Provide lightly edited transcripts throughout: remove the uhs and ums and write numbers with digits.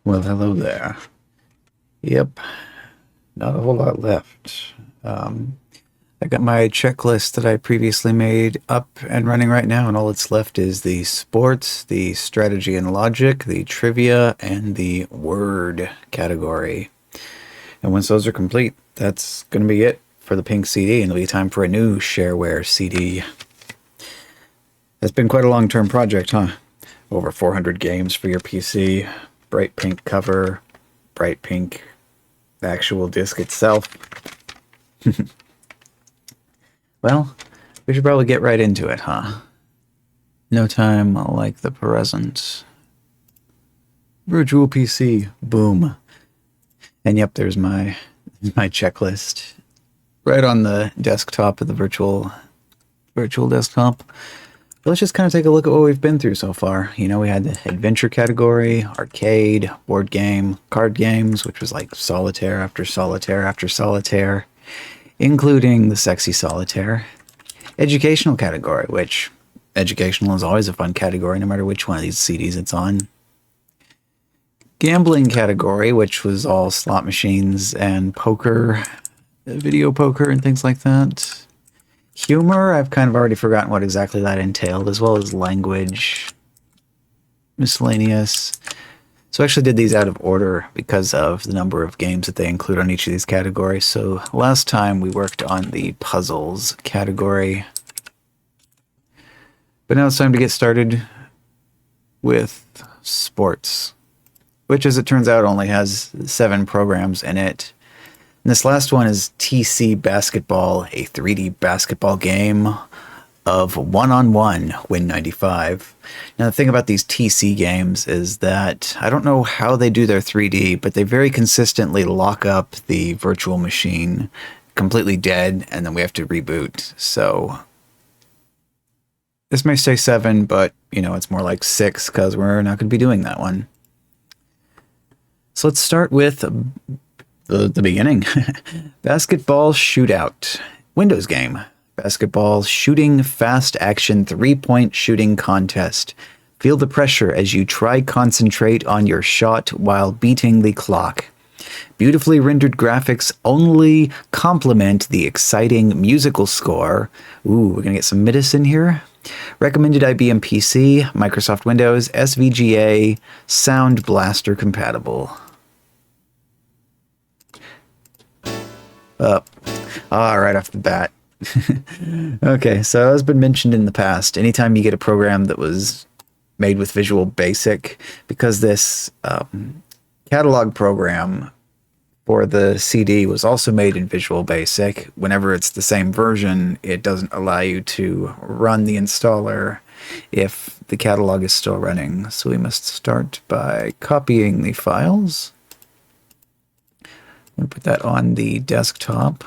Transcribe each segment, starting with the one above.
Well, hello there. Yep, not a whole lot left. I got my checklist that I previously made up and running right now, and all that's left is the sports, the strategy and logic, the trivia, and the word category. And once those are complete, that's going to be it for the pink CD, and it'll be time for a new shareware CD. That's been quite a long-term project, huh? Over 400 games for your PC, bright pink cover, bright pink actual disc itself. Well, we should probably get right into it, huh? No time like the present. Virtual PC, boom. And yep, there's my checklist right on the desktop of the virtual desktop. But let's just kind of take a look at what we've been through so far. You know, we had the adventure category, arcade, board game, card games, which was like solitaire after solitaire after solitaire, including the sexy solitaire. Educational category, which educational is always a fun category, no matter which one of these CDs it's on. Gambling category, which was all slot machines and poker, video poker and things like that. Humor, I've kind of already forgotten what exactly that entailed, as well as language, miscellaneous. So I actually did these out of order because of the number of games that they include on each of these categories. So last time we worked on the puzzles category. But now it's time to get started with sports, which, as it turns out, only has 7 programs in it. And this last one is TC Basketball, a 3D basketball game of one-on-one WIN95. Now, the thing about these TC games is that I don't know how they do their 3D, but they very consistently lock up the virtual machine completely dead, and then we have to reboot. So this may say 7, but, you know, it's more like 6 because we're not going to be doing that one. So let's start with the beginning. Basketball Shootout. Windows game. Basketball shooting fast action 3-point shooting contest. Feel the pressure as you try concentrate on your shot while beating the clock. Beautifully rendered graphics only complement the exciting musical score. Ooh, we're gonna get some Midis in here. Recommended IBM PC, Microsoft Windows, SVGA, Sound Blaster compatible. Right off the bat. Okay, so as been mentioned in the past, anytime you get a program that was made with Visual Basic, because this catalog program for the CD was also made in Visual Basic, whenever it's the same version, it doesn't allow you to run the installer if the catalog is still running. So we must start by copying the files. We'll put that on the desktop.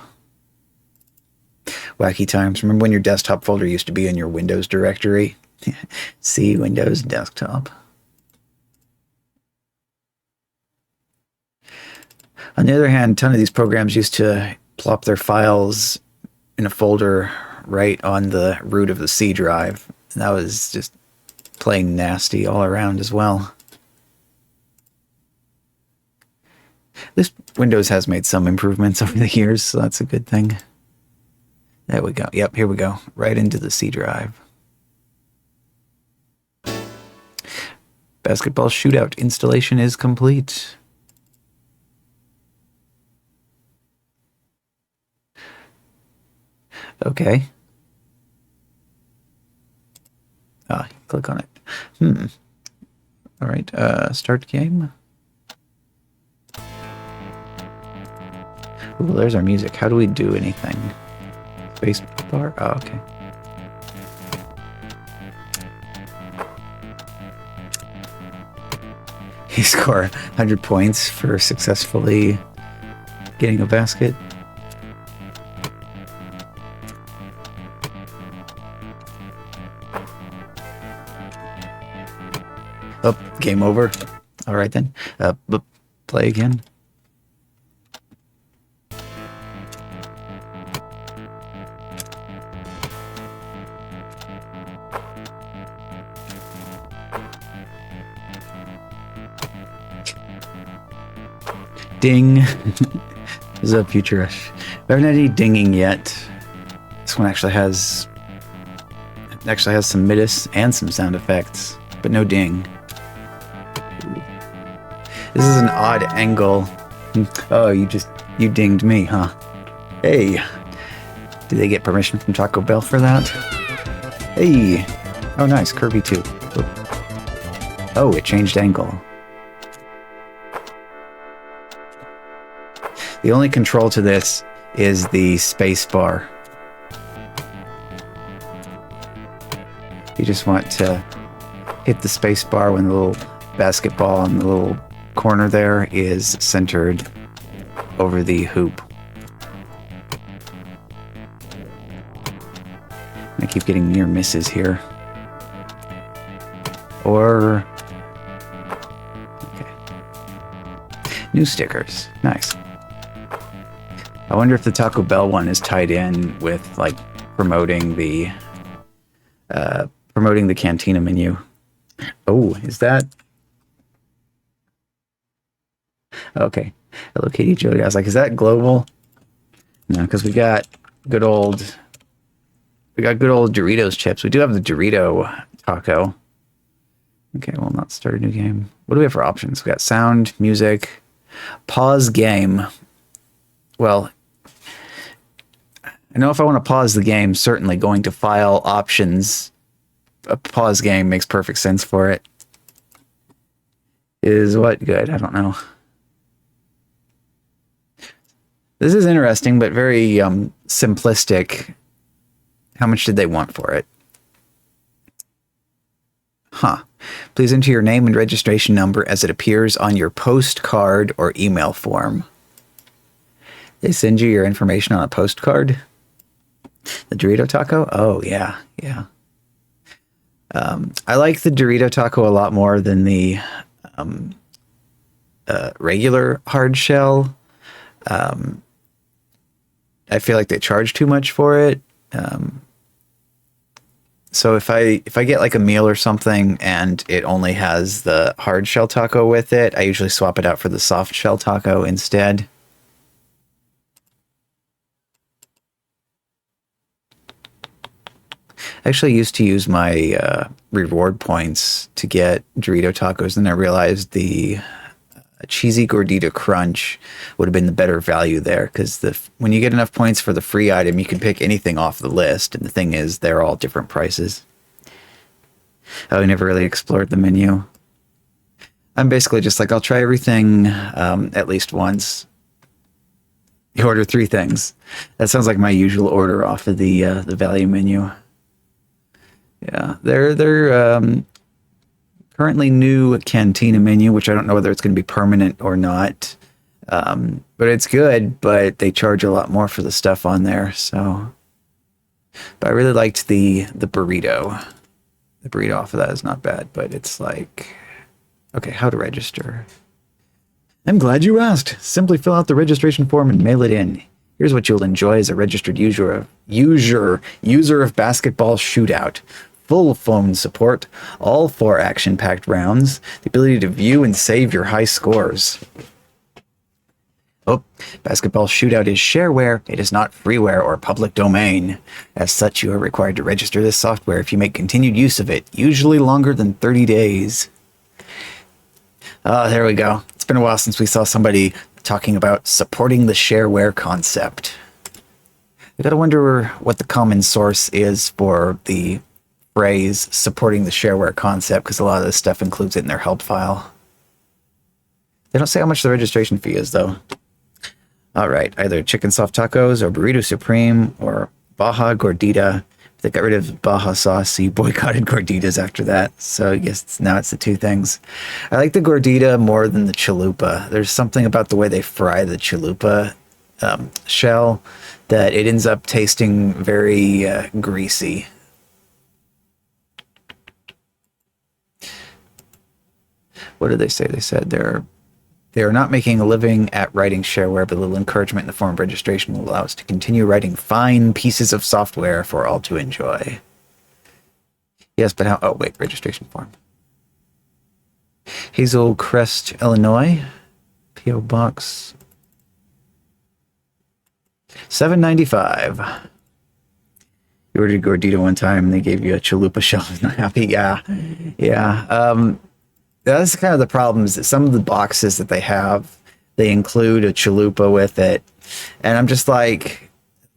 Wacky times. Remember when your desktop folder used to be in your Windows directory? See, Windows Desktop. On the other hand, a ton of these programs used to plop their files in a folder right on the root of the C drive. And that was just plain nasty all around as well. At least Windows has made some improvements over the years, so that's a good thing. There we go. Yep, here we go. Right into the C drive. Basketball Shootout installation is complete. Okay. Click on it. All right, start game. Ooh, there's our music. How do we do anything? Space bar? Oh, okay. You score 100 points for successfully getting a basket. Oh, game over. All right then. Play again. Ding. This is a future rush. We haven't had any dinging yet. This one actually has some midis and some sound effects, but no ding. This is an odd angle. Oh, you dinged me, huh? Hey. Did they get permission from Taco Bell for that? Hey. Oh, nice. Kirby too. Oh, it changed angle. The only control to this is the space bar. You just want to hit the space bar when the little basketball in the little corner there is centered over the hoop. I keep getting near misses here. Or... okay. New stickers. Nice. I wonder if the Taco Bell one is tied in with, like, promoting the Cantina menu. Oh, is that... okay. Hello, Katie Jody. I was like, is that global? No, because we got good old Doritos chips. We do have the Dorito taco. Okay, we'll not start a new game. What do we have for options? We got sound, music, pause game. Well, I know if I want to pause the game, certainly going to file options, a pause game makes perfect sense for it. Is what good? I don't know. This is interesting, but very simplistic. How much did they want for it? Huh. Please enter your name and registration number as it appears on your postcard or email form. They send you your information on a postcard? The Dorito taco? Oh, yeah, yeah. I like the Dorito taco a lot more than the regular hard shell. I feel like they charge too much for it. So if I get like a meal or something and it only has the hard shell taco with it, I usually swap it out for the soft shell taco instead. I actually used to use my reward points to get Dorito tacos, and I realized the cheesy gordita crunch would have been the better value there, because when you get enough points for the free item, you can pick anything off the list, and the thing is, they're all different prices. Oh, I never really explored the menu. I'm basically just like, I'll try everything at least once. You order 3 things. That sounds like my usual order off of the value menu. Yeah, they're currently new Cantina menu, which I don't know whether it's going to be permanent or not. But it's good, but they charge a lot more for the stuff on there. So, but I really liked the burrito. The burrito off of that is not bad, but it's like, okay, how to register. I'm glad you asked. Simply fill out the registration form and mail it in. Here's what you'll enjoy as a registered user of Basketball Shootout. Full phone support, all 4 action-packed rounds, the ability to view and save your high scores. Oh, Basketball Shootout is shareware. It is not freeware or public domain. As such, you are required to register this software if you make continued use of it, usually longer than 30 days. There we go. It's been a while since we saw somebody talking about supporting the shareware concept. I gotta wonder what the common source is for the phrase supporting the shareware concept, because a lot of this stuff includes it in their help file. They don't say how much the registration fee is, though. All right, either chicken soft tacos or burrito supreme or Baja Gordita. They got rid of Baja sauce, so you boycotted gorditas after that. So I guess now it's the 2 things. I like the gordita more than the chalupa. There's something about the way they fry the chalupa shell that it ends up tasting very greasy. What did they say? They said they are not making a living at writing shareware, but a little encouragement in the form of registration will allow us to continue writing fine pieces of software for all to enjoy. Yes, but how? Oh, wait, registration form. Hazel Crest, Illinois. P.O. Box. $7.95. You ordered Gordita one time and they gave you a chalupa shell. Not happy. Yeah. That's kind of the problem, is that some of the boxes that they have, they include a chalupa with it. And I'm just like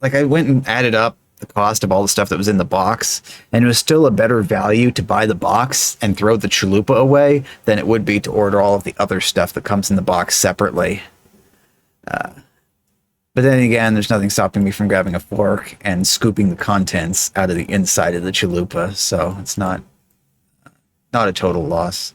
I went and added up the cost of all the stuff that was in the box, and it was still a better value to buy the box and throw the chalupa away than it would be to order all of the other stuff that comes in the box separately. But then again, there's nothing stopping me from grabbing a fork and scooping the contents out of the inside of the chalupa, so it's not a total loss.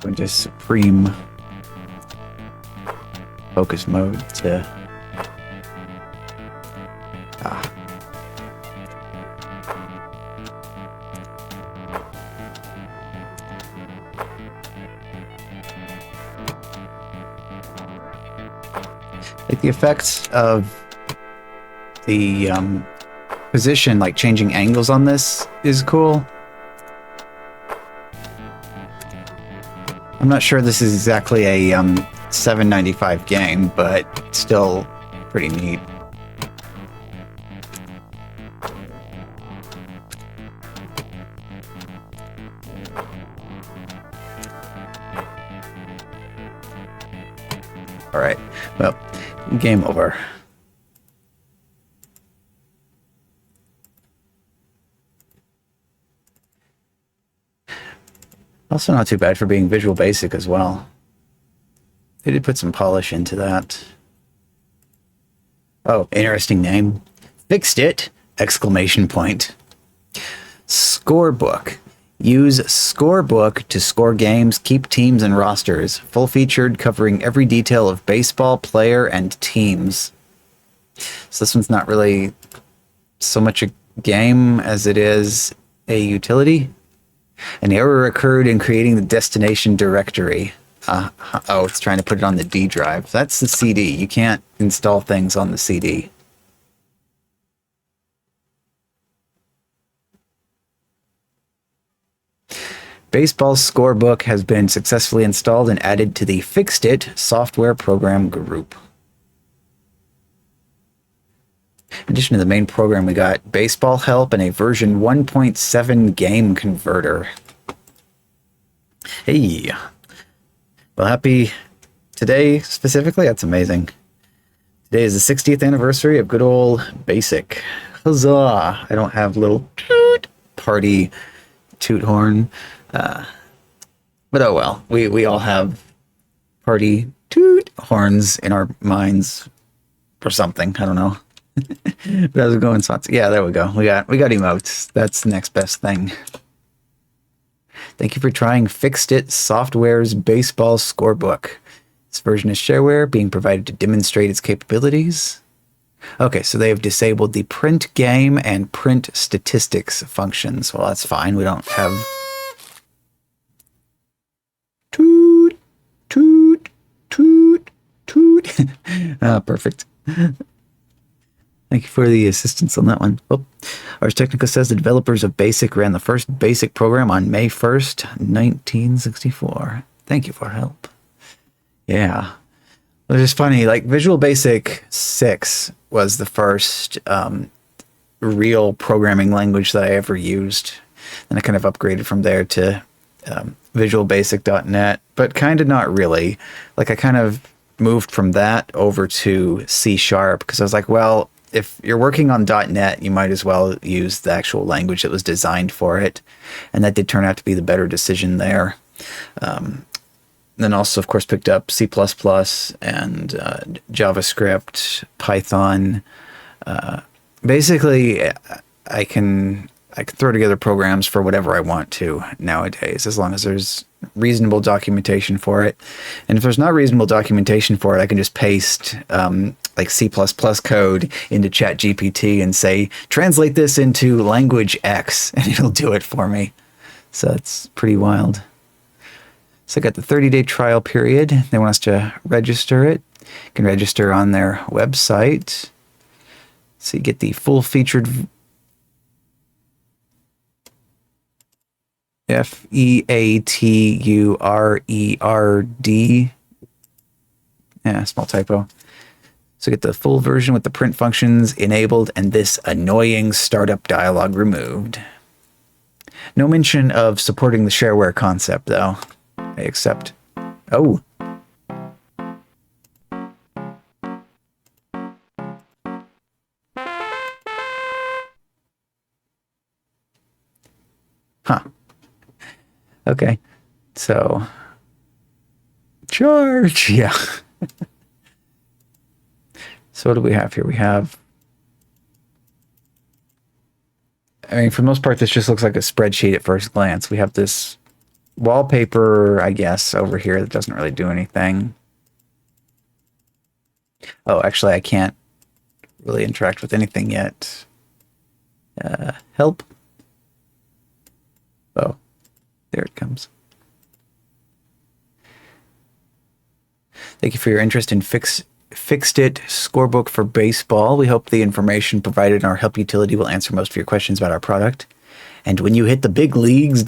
Into supreme focus mode to like the effects of the position, like changing angles on this is cool. I'm not sure this is exactly a $7.95 game, but still pretty neat. All right, well, game over. Also not too bad for being Visual Basic as well. They did put some polish into that. Oh, interesting name. Fixed it! Exclamation point. Scorebook. Use Scorebook to score games, keep teams and rosters. Full-featured, covering every detail of baseball, player, and teams. So this one's not really so much a game as it is a utility. An error occurred in creating the destination directory. Oh, it's trying to put it on the D drive. That's the CD. You can't install things on the CD. Baseball's scorebook has been successfully installed and added to the Fixed It software program group. In addition to the main program, we got baseball help and a version 1.7 game converter. Hey. Well, happy today specifically. That's amazing. Today is the 60th anniversary of good old BASIC. Huzzah! I don't have little toot party toot horn. But oh well. We all have party toot horns in our minds or something. I don't know. But how's it going, Swanson? Yeah, there we go. We got emotes. That's the next best thing. Thank you for trying Fixed It Software's Baseball Scorebook. This version is shareware being provided to demonstrate its capabilities. Okay, so they have disabled the print game and print statistics functions. Well, that's fine. We don't have toot, toot, toot, toot. Perfect. Thank you for the assistance on that one. Oh, Ars Technica says the developers of BASIC ran the first BASIC program on May 1st, 1964. Thank you for help. Yeah. It was funny, like Visual Basic 6 was the first real programming language that I ever used. And I kind of upgraded from there to visualbasic.net, but kind of not really. Like I kind of moved from that over to C# because I was like, well, if you're working on .NET, you might as well use the actual language that was designed for it. And that did turn out to be the better decision there. Then also, of course, picked up C++ and JavaScript, Python. Basically, I can I can throw together programs for whatever I want to nowadays, as long as there's reasonable documentation for it. And if there's not reasonable documentation for it, I can just paste like C++ code into ChatGPT and say, translate this into language X, and it'll do it for me. So it's pretty wild. So I got the 30-day trial period. They want us to register it. You can register on their website. So you get the full-featured FEATURERD. Yeah, small typo. So get the full version with the print functions enabled and this annoying startup dialog removed. No mention of supporting the shareware concept, though. I accept. Oh. Huh. Okay. So. Charge. Yeah. So what do we have here? We have, I mean, for the most part, this just looks like a spreadsheet at first glance. We have this wallpaper, I guess, over here that doesn't really do anything. Oh, actually, I can't really interact with anything yet. Help. Oh, there it comes. Thank you for your interest in Fixed It Scorebook for Baseball. We hope the information provided in our help utility will answer most of your questions about our product. And when you hit the big leagues, ...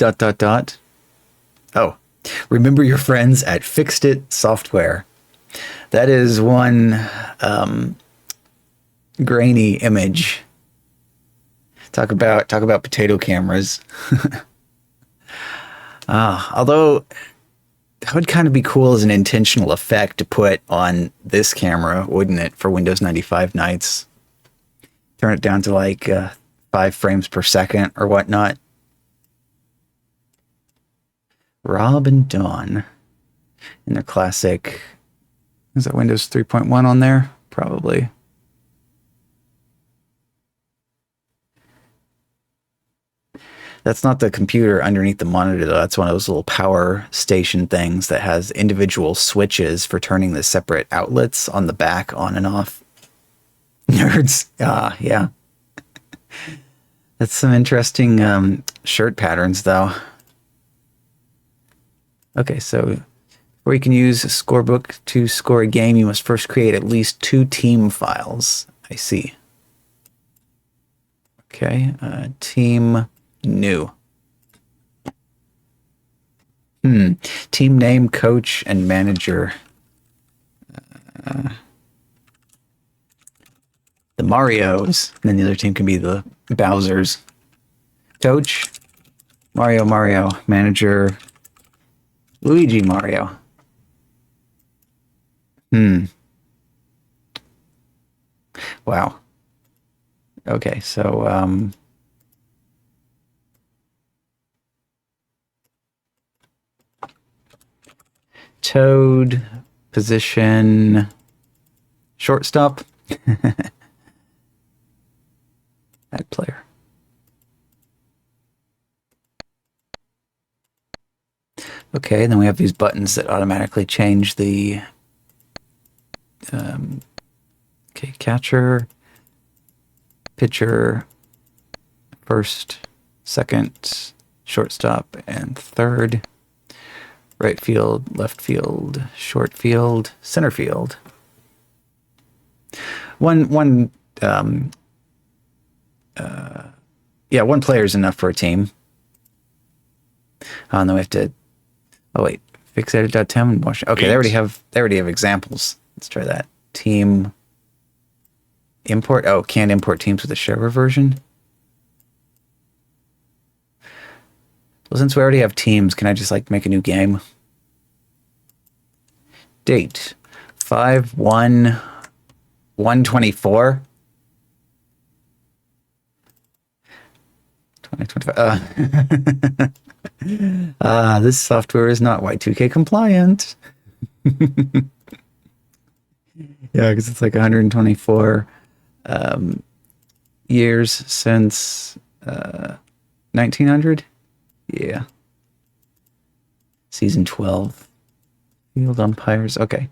Oh, remember your friends at Fixed It Software. That is one grainy image. Talk about potato cameras. Although that would kind of be cool as an intentional effect to put on this camera, wouldn't it, for Windows 95 nights? Turn it down to like 5 frames per second or whatnot. Rob and Dawn in their classic, is that Windows 3.1 on there? Probably. That's not the computer underneath the monitor, though. That's one of those little power station things that has individual switches for turning the separate outlets on the back on and off. Nerds. Yeah. That's some interesting shirt patterns, though. Okay, so before you can use a scorebook to score a game, you must first create at least 2 team files. I see. Okay, team new. Team name, coach, and manager. The Marios. And then the other team can be the Bowsers. Coach, Mario. Manager, Luigi Mario. Wow. Okay, so Toad, position, shortstop. Add player. Okay, then we have these buttons that automatically change the okay, catcher, pitcher, first, second, shortstop, and third. Right field, left field, short field, center field. One player is enough for a team. And then we have to. Oh wait, fix edit.tem and watch. Okay, they already have examples. Let's try that. Team import. Oh, can't import teams with a shareware version. Well, since we already have teams, can I just like make a new game? Date 5/1/124. 2025. This software is not Y2K compliant. Yeah, because it's like 124 years since 1900? Yeah. Season 12. Field umpires. Okay.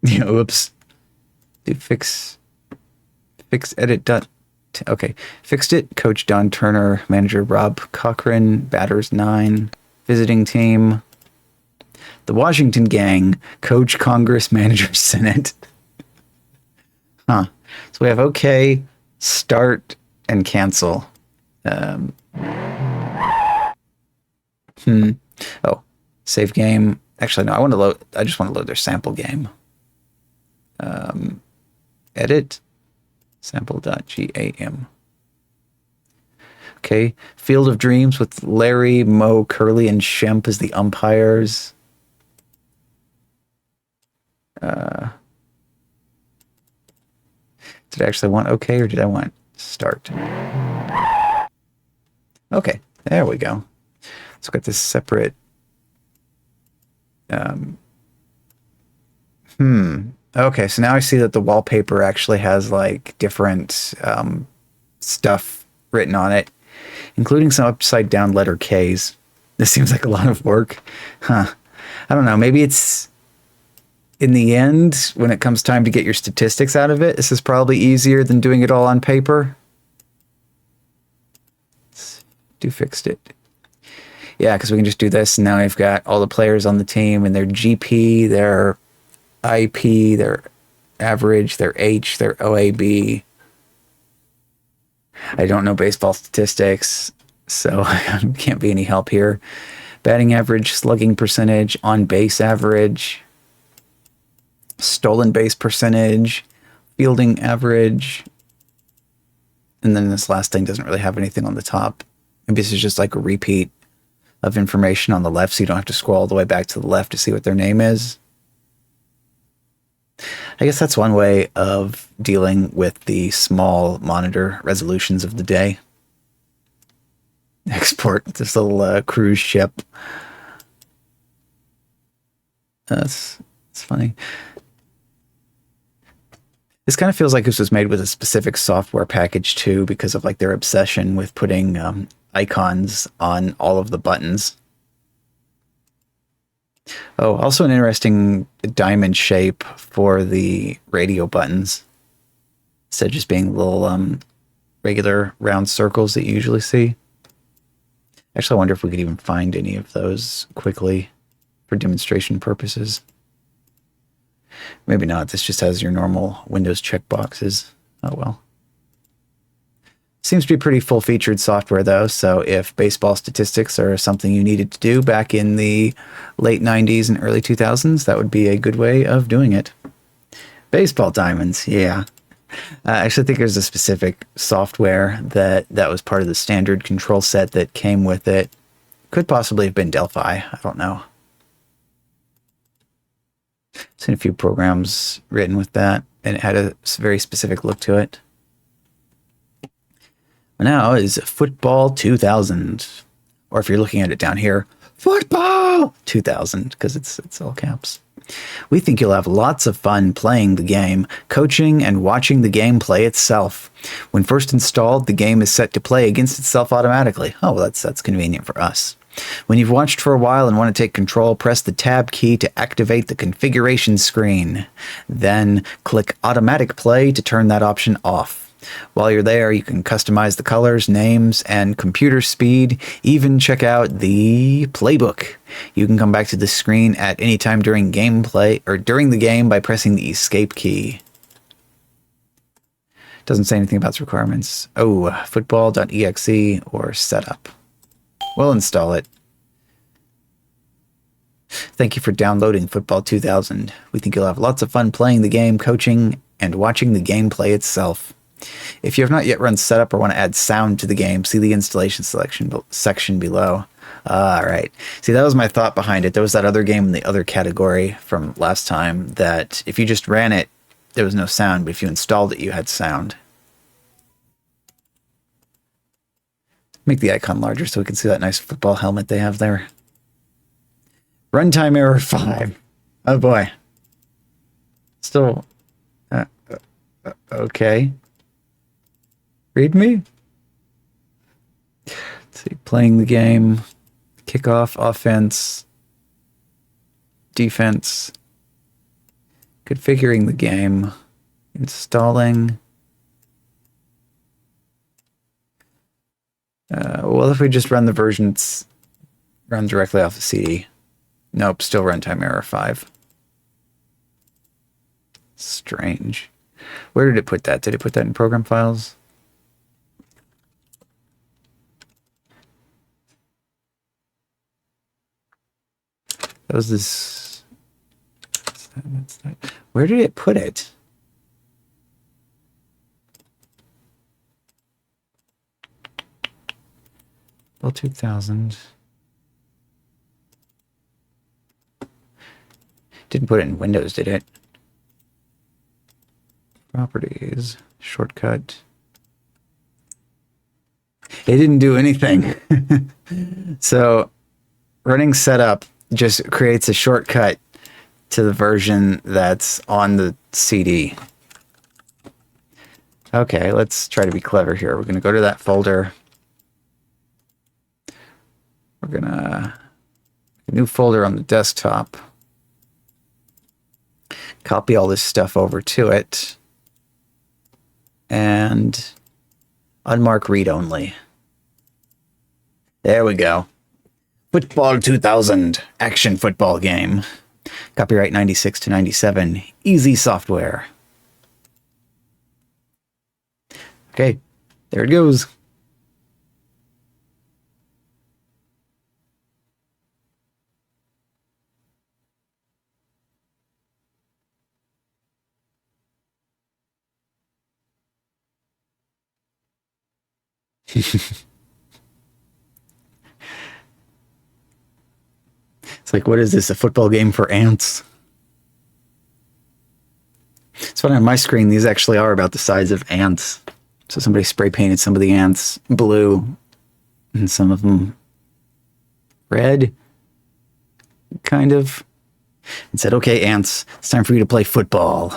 Yeah, oops. Do fix edit dot. Okay. Fixed it. Coach Don Turner. Manager Rob Cochran. Batters 9. Visiting team. The Washington Gang. Coach Congress. Manager Senate. Huh. So we have okay, start, and cancel. Oh, save game. Actually, no, I just want to load their sample game. Edit sample.gam. Okay, Field of Dreams with Larry, Mo, Curly, and Shemp as the umpires. Did I actually want okay or did I want start? Okay, there we go. Let's get this separate. Okay, so now I see that the wallpaper actually has like different stuff written on it, including some upside down letter Ks. This seems like a lot of work. Huh. I don't know. Maybe it's in the end, when it comes time to get your statistics out of it, this is probably easier than doing it all on paper. Do fixed it. Yeah, because we can just do this, and now I've got all the players on the team and their GP, their IP, their average, their H, their OAB. I don't know baseball statistics, so I can't be any help here. Batting average, slugging percentage, on base average, stolen base percentage, fielding average, and then this last thing doesn't really have anything on the top. Maybe this is just like a repeat of information on the left, so you don't have to scroll all the way back to the left to see what their name is. I guess that's one way of dealing with the small monitor resolutions of the day. Export this little cruise ship. That's funny. This kind of feels like this was made with a specific software package too, because of like their obsession with putting icons on all of the buttons. Oh, also an interesting diamond shape for the radio buttons, instead of just being little regular round circles that you usually see. Actually, I wonder if we could even find any of those quickly for demonstration purposes. Maybe not. This just has your normal Windows checkboxes. Oh well. Seems to be pretty full-featured software, though, so if baseball statistics are something you needed to do back in the late 90s and early 2000s, that would be a good way of doing it. Baseball diamonds, yeah. I actually think there's a specific software that was part of the standard control set that came with it. Could possibly have been Delphi, I don't know. Seen a few programs written with that, and it had a very specific look to it. Now is Football 2000, or if you're looking at it down here, Football 2000, because it's all caps. We think you'll have lots of fun playing the game, coaching, and watching the game play itself. When first installed, the game is set to play against itself automatically. Oh, well, that's convenient for us. When you've watched for a while and want to take control, press the Tab key to activate the configuration screen. Then click Automatic Play to turn that option off. While you're there, you can customize the colors, names, and computer speed. Even check out the playbook. You can come back to the screen at any time during gameplay or during the game by pressing the Escape key. Doesn't say anything about its requirements. Oh, football.exe or setup. We'll install it. Thank you for downloading Football 2000. We think you'll have lots of fun playing the game, coaching, and watching the gameplay itself. If you have not yet run setup or want to add sound to the game, see the installation section below. All right. See, that was my thought behind it. There was that other game in the other category from last time that if you just ran it, there was no sound, but if you installed it, you had sound. Make the icon larger so we can see that nice football helmet they have there. Runtime error 5. Oh boy. Still. Okay. Read me? Playing the game. Kickoff, offense, defense. Configuring the game. Installing. Well, if we just run the versions, run directly off the CD. Nope, still runtime error 5. Strange. Where did it put that? Did it put that in program files? That was this. That's that. Where did it put it? Well, 2000. Didn't put it in Windows, did it? Properties, shortcut. It didn't do anything. So running setup just creates a shortcut to the version that's on the CD. Okay, let's try to be clever here. We're going to go to that folder. We're going to new folder on the desktop. Copy all this stuff over to it. And unmark read only. There we go. Football 2000 action football game. Copyright 96 to 97. Easy software. Okay, there it goes. It's like, what is this? A football game for ants? It's funny, on my screen, these actually are about the size of ants. So somebody spray painted some of the ants blue and some of them red, kind of, and said, okay, ants, it's time for you to play football.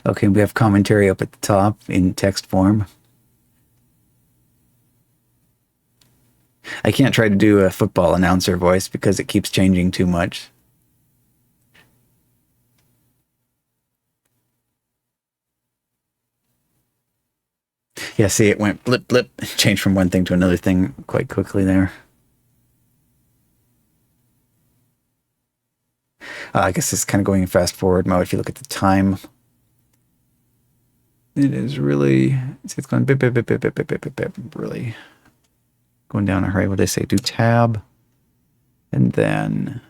Okay, we have commentary up at the top in text form. I can't try to do a football announcer voice because it keeps changing too much. Yeah, see, it went blip, blip, changed from one thing to another thing quite quickly there. I guess it's kind of going in fast forward mode if you look at the time. It is really, it's going bip, bip, bip, bip, bip, bip, bip, bip, really going down a hurry. What did they say? Do tab. And then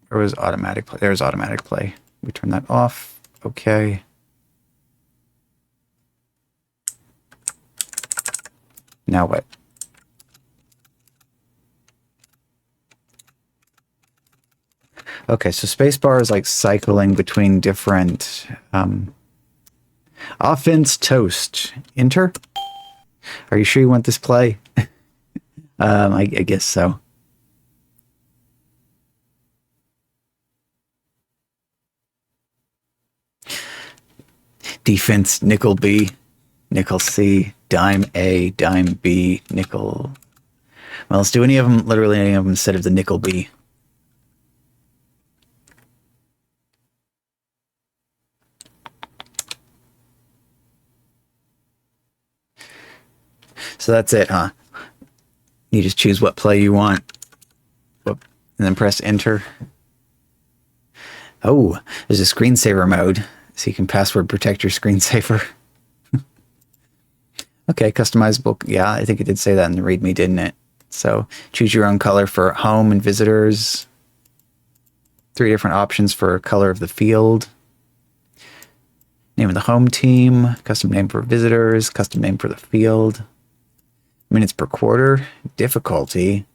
there was automatic play. There's automatic play. We turn that off. Okay. Now what? Okay, so spacebar is like cycling between different offense toast. Enter? Are you sure you want this play? I guess so. Defense, nickel B, nickel C, dime A, dime B, nickel. Well, let's do any of them, literally any of them instead of the nickel B. So that's it, huh? You just choose what play you want. Whoop, and then press enter. Oh, there's a screensaver mode, so you can password protect your screensaver. Okay, customizable. Yeah, I think it did say that in the README, didn't it? So choose your own color for home and visitors. 3 different options for color of the field. Name of the home team, custom name for visitors, custom name for the field. Minutes per quarter, difficulty.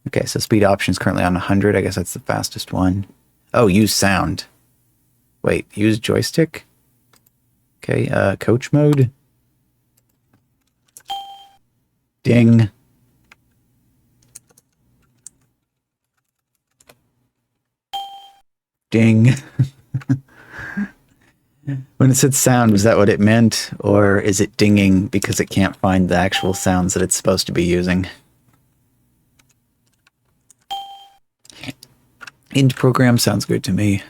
Okay, so speed option is currently on 100. I guess that's the fastest one. Oh, use sound. Wait, use joystick? Okay, coach mode. Ding. Ding. When it said sound, was that what it meant? Or is it dinging because it can't find the actual sounds that it's supposed to be using? Int program sounds good to me.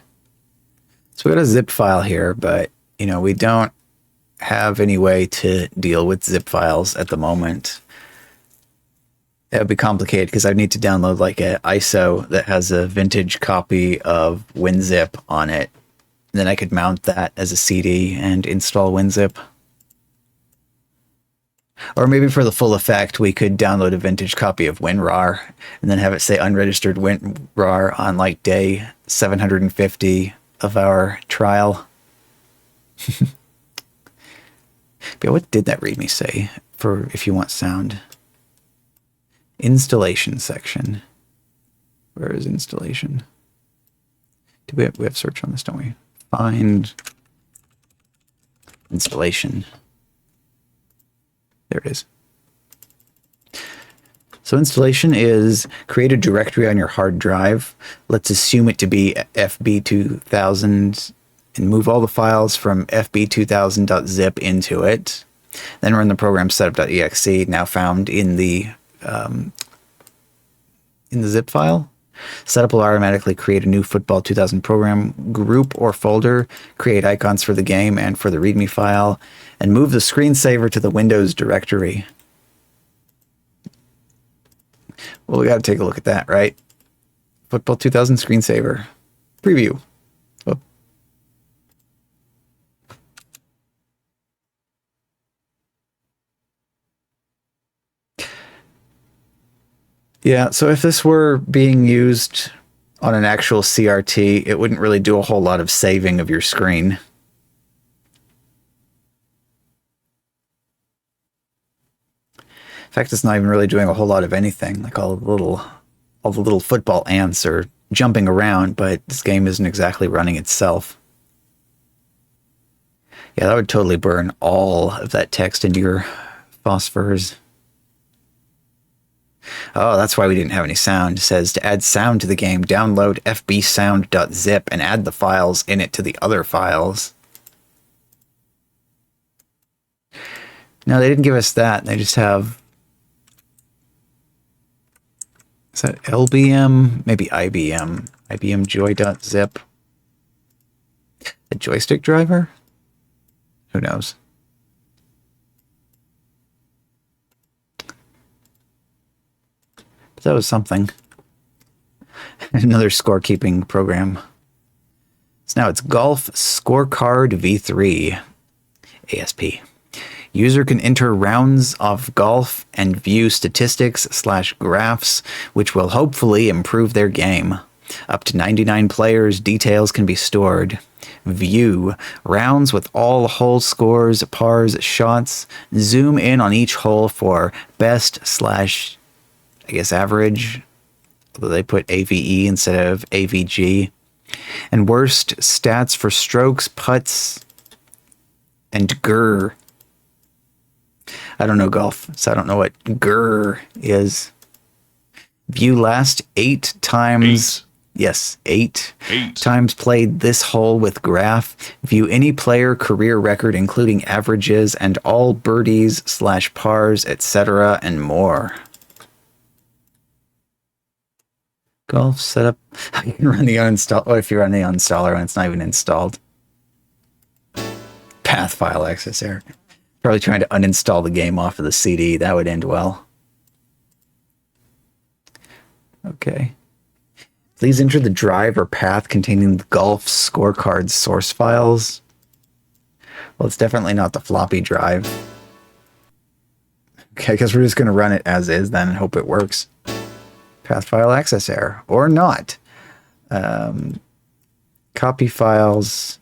So we got a zip file here, but, you know, we don't have any way to deal with zip files at the moment. That would be complicated because I'd need to download like an ISO that has a vintage copy of WinZip on it. Then I could mount that as a CD and install WinZip. Or maybe for the full effect, we could download a vintage copy of WinRAR and then have it say unregistered WinRAR on like day 750 of our trial. But what did that README say for if you want sound? Installation section. Where is installation? We have search on this, don't we? Find installation. There it is. So installation is create a directory on your hard drive. Let's assume it to be FB2000 and move all the files from fb2000.zip into it. Then run the program setup.exe, now found in the zip file. Setup will automatically create a new Football 2000 program group or folder, create icons for the game and for the README file, and move the screensaver to the Windows directory. Well, we got to take a look at that, right? Football 2000 screensaver. Preview. Oh. Yeah, so if this were being used on an actual CRT, it wouldn't really do a whole lot of saving of your screen. In fact, it's not even really doing a whole lot of anything. Like all the little football ants are jumping around, but this game isn't exactly running itself. Yeah, that would totally burn all of that text into your phosphors. Oh, that's why we didn't have any sound. It says to add sound to the game, download fbsound.zip and add the files in it to the other files. No, they didn't give us that. They just have... Is that LBM? Maybe IBM. IBM joy.zip. A joystick driver? Who knows? That was something. Another scorekeeping program. So now it's Golf Scorecard V3 ASP. User can enter rounds of golf and view statistics/graphs, which will hopefully improve their game. Up to 99 players, details can be stored. View rounds with all hole scores, pars, shots. Zoom in on each hole for best/ I guess average, although they put AVE instead of AVG, and worst stats for strokes, putts, and Grrrr. I don't know golf, so I don't know what Grrrr is. View last 8 times. Yes, 8 times played this hole with graph. View any player career record, including averages and all birdies/pars, etc., and more. Golf setup. You can run the uninstall. Or if you run the uninstaller when it's not even installed. Path file access error. Probably trying to uninstall the game off of the CD. That would end well. Okay. Please enter the drive or path containing the golf scorecard source files. Well, it's definitely not the floppy drive. Okay, I guess we're just going to run it as is then and hope it works. Path file access error, or not. Copy files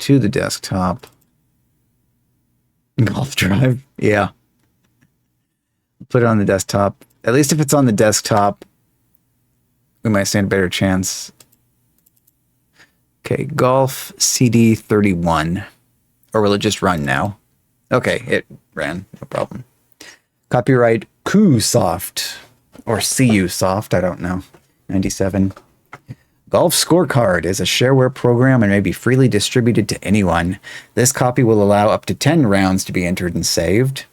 to the desktop. Golf drive, yeah. Put it on the desktop. At least if it's on the desktop, we might stand a better chance. Okay, golf CD 31. Or will it just run now? Okay, it ran, no problem. Copyright QSoft. Or CU Soft, I don't know. 97. Golf Scorecard is a shareware program and may be freely distributed to anyone. This copy will allow up to 10 rounds to be entered and saved.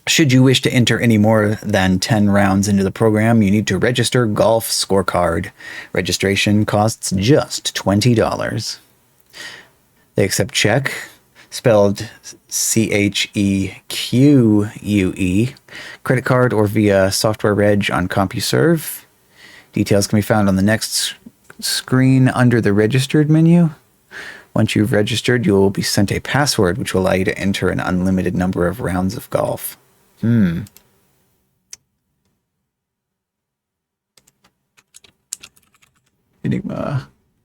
Should you wish to enter any more than 10 rounds into the program, you need to register Golf Scorecard. Registration costs just $20. They accept check, spelled CHEQUE, credit card, or via software reg on CompuServe. Details can be found on the next screen under the registered menu. Once you've registered, you will be sent a password which will allow you to enter an unlimited number of rounds of golf. Enigma.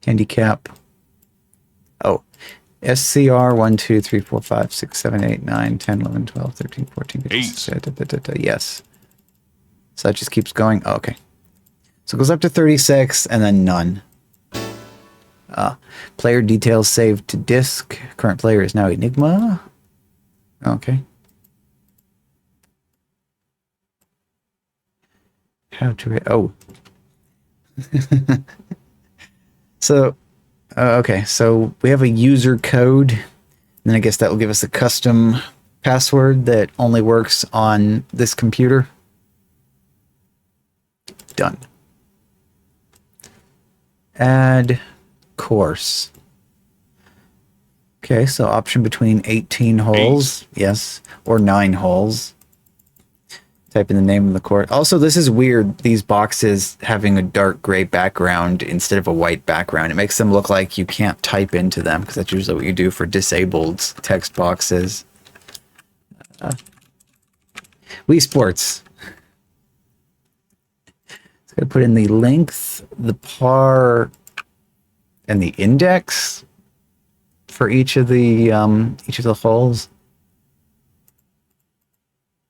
Handicap. Oh. SCR 1, 2, 3, 4, 5, 6, 7, 8, 9, 10, 11, 12, 13, 14, 15, yes. So that just keeps going. Oh, okay. So it goes up to 36 and then none. Player details saved to disk. Current player is now Enigma. Okay. How to... Oh. So... okay, so we have a user code, and then I guess that will give us a custom password that only works on this computer. Done. Add course. Okay, so option between 18 holes, yes, or 9 holes. Type in the name of the course. Also, this is weird, these boxes having a dark gray background instead of a white background. It makes them look like you can't type into them, because that's usually what you do for disabled text boxes. Wii Sports. It's going to put in the length, the par, and the index for each of the holes.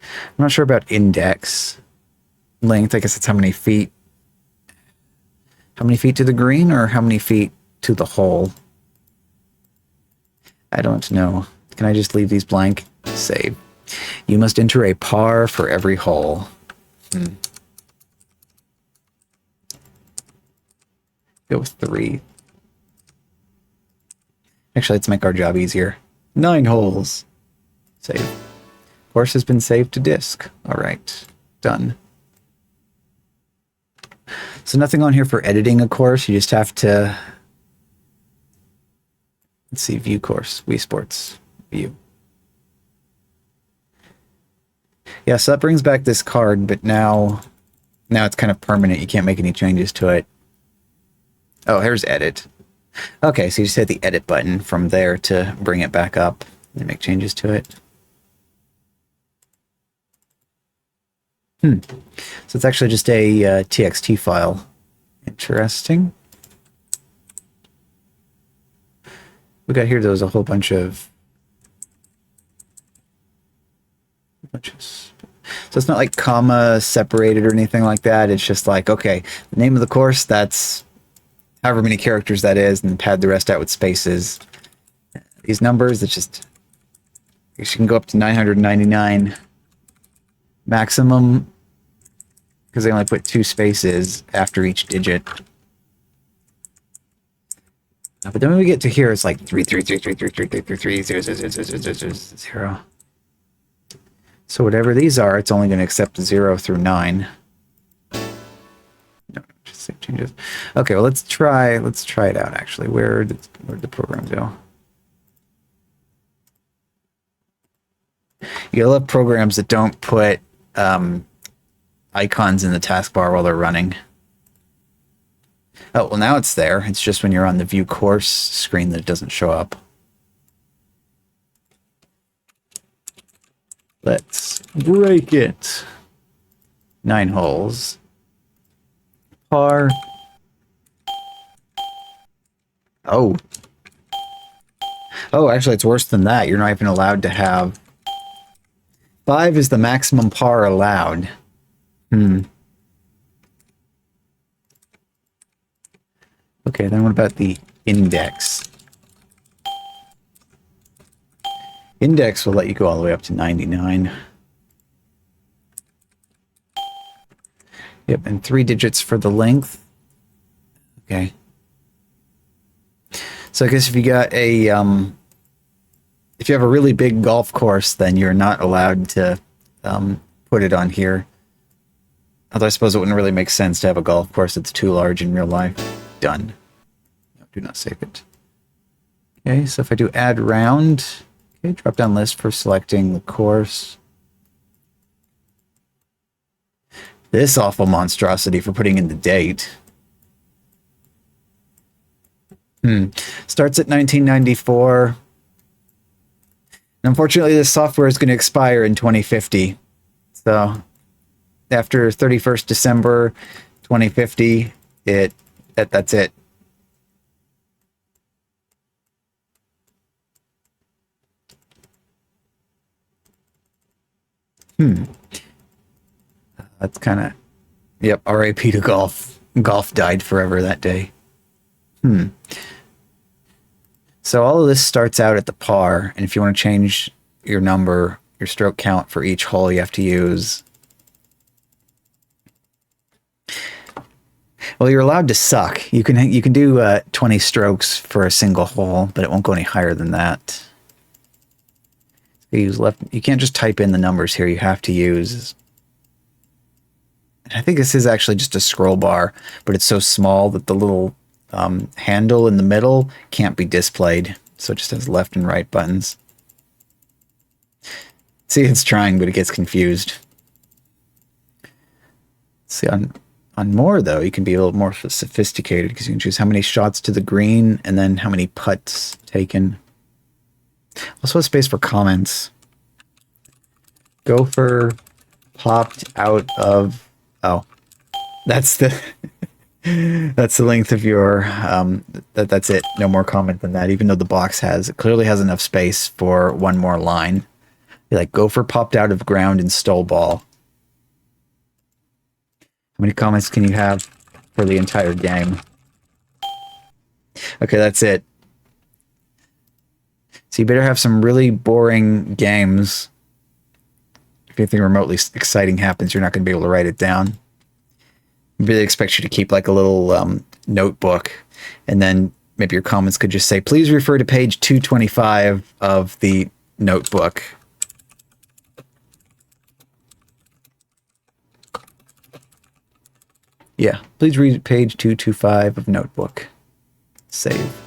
I'm not sure about index length. I guess it's how many feet. How many feet to the green, or how many feet to the hole? I don't know. Can I just leave these blank? Save. You must enter a par for every hole. Go with 3. Actually, let's make our job easier. 9 holes. Save. Course has been saved to disk. All right, done. So nothing on here for editing a course. You just have to, let's see, view course, Wii Sports, view. Yeah, so that brings back this card, but now it's kind of permanent. You can't make any changes to it. Oh, here's edit. Okay, so you just hit the edit button from there to bring it back up and make changes to it. So it's actually just a TXT file. Interesting. We got here, there was a whole bunch of... So it's not like comma separated or anything like that. It's just like, okay, the name of the course, that's however many characters that is, and pad the rest out with spaces. These numbers, it's just... You can go up to 999 maximum, because they only put 2 spaces after each digit. But then when we get to here, it's like 33333333330. So whatever these are, it's only going to accept 0 through 9. No, just save changes. Okay, well let's try it out actually. Where'd the program go? You love programs that don't put icons in the taskbar while they're running. Oh, well now it's there. It's just when you're on the view course screen that it doesn't show up. Let's break it. 9 holes. Par. Oh. Oh, actually it's worse than that. You're not even allowed to have... 5 is the maximum par allowed. Okay, then what about the index? Index will let you go all the way up to 99. Yep, and 3 digits for the length. Okay. So I guess if you got a if you have a really big golf course, then you're not allowed to put it on here. Although I suppose it wouldn't really make sense to have a golf course that's too large in real life. Done. No, do not save it. Okay, so if I do add round, okay, drop down list for selecting the course. This awful monstrosity for putting in the date. Starts at 1994. Unfortunately, this software is going to expire in 2050. So after 31st December 2050, that's it. That's kind of, yep, RIP to golf. Golf died forever that day. So all of this starts out at the par, and if you want to change your number, your stroke count for each hole, you have to use... Well, you're allowed to suck. You can do 20 strokes for a single hole, but it won't go any higher than that. You use left. You can't just type in the numbers here. You have to use... I think this is actually just a scroll bar, but it's so small that the little handle in the middle can't be displayed. So it just has left and right buttons. See, it's trying, but it gets confused. See, on more, though, you can be a little more sophisticated because you can choose how many shots to the green and then how many putts taken. Also a space for comments. Gopher popped out of... Oh, that's the that's the length of your that's it. No more comment than that. Even though the box it clearly has enough space for one more line. Like Gopher popped out of ground and stole ball. How many comments can you have for the entire game? Okay, that's it. So you better have some really boring games. If anything remotely exciting happens, you're not going to be able to write it down. I really expect you to keep like a little notebook, and then maybe your comments could just say, please refer to page 225 of the notebook. Yeah, please read page 225 of notebook. Save.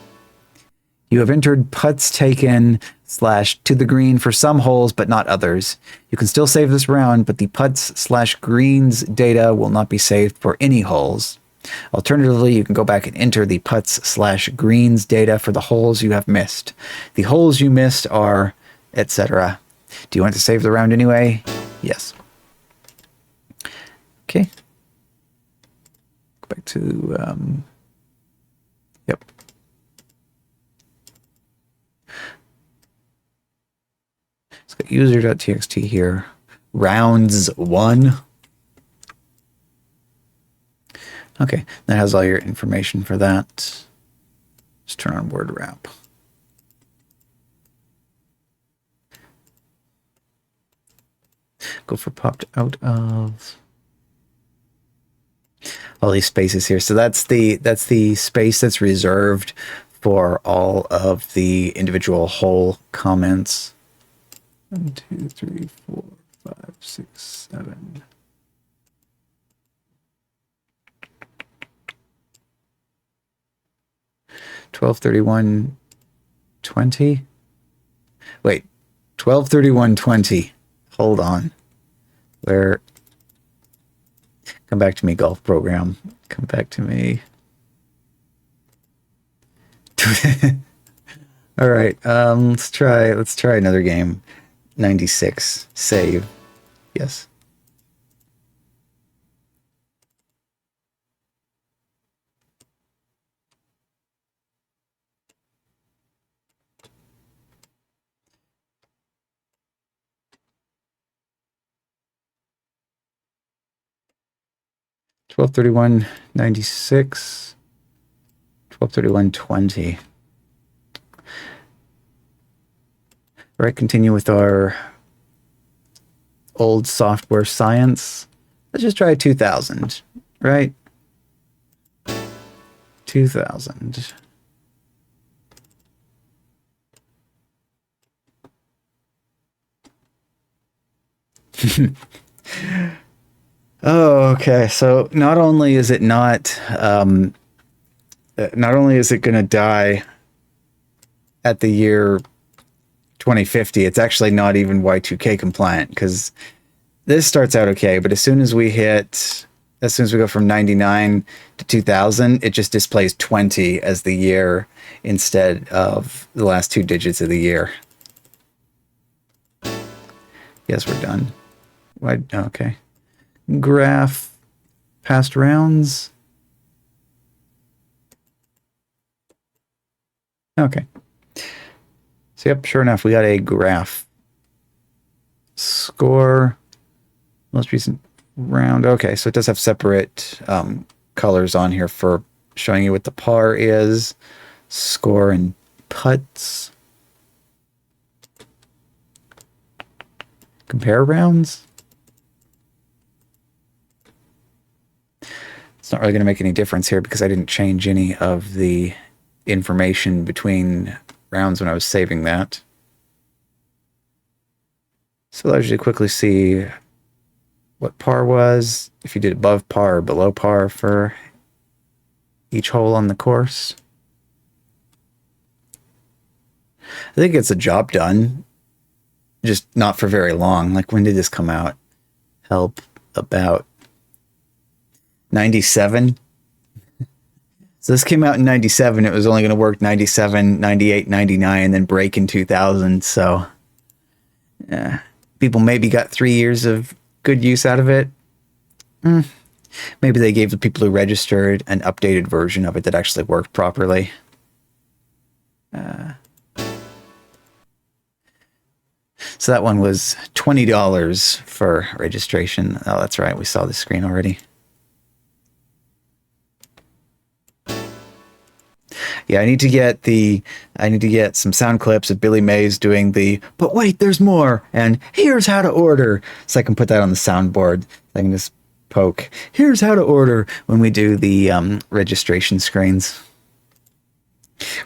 You have entered putts taken / to the green for some holes, but not others. You can still save this round, but the putts / greens data will not be saved for any holes. Alternatively, you can go back and enter the putts / greens data for the holes you have missed. The holes you missed are, etc. Do you want to save the round anyway? Yes. Okay. Go back to, yep. It's got user.txt here. Rounds 1. Okay, that has all your information for that. Just turn on word wrap. Go for popped out of all these spaces here. So that's the space that's reserved for all of the individual hole comments. 1, 2, 3, 4, 5, 6, 7. $12.31.20. Wait, $12.31.20. Hold on. Where? Come back to me, golf program. Come back to me. All right. Let's try another game. 96. Save. Yes. $12.31.96. $12.31.20. All right, continue with our old software science. Let's just try 2000, right? 2000. Oh, okay. So not only is it not only is it going to die at the year 2050, it's actually not even Y2K compliant, because this starts out okay, but as soon as we go from 99 to 2000, it just displays 20 as the year instead of the last two digits of the year. Yes, we're done. Why? Okay. Graph past rounds. Okay. So yep, sure enough, we got a graph. Score, most recent round. Okay, so it does have separate colors on here for showing you what the par is, score, and putts. Compare rounds. It's not really going to make any difference here because I didn't change any of the information between rounds when I was saving that. So it allows you to quickly see what par was, if you did above par or below par for each hole on the course. I think it's a job done, just not for very long. Like, when did this come out? Help, about 97. So this came out in 97. It was only going to work 97, 98, 99, and then break in 2000. So people maybe got 3 years of good use out of it. Maybe they gave the people who registered an updated version of it that actually worked properly. So that one was $20 for registration. Oh, that's right. We saw the screen already. Yeah, I need to get some sound clips of Billy Mays doing the "but wait, there's more" and "here's how to order," so I can put that on the soundboard. I can just poke "here's how to order" when we do the registration screens.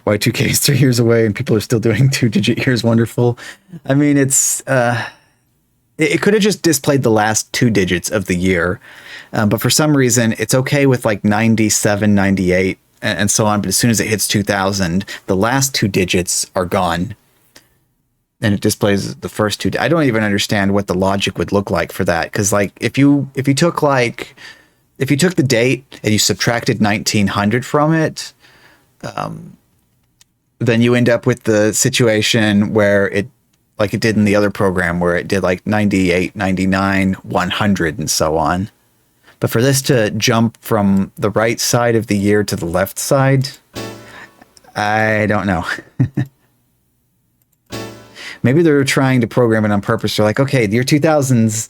Y2K is 3 years away and people are still doing 2-digit years. Wonderful. I mean, it's it could have just displayed the last 2 digits of the year, but for some reason it's okay with like 97, 98 and so on, but as soon as it hits 2000, the last 2 digits are gone and it displays the first 2. I don't even understand what the logic would look like for that, because like if you took the date and you subtracted 1900 from it, then you end up with the situation where it, like it did in the other program, where it did like 98, 99, 100 and so on. But for this to jump from the right side of the year to the left side, I don't know. Maybe they're trying to program it on purpose. They're like, okay, the year 2000's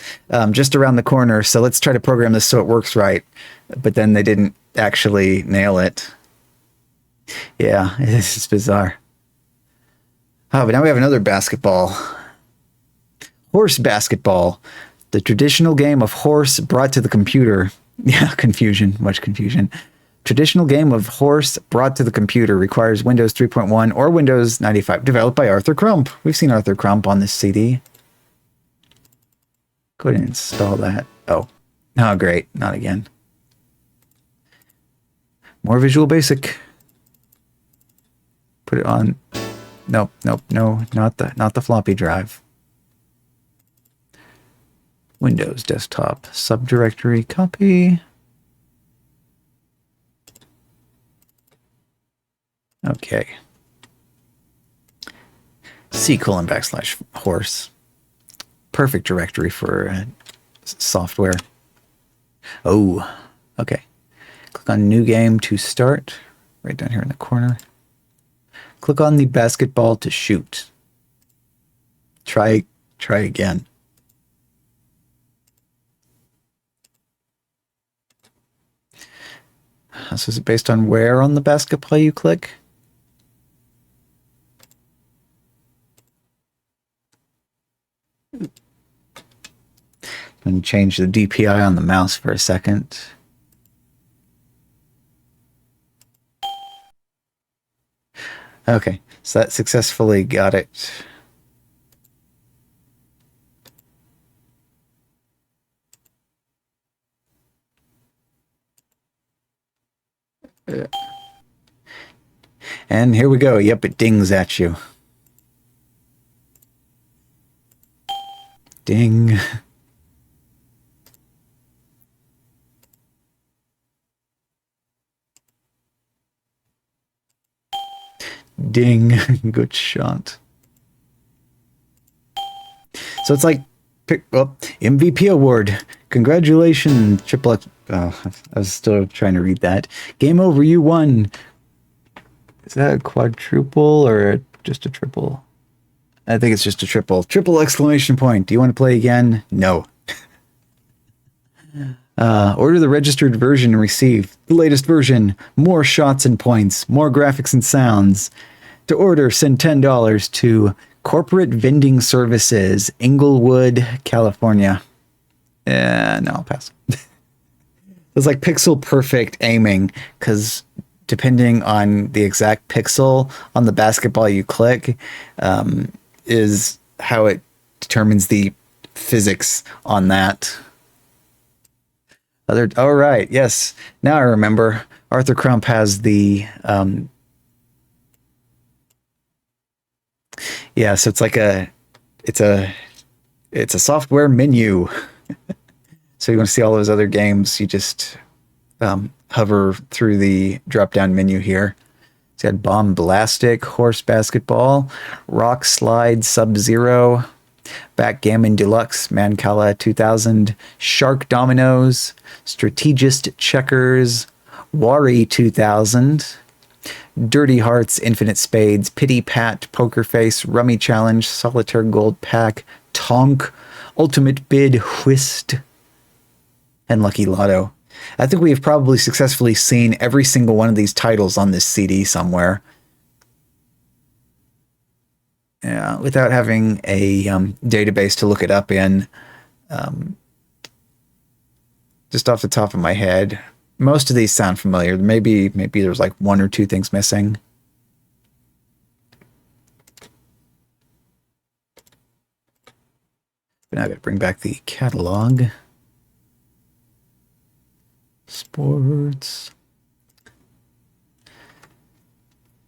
just around the corner, so let's try to program this so it works right. But then they didn't actually nail it. Yeah, it's bizarre. Oh, but now we have another basketball. Horse basketball. The traditional game of horse brought to the computer. Yeah, confusion. Much confusion. Traditional game of horse brought to the computer requires Windows 3.1 or Windows 95. Developed by Arthur Crump. We've seen Arthur Crump on this CD. Go ahead and install that. Oh, great. Not again. More Visual Basic. Put it on. Nope, no, not the floppy drive. Windows desktop subdirectory copy. Okay. C:\\horse. Perfect directory for software. Oh, okay. Click on New Game to start. Right down here in the corner. Click on the basketball to shoot. Try again. So is it based on where on the basketball you click? And change the DPI on the mouse for a second. Okay, so that successfully got it. And here we go. Yep, it dings at you. Ding. Ding. Good shot. So it's like, MVP award. Congratulations, Triple X. Oh, I was still trying to read that. Game over, you won. Is that a quadruple or just a triple? I think it's just a triple. Triple exclamation point. Do you want to play again? No. Order the registered version and receive the latest version. More shots and points. More graphics and sounds. To order, send $10 to Corporate Vending Services, Inglewood, California. No, I'll pass. It's like pixel perfect aiming, because depending on the exact pixel on the basketball you click, is how it determines the physics on that. Oh, right. Yes. Now I remember. Arthur Crump has the, yeah, so it's like it's a software menu. So you want to see all those other games, you just hover through the drop-down menu here. It's got Bomb Blastic, Horse Basketball, Rock Slide Sub-Zero, Backgammon Deluxe, Mancala 2000, Shark Dominoes, Strategist Checkers, Wari 2000, Dirty Hearts, Infinite Spades, Pity Pat, Poker Face, Rummy Challenge, Solitaire Gold Pack, Tonk, Ultimate Bid, Whist, and Lucky Lotto. I think we have probably successfully seen every single one of these titles on this CD somewhere. Yeah, without having a database to look it up in. Just off the top of my head, most of these sound familiar. Maybe there's like one or two things missing. But now I gotta bring back the catalog. Sports.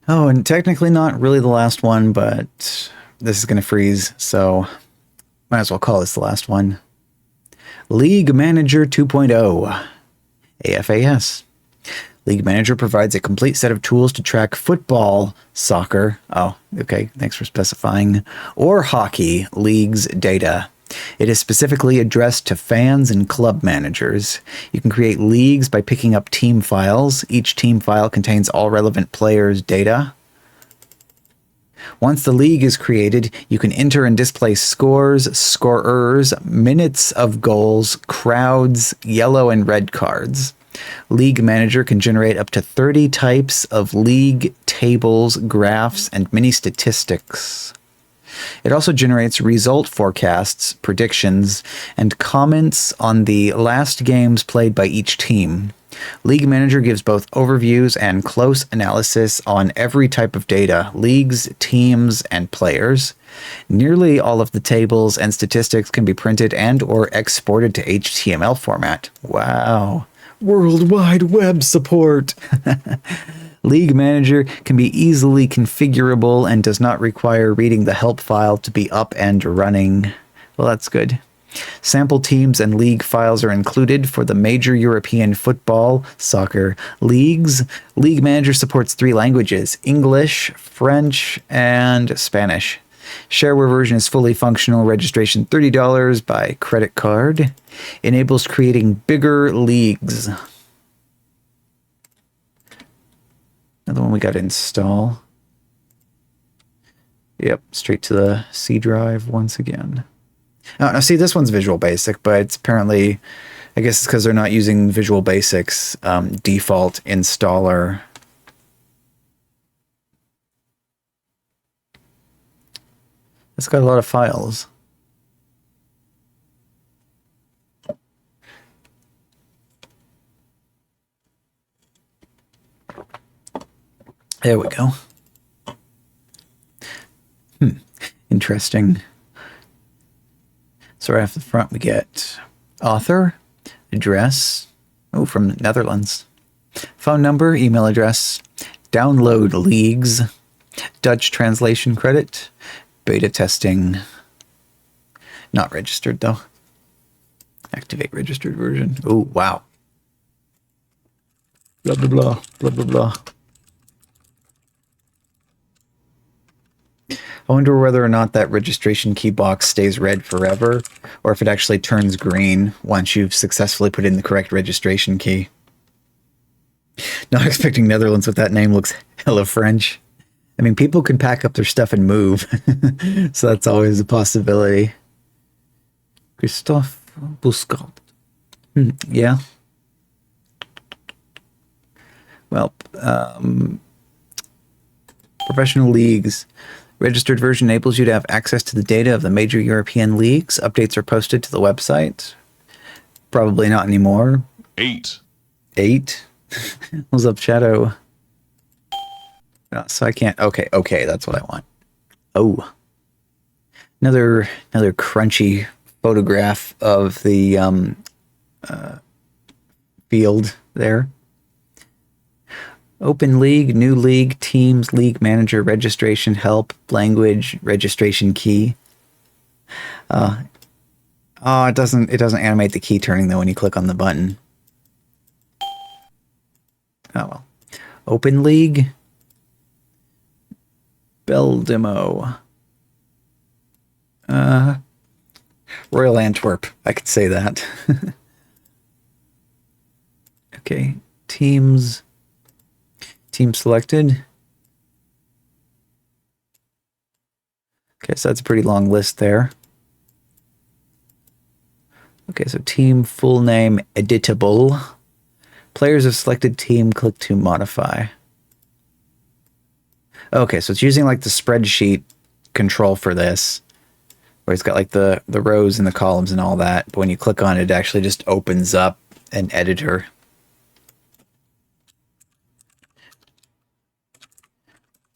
Oh, and technically not really the last one, but this is going to freeze, so might as well call this the last one. League Manager 2.0, AFAS. League Manager provides a complete set of tools to track football, soccer, oh, okay, thanks for specifying, or hockey leagues data. It is specifically addressed to fans and club managers. You can create leagues by picking up team files. Each team file contains all relevant players' data. Once the league is created, you can enter and display scores, scorers, minutes of goals, crowds, yellow and red cards. League Manager can generate up to 30 types of league tables, graphs, and mini statistics. It also generates result forecasts, predictions, and comments on the last games played by each team. League Manager gives both overviews and close analysis on every type of data, leagues, teams, and players. Nearly all of the tables and statistics can be printed and or exported to HTML format. Wow. World Wide Web support! League Manager can be easily configurable and does not require reading the help file to be up and running. Well, that's good. Sample teams and league files are included for the major European football, soccer leagues. League Manager supports 3 languages, English, French, and Spanish. Shareware version is fully functional, registration $30 by credit card. Enables creating bigger leagues. Another one we got to install. Yep, straight to the C drive once again. Oh, now see, this one's Visual Basic, but it's apparently, I guess it's because they're not using Visual Basic's default installer. It's got a lot of files. There we go. Interesting. So right off the front we get author, address, oh, from Netherlands. Phone number, email address, download leagues, Dutch translation credit, beta testing. Not registered though. Activate registered version. Oh, wow. Blah, blah, blah, blah, blah, blah. I wonder whether or not that registration key box stays red forever, or if it actually turns green once you've successfully put in the correct registration key. Not expecting Netherlands with that name, looks hella French. I mean, people can pack up their stuff and move, so that's always a possibility. Christophe Buscant. Yeah. Well, professional leagues. Registered version enables you to have access to the data of the major European leagues. Updates are posted to the website. Probably not anymore. 8. What's up, Shadow? Oh, so I can't. Okay, that's what I want. Oh, another crunchy photograph of the field there. Open league, new league, teams, league manager, registration, help, language, registration key. Oh, it doesn't animate the key turning though when you click on the button. Oh well. Open league. Bell demo. Royal Antwerp. I could say that. Okay. Teams. Team selected. Okay, so that's a pretty long list there. Okay, so team full name editable. Players of selected team, click to modify. Okay, so it's using like the spreadsheet control for this, where it's got like the rows and the columns and all that. But when you click on it, it actually just opens up an editor.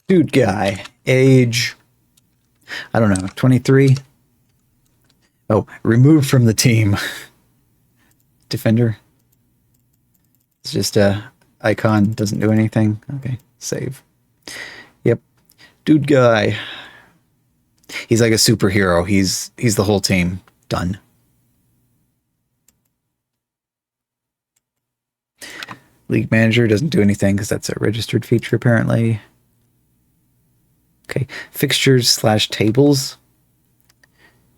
Dude guy, age, I don't know, 23. Oh, removed from the team. Defender. It's just a icon, doesn't do anything. Okay, save. Yep. Dude guy. He's like a superhero. He's the whole team. Done. League manager doesn't do anything because that's a registered feature apparently. Okay, fixtures/tables.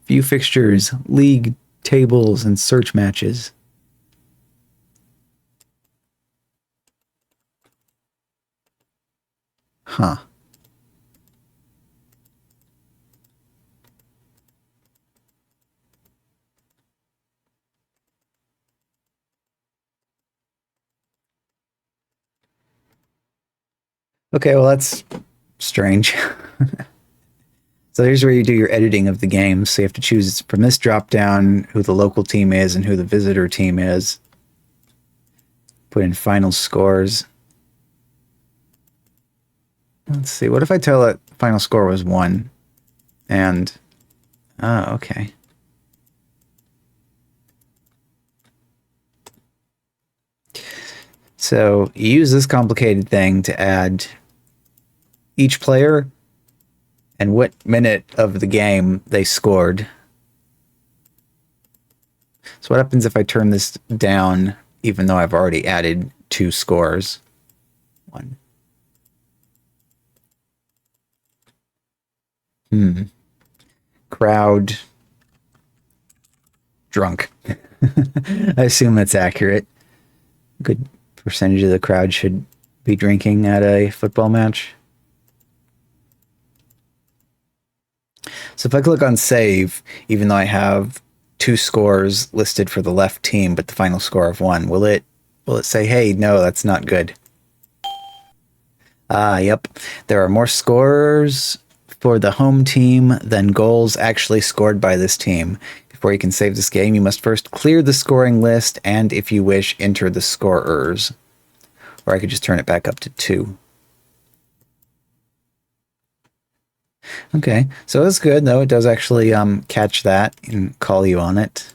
View fixtures, league tables, and search matches. Huh. Okay, well that's strange. So here's where you do your editing of the game. So you have to choose from this drop down who the local team is and who the visitor team is. Put in final scores. Let's see, what if I tell it final score was 1? And, oh, okay. So you use this complicated thing to add each player and what minute of the game they scored. So what happens if I turn this down, even though I've already added 2 scores? 1. Crowd. Drunk. I assume that's accurate. Good percentage of the crowd should be drinking at a football match. So if I click on save, even though I have 2 scores listed for the left team, but the final score of 1, will it say, hey, no, that's not good? Yep. There are more scores for the home team than goals actually scored by this team. Before you can save this game, you must first clear the scoring list and, if you wish, enter the scorers. Or I could just turn it back up to 2. Okay, so that's good, though. It does actually catch that and call you on it.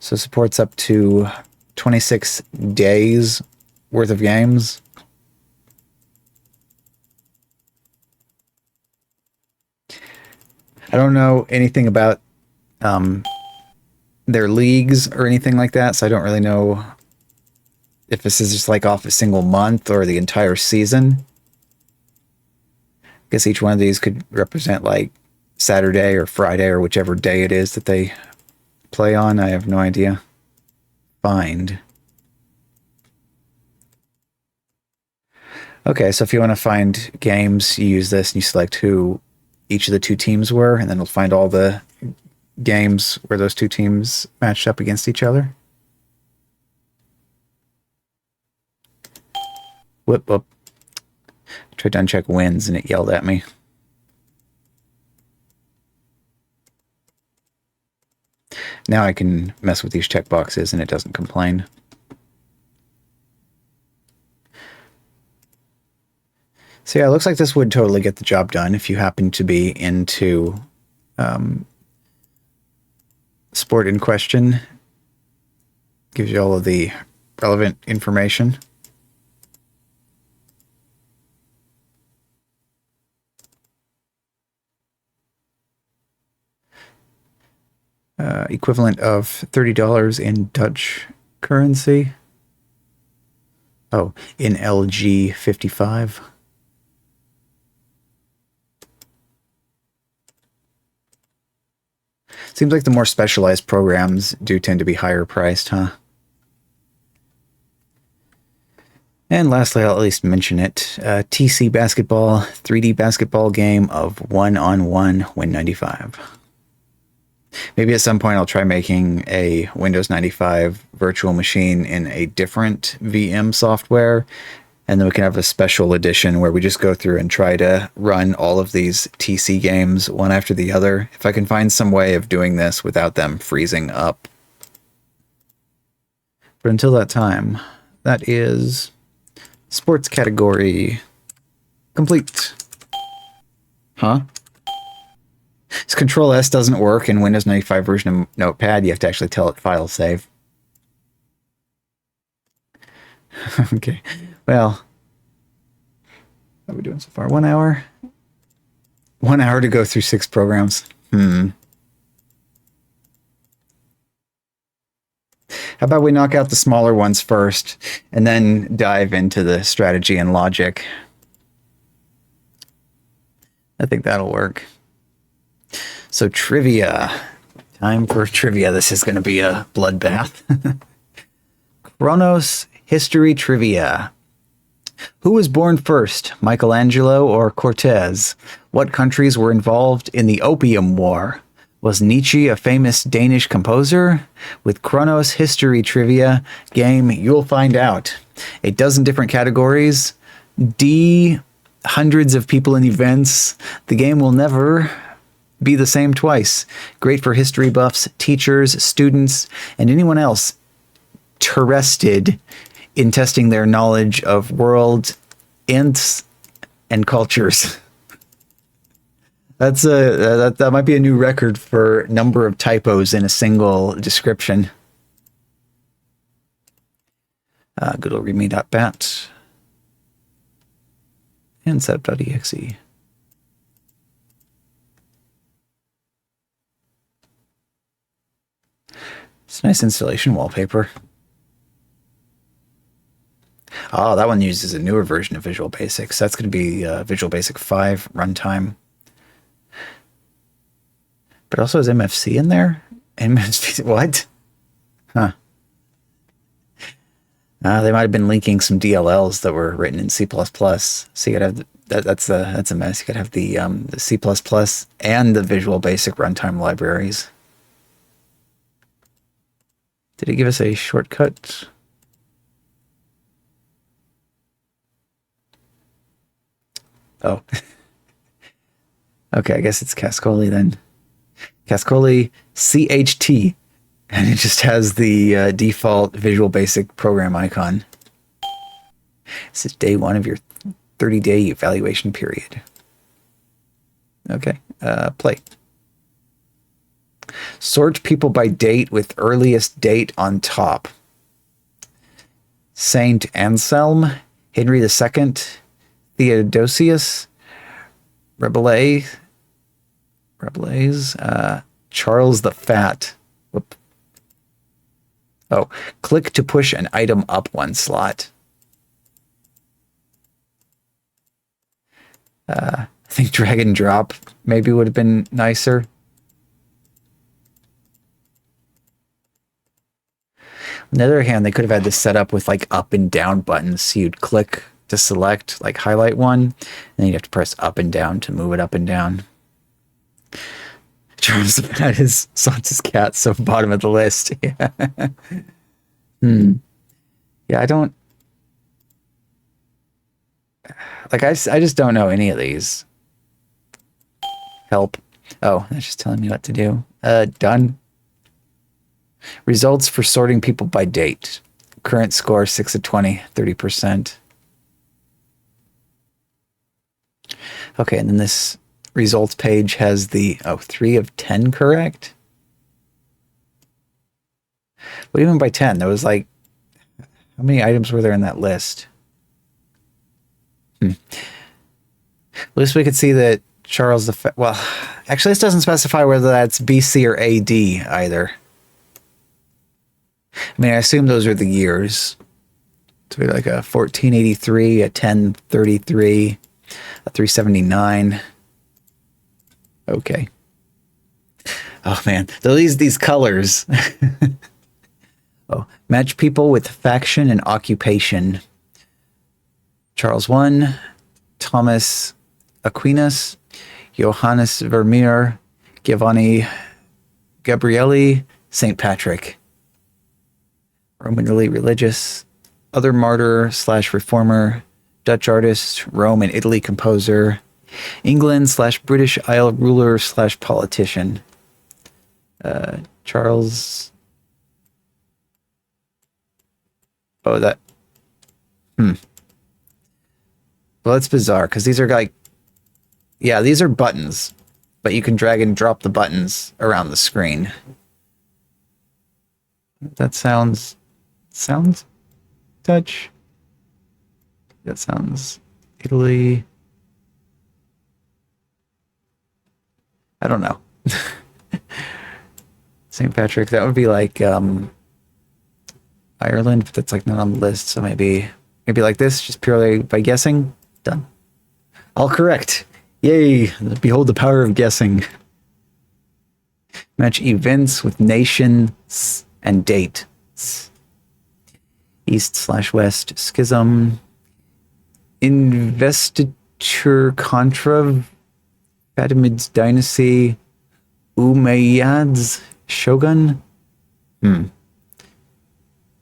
So supports up to 26 days worth of games. I don't know anything about their leagues or anything like that, so I don't really know if this is just like off a single month or the entire season. I guess each one of these could represent like Saturday or Friday or whichever day it is that they play on. I have no idea. Find. Okay, so if you want to find games, you use this and you select who each of the two teams were, and then it'll find all the games where those two teams matched up against each other. Whoop, whoop. I tried to uncheck wins and it yelled at me. Now I can mess with these checkboxes and it doesn't complain. So yeah, it looks like this would totally get the job done if you happen to be into sport in question. Gives you all of the relevant information. Equivalent of $30 in Dutch currency. Oh, in LG 55. Seems like the more specialized programs do tend to be higher priced, huh? And lastly, I'll at least mention it. TC Basketball, 3D basketball game of one-on-one WIN95. Maybe at some point I'll try making a Windows 95 virtual machine in a different VM software, and then we can have a special edition where we just go through and try to run all of these TC games one after the other. If I can find some way of doing this without them freezing up. But until that time, that is sports category complete. Huh? So Control S doesn't work in Windows 95 version of Notepad. You have to actually tell it file save. Okay. Well, how are we doing so far? 1 hour? 1 hour to go through 6 programs. How about we knock out the smaller ones first and then dive into the strategy and logic? I think that'll work. So trivia. Time for trivia. This is going to be a bloodbath. Chronos history trivia. Who was born first, Michelangelo or Cortez? What countries were involved in the Opium War? Was Nietzsche a famous Danish composer? With Chronos history trivia game, you'll find out. 12 different categories. D, hundreds of people and events. The game will never be the same twice. Great for history buffs, teachers, students, and anyone else interested in testing their knowledge of world ents and cultures. That's that might be a new record for number of typos in a single description. Good old readme.bat and setup.exe. It's a nice installation wallpaper. Oh, that one uses a newer version of Visual Basic. So that's going to be Visual Basic 5 runtime. But it also has MFC in there? MFC, what? Huh. They might have been linking some DLLs that were written in C++. So you gotta have that's a mess. You gotta have the C++ and the Visual Basic runtime libraries. Did it give us a shortcut? Oh. Okay, I guess it's Cascoli then. Cascoli CHT. And it just has the default Visual Basic program icon. This is day 1 of your 30-day evaluation period. Okay, play. Sort people by date with earliest date on top. Saint Anselm, Henry II, Theodosius, Rabelais, Charles the Fat. Whoop. Oh, click to push an item up one slot. I think drag and drop maybe would have been nicer. On the other hand, they could have had this set up with like up and down buttons. So you'd click to select, like highlight one, and then you'd have to press up and down to move it up and down. Charles the Fat is Sansa's cat, so bottom of the list. Yeah. Yeah, I don't... Like, I just don't know any of these. Help. Oh, that's just telling me what to do. Done. Results for sorting people by date. Current score, 6 of 20, 30%. Okay, and then this results page has the, 3 of 10 correct? What do you mean by 10? There was like, how many items were there in that list? At least we could see that Charles the well, actually this doesn't specify whether that's BC or AD either. I mean, I assume those are the years. So we like a 1483, a 1033, a 379. Okay. Oh man, these colors. Oh, match people with faction and occupation. Charles I, Thomas Aquinas, Johannes Vermeer, Giovanni Gabrieli, St. Patrick. Roman religious, other martyr / reformer, Dutch artist, Rome and Italy composer, England / British Isle ruler / politician. Charles. Oh, that. Well, that's bizarre because these are like, yeah, these are buttons, but you can drag and drop the buttons around the screen. That sounds Dutch. That sounds Italy. I don't know. St. Patrick, that would be like Ireland, but that's like not on the list, so maybe like this, just purely by guessing. Done. All correct. Yay! Behold the power of guessing. Match events with nations and date. East / West schism. Investiture contra Fatimids dynasty. Umayyads shogun.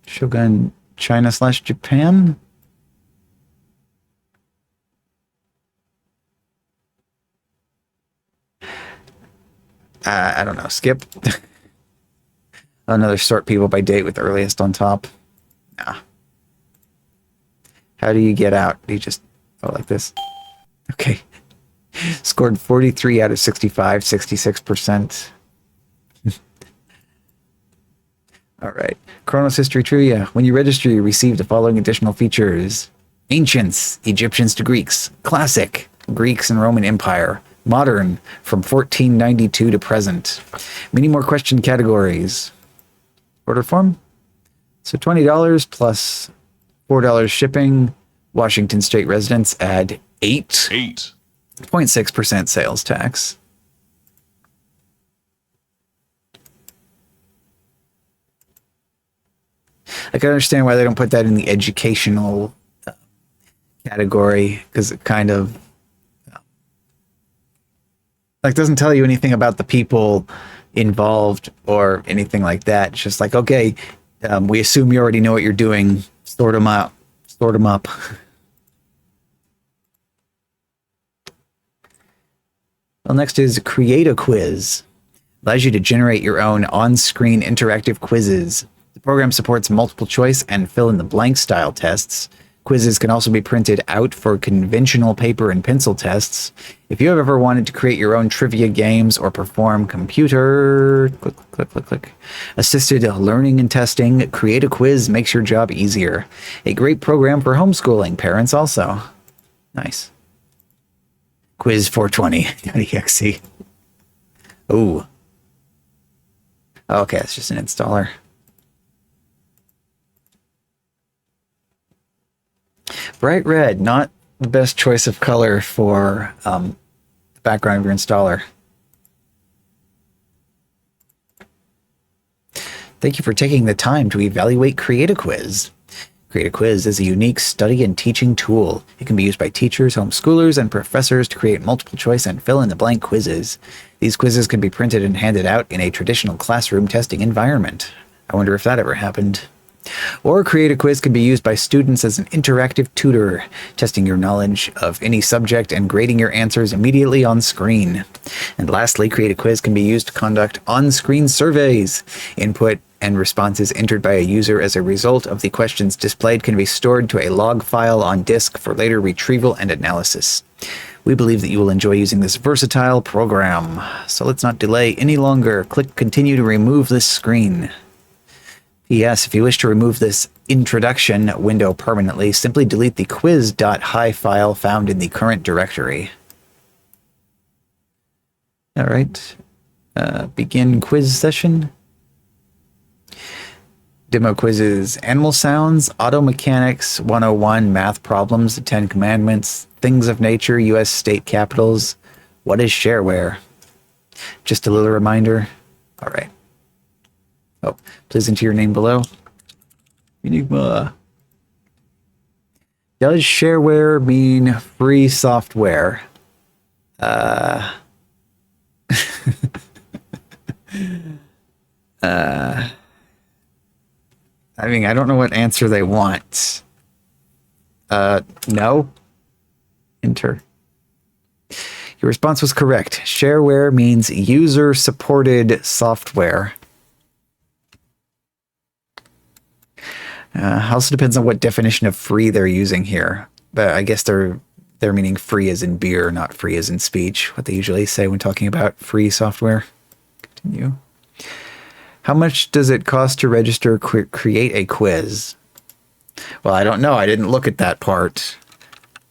Shogun China / Japan. I don't know. Skip. Another sort people by date with earliest on top. Nah. How do you get out? Do you just go like this? Okay. Scored 43 out of 65, 66%. All right. Chronos History Trivia. When you register, you receive the following additional features. Ancients, Egyptians to Greeks. Classic, Greeks and Roman Empire. Modern, from 1492 to present. Many more question categories. Order form? So $20 plus $4 shipping. Washington State residents add 8.6% sales tax. I can understand why they don't put that in the educational category, because it kind of like doesn't tell you anything about the people involved or anything like that. It's just like, okay, we assume you already know what you're doing. Sort them out. Sort them up. Well, next is Create a Quiz. Allows you to generate your own on-screen interactive quizzes. The program supports multiple choice and fill-in-the-blank style tests. Quizzes can also be printed out for conventional paper and pencil tests. If you have ever wanted to create your own trivia games or perform computer assisted learning and testing, Create a Quiz makes your job easier. A great program for homeschooling parents also. Nice. Quiz 420.exe. Ooh. Okay, it's just an installer. Bright red, not the best choice of color for the background of your installer. Thank you for taking the time to evaluate Create a Quiz. Create a Quiz is a unique study and teaching tool. It can be used by teachers, homeschoolers, and professors to create multiple choice and fill-in-the-blank quizzes. These quizzes can be printed and handed out in a traditional classroom testing environment. I wonder if that ever happened. Or Create a Quiz can be used by students as an interactive tutor, testing your knowledge of any subject and grading your answers immediately on screen. And lastly, Create a Quiz can be used to conduct on-screen surveys. Input and responses entered by a user as a result of the questions displayed can be stored to a log file on disk for later retrieval and analysis. We believe that you will enjoy using this versatile program. So let's not delay any longer. Click Continue to remove this screen. Yes, if you wish to remove this introduction window permanently, simply delete the quiz.hi file found in the current directory. All right. Begin quiz session. Demo quizzes: Animal Sounds, Auto Mechanics 101, Math Problems, the 10 Commandments, Things of Nature, U.S. State Capitals. What is shareware? Just a little reminder. All right. Oh, please enter your name below. Enigma. Does shareware mean free software? I mean, I don't know what answer they want. No. Enter. Your response was correct. Shareware means user-supported software. Also depends on what definition of free they're using here. But I guess they're meaning free as in beer, not free as in speech. What they usually say when talking about free software. Continue. How much does it cost to register Create a Quiz? Well, I don't know. I didn't look at that part.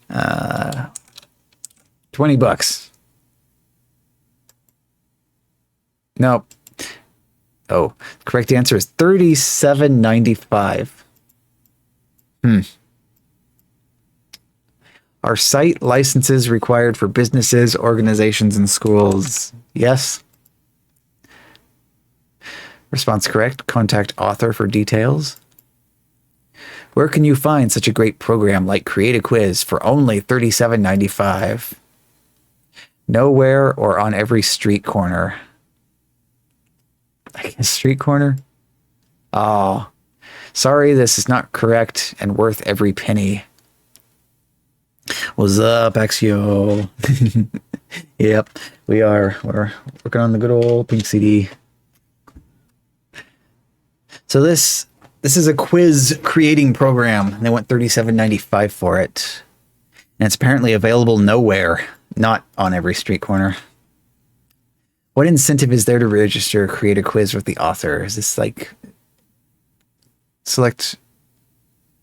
$20. Nope. Oh, the correct answer is $37.95. Are site licenses required for businesses, organizations, and schools? Yes. Response correct. Contact author for details. Where can you find such a great program like Create a Quiz for only $37.95? Nowhere or on every street corner. I guess street corner? Oh, sorry, this is not correct and worth every penny. What's up, Axiom? Yep, we're working on the good old pink CD. So this is a quiz creating program, and they want $37.95 for it. And it's apparently available nowhere, not on every street corner. What incentive is there to register Create a Quiz with the author? Is this like select?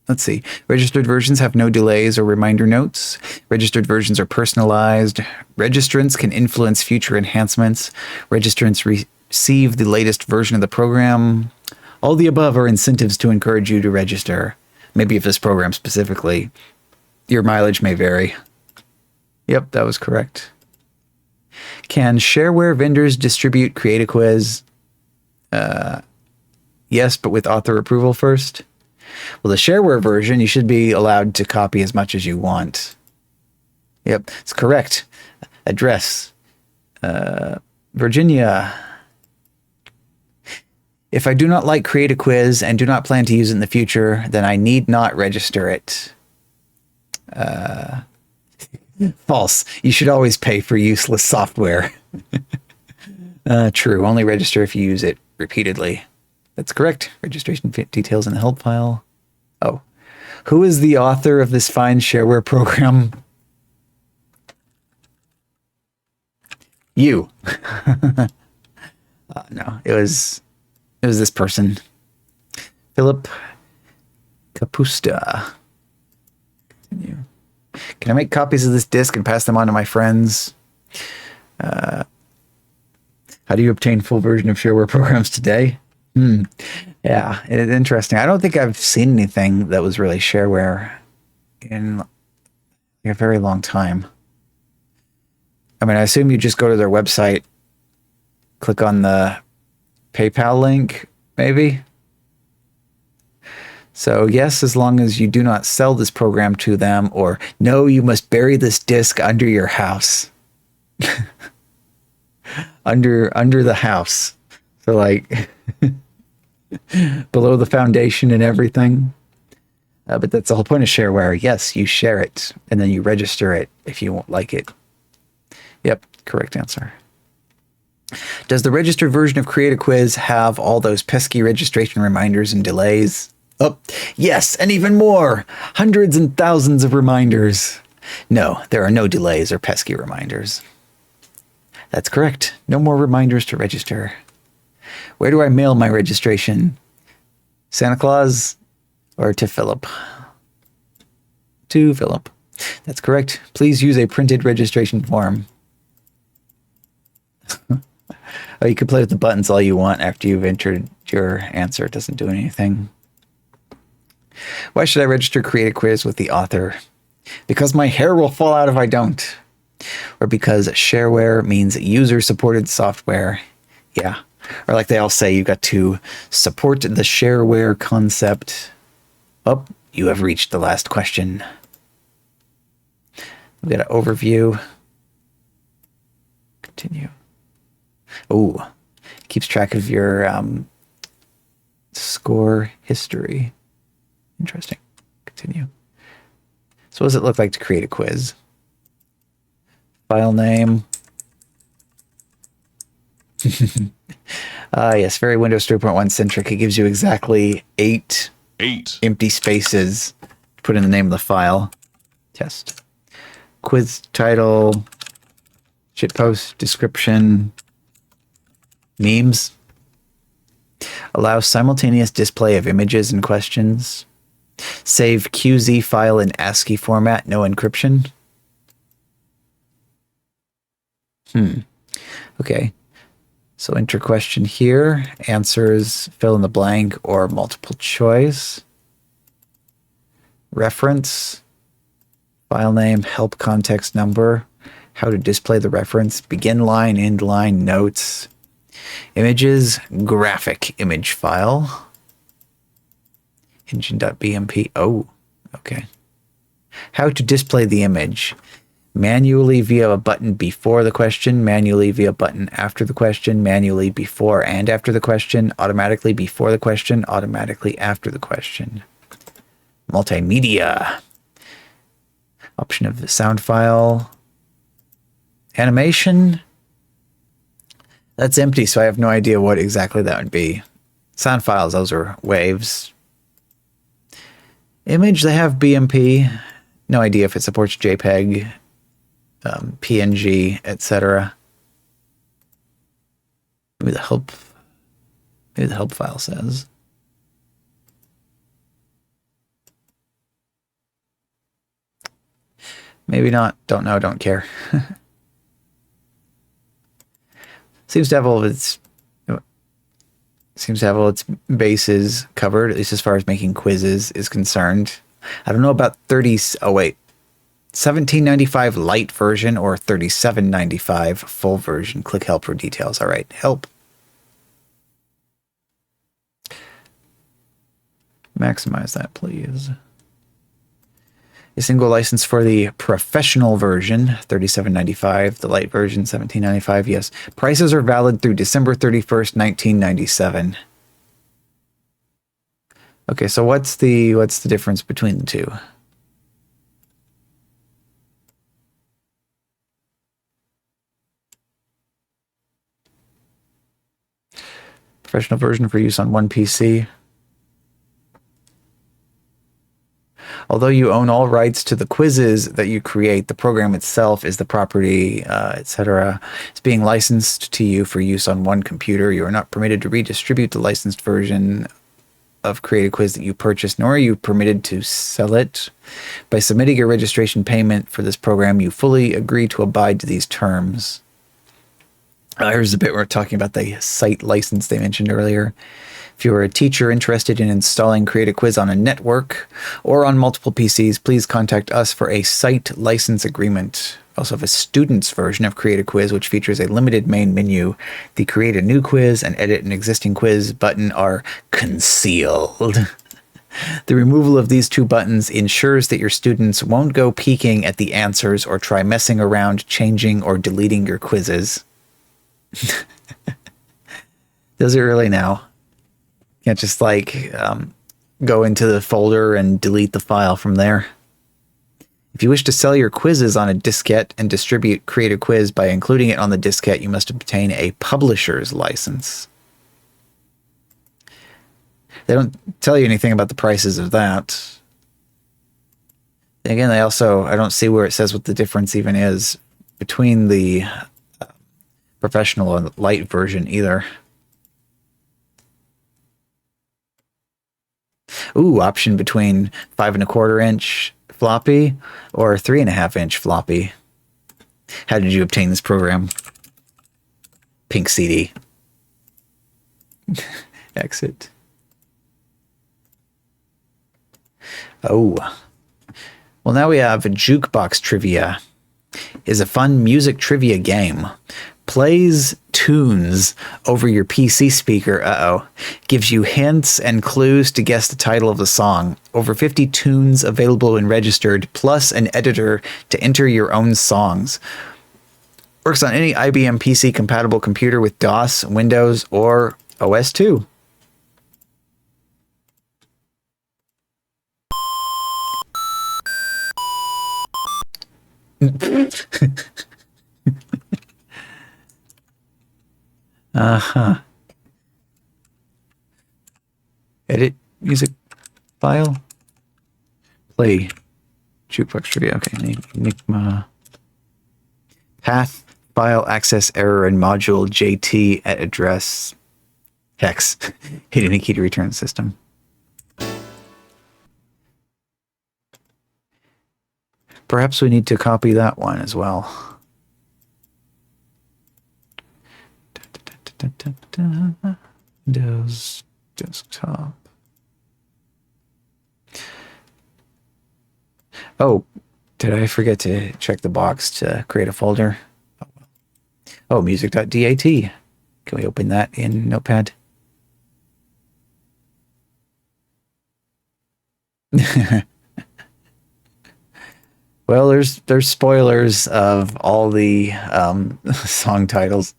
Let's see. Registered versions have no delays or reminder notes. Registered versions are personalized. Registrants can influence future enhancements. Registrants receive the latest version of the program. All the above are incentives to encourage you to register. Maybe if this program specifically. Your mileage may vary. Yep, that was correct. Can shareware vendors distribute Create a Quiz? Yes, but with author approval first. Well, the shareware version, you should be allowed to copy as much as you want. Yep, it's correct. Address. Virginia. If I do not like Create a Quiz and do not plan to use it in the future, then I need not register it. False. You should always pay for useless software. True. Only register if you use it repeatedly. That's correct. Registration details in the help file. Oh. Who is the author of this fine shareware program? You. No, it was this person. Philip Capusta. Continue. Can I make copies of this disc and pass them on to my friends? How do you obtain full version of shareware programs today? Yeah, it's interesting. I don't think I've seen anything that was really shareware in a very long time. I mean, I assume you just go to their website, click on the PayPal link, maybe. So yes, as long as you do not sell this program to them, or no, you must bury this disc under your house. under the house. So like below the foundation and everything. But that's the whole point of shareware. Yes, you share it and then you register it if you won't like it. Yep, correct answer. Does the registered version of Create a Quiz have all those pesky registration reminders and delays? Oh, yes, and even more. Hundreds and thousands of reminders. No, there are no delays or pesky reminders. That's correct. No more reminders to register. Where do I mail my registration? Santa Claus or to Philip? To Philip. That's correct. Please use a printed registration form. Oh, you can play with the buttons all you want after you've entered your answer. It doesn't do anything. Why should I register Create a Quiz with the author? Because my hair will fall out if I don't. Or because shareware means user-supported software. Yeah. Or like they all say, you've got to support the shareware concept. Oh, you have reached the last question. We've got an overview. Continue. Oh, keeps track of your score history. Interesting. Continue. So what does it look like to create a quiz? File name. Yes, very Windows 3.1 centric. It gives you exactly eight empty spaces to put in the name of the file. Test. Quiz title. Shitpost description. Memes. Allow simultaneous display of images and questions. Save QZ file in ASCII format, no encryption. Okay. So enter question here. Answers fill in the blank or multiple choice. Reference. File name, help context number. How to display the reference. Begin line, end line, notes. Images, graphic image file. Engine.bmp. Oh, okay. How to display the image. Manually via a button before the question, manually via button after the question, manually before and after the question, automatically before the question, automatically after the question. Multimedia. Option of the sound file. Animation. That's empty, so I have no idea what exactly that would be. Sound files, those are waves. Image, they have BMP. No idea if it supports JPEG, PNG, etc. Maybe the help file says. Maybe not. Don't know. Don't care. Seems to have all of its bases covered, at least as far as making quizzes is concerned. I don't know about 1795 light version or 3795 full version. Click help for details. All right, help. Maximize that, please. A single license for the professional version, $37.95. The light version, $17.95. Yes. Prices are valid through December 31st, 1997. Okay, so what's the difference between the two? Professional version for use on one PC. Although you own all rights to the quizzes that you create, the program itself is the property, etc. It's being licensed to you for use on one computer. You are not permitted to redistribute the licensed version of Create a Quiz that you purchased, nor are you permitted to sell it. By submitting your registration payment for this program, you fully agree to abide to these terms. Here's the bit where we're talking about the site license they mentioned earlier. If you are a teacher interested in installing Create a Quiz on a network or on multiple PCs, please contact us for a site license agreement. We also have a student's version of Create a Quiz, which features a limited main menu. The Create a New Quiz and Edit an Existing Quiz button are concealed. The removal of these two buttons ensures that your students won't go peeking at the answers or try messing around, changing, or deleting your quizzes. Does it really now? Can't just like go into the folder and delete the file from there. If you wish to sell your quizzes on a diskette and distribute Create a Quiz by including it on the diskette, you must obtain a publisher's license. They don't tell you anything about the prices of that. Again, they also, I don't see where it says what the difference even is between the professional and light version either. Ooh, option between 5 1/4 inch floppy or 3.5 inch floppy. How did you obtain this program? Pink CD. Exit. Oh. Well, now we have a Jukebox Trivia. Is a fun music trivia game. Plays tunes over your PC speaker, gives you hints and clues to guess the title of the song. Over 50 tunes available and registered, plus an editor to enter your own songs. Works on any IBM PC compatible computer with DOS, Windows, or OS 2. Edit music file. Play Jukebox Trivia. Okay, Enigma. Path, file, access, error, and module JT at address hex. Hidden a key to return system. Perhaps we need to copy that one as well. Windows desktop. Oh, did I forget to check the box to create a folder? Oh, music.dat. Can we open that in Notepad? Well, there's spoilers of all the song titles.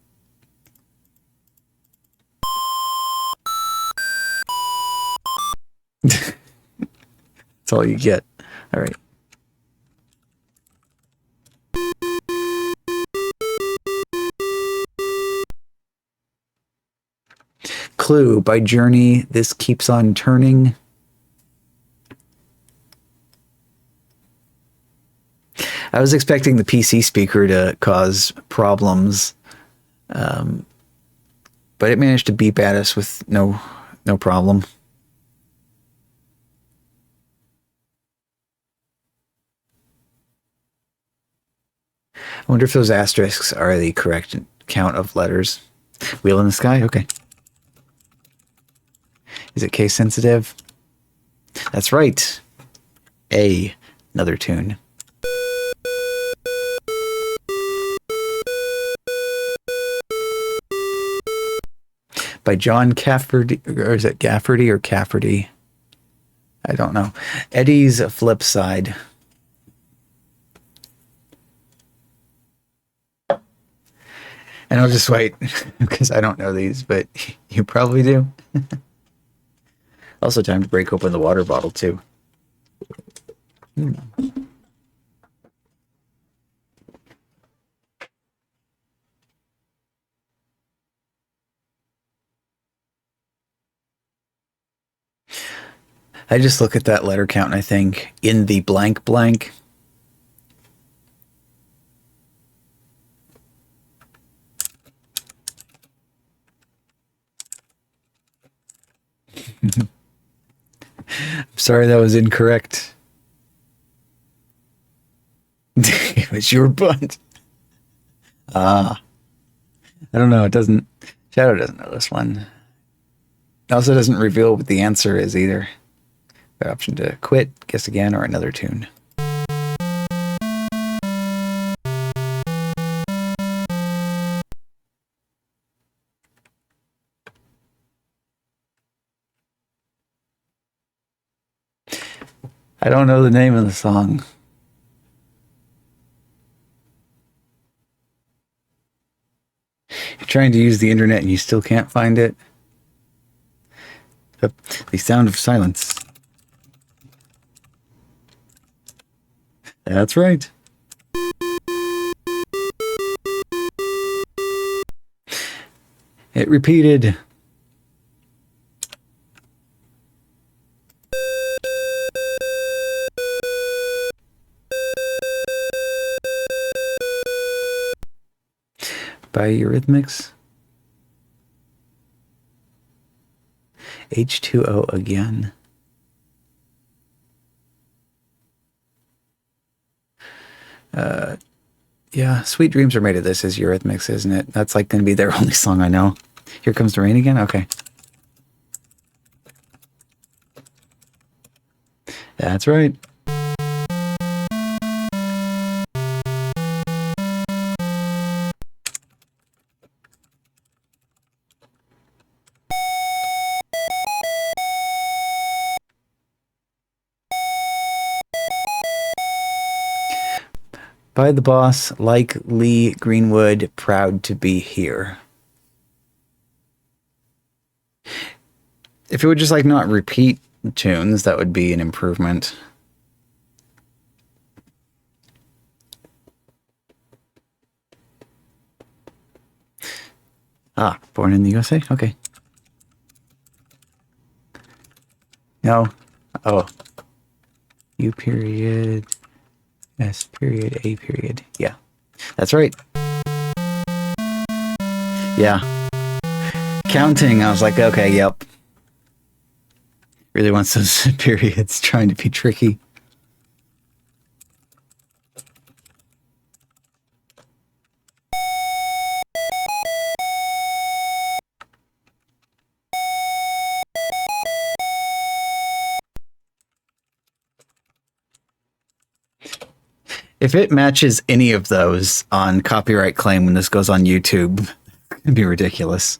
That's all you get. All right. Clue by Journey. This keeps on turning. I was expecting the PC speaker to cause problems, but it managed to beep at us with no problem. I wonder if those asterisks are the correct count of letters. Wheel in the Sky? Okay. Is it case sensitive? That's right. Another tune. By John Cafferty, or is it Gafferty or Cafferty? I don't know. Eddie's Flip Side. And I'll just wait because I don't know these, but you probably do. Also time to break open the water bottle too. I just look at that letter count and I think, in the blank blank. I'm sorry, that was incorrect. It was your butt. I don't know. It doesn't. Shadow doesn't know this one. It also doesn't reveal what the answer is either. The option to quit, guess again, or another tune. I don't know the name of the song. You're trying to use the internet and you still can't find it. The sound of silence. That's right. It repeated. By Eurythmics. H2O again. Yeah, Sweet Dreams Are Made of This is Eurythmics, isn't it? That's like going to be their only song I know. Here Comes the Rain again? Okay. That's right. By the Boss, like Lee Greenwood, Proud to Be Here. If it would just like not repeat tunes, that would be an improvement. Ah, Born in the USA? Okay. No. Oh. U period. S period, A period. Yeah, that's right. Yeah. Counting, I was like, okay, yep. Really wants those periods, trying to be tricky. If it matches any of those on copyright claim when this goes on YouTube, it'd be ridiculous.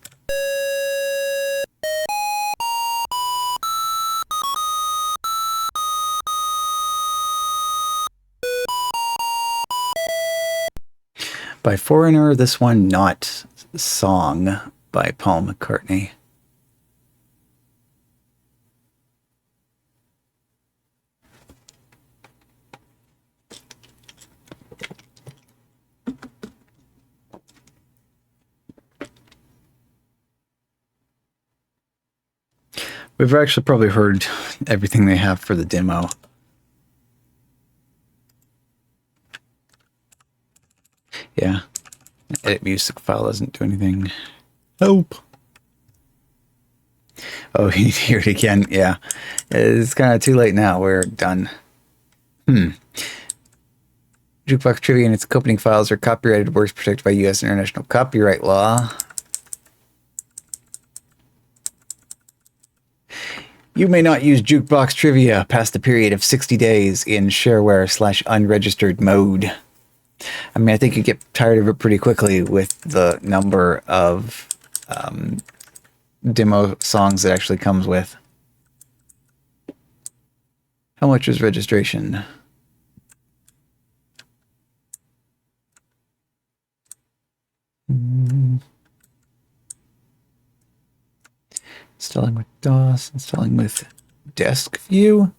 By Foreigner, this one not Song by Paul McCartney. We've actually probably heard everything they have for the demo. Yeah. Edit music file doesn't do anything. Help. Oh, you need to hear it again. Yeah. It's kind of too late now. We're done. Jukebox Trivia and its accompanying files are copyrighted works protected by U.S. international copyright law. You may not use Jukebox Trivia past the period of 60 days in shareware/unregistered mode. I mean, I think you get tired of it pretty quickly with the number of demo songs it actually comes with. How much is registration? Installing with DOS, installing with Desk View.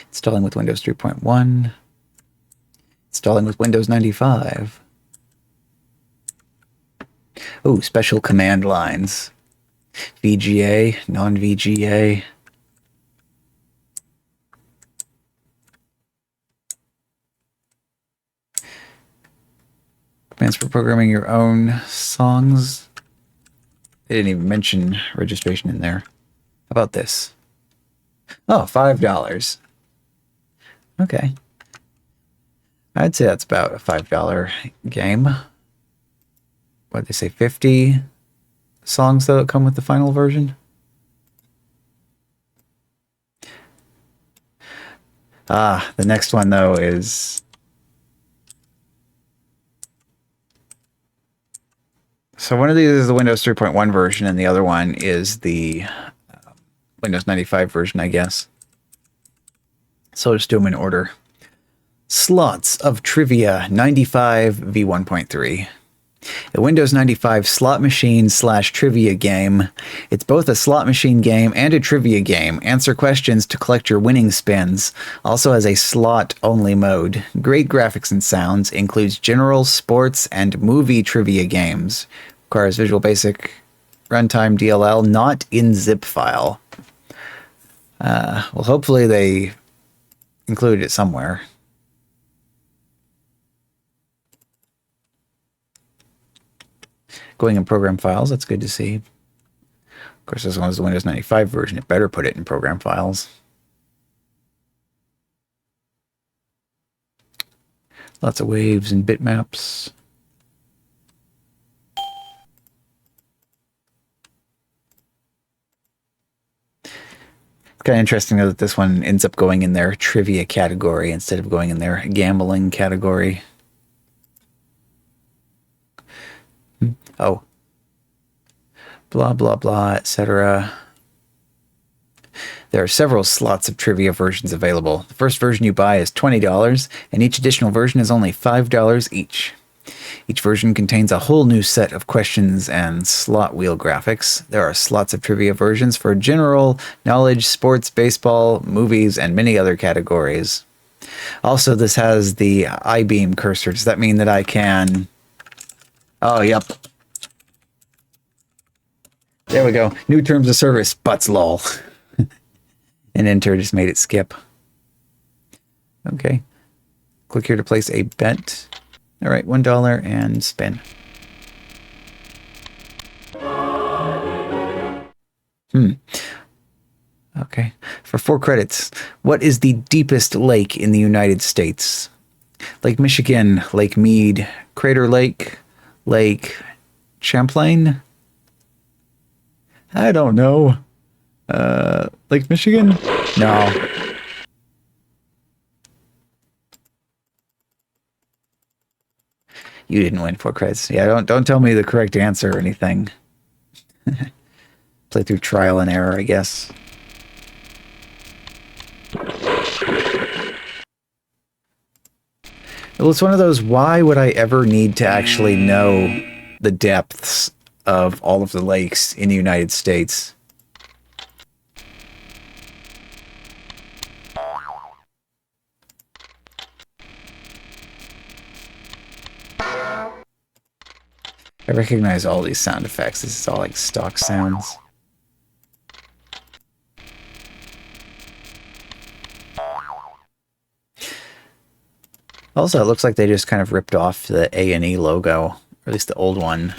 Installing with Windows 3.1. Installing with Windows 95. Oh, special command lines. VGA, non-VGA. Commands for programming your own songs. They didn't even mention registration in there. How about this? Oh, $5. Okay. I'd say that's about a $5 game. What'd they say, 50 songs though that come with the final version? Ah, the next one though is... So one of these is the Windows 3.1 version and the other one is the Windows 95 version, I guess. So I'll just do them in order. Slots of Trivia 95 v1.3. A Windows 95 slot machine / trivia game. It's both a slot machine game and a trivia game. Answer questions to collect your winning spins. Also has a slot-only mode. Great graphics and sounds. Includes general, sports, and movie trivia games. Requires Visual Basic runtime DLL, not in zip file. Well, hopefully they include it somewhere. Going in program files, that's good to see. Of course, this one is the Windows 95 version. It better put it in program files. Lots of waves and bitmaps. Kind of interesting though that this one ends up going in their trivia category instead of going in their gambling category. Oh, blah, blah, blah, etc. There are several slots of trivia versions available. The first version you buy is $20, and each additional version is only $5 each. Each version contains a whole new set of questions and slot wheel graphics. There are slots of trivia versions for general knowledge, sports, baseball, movies, and many other categories. Also, this has the I-beam cursor. Does that mean that I can... Oh, yep. There we go. New terms of service, butts lol. And enter just made it skip. Okay. Click here to place a bet. All right, $1 and spin. Okay. For 4 credits, what is the deepest lake in the United States? Lake Michigan, Lake Mead, Crater Lake, Lake Champlain? I don't know. Lake Michigan? No. You didn't win 4 credits. Yeah, don't tell me the correct answer or anything. Play through trial and error, I guess. Well, it's one of those, why would I ever need to actually know the depths of all of the lakes in the United States? I recognize all these sound effects. This is all like stock sounds. Also, it looks like they just kind of ripped off the A&E logo, or at least the old one.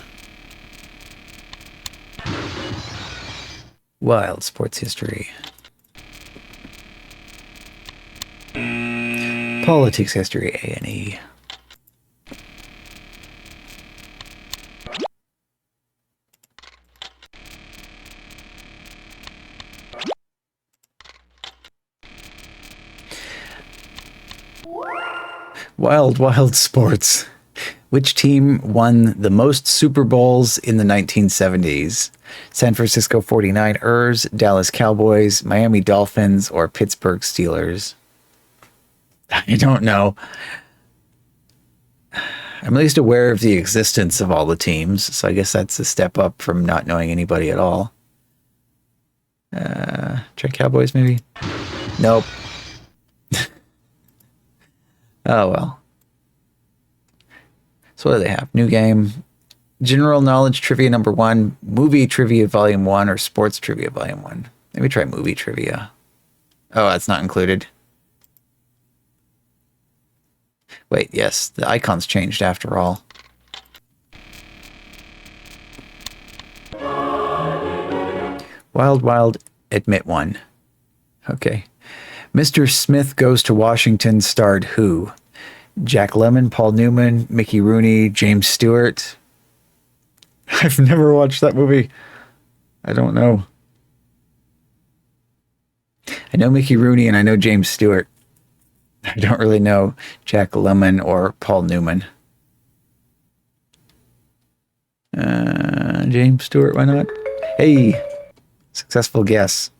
Wild sports history. Politics history, A&E. Wild sports. Which team won the most Super Bowls in the 1970s? San Francisco 49ers, Dallas Cowboys, Miami Dolphins, or Pittsburgh Steelers? I don't know. I'm at least aware of the existence of all the teams, so I guess that's a step up from not knowing anybody at all. Try Cowboys, maybe? Nope. Oh, well. So what do they have? New game. General knowledge trivia number 1. Movie trivia volume 1 or sports trivia volume 1. Maybe try movie trivia. Oh, that's not included. Wait, yes. The icons changed after all. Wild Wild, admit one. Okay. Mr. Smith Goes to Washington starred who? Jack Lemmon, Paul Newman, Mickey Rooney, James Stewart. I've never watched that movie. I don't know. I know Mickey Rooney and I know James Stewart. I don't really know Jack Lemmon or Paul Newman. James Stewart, why not? Hey, successful guess.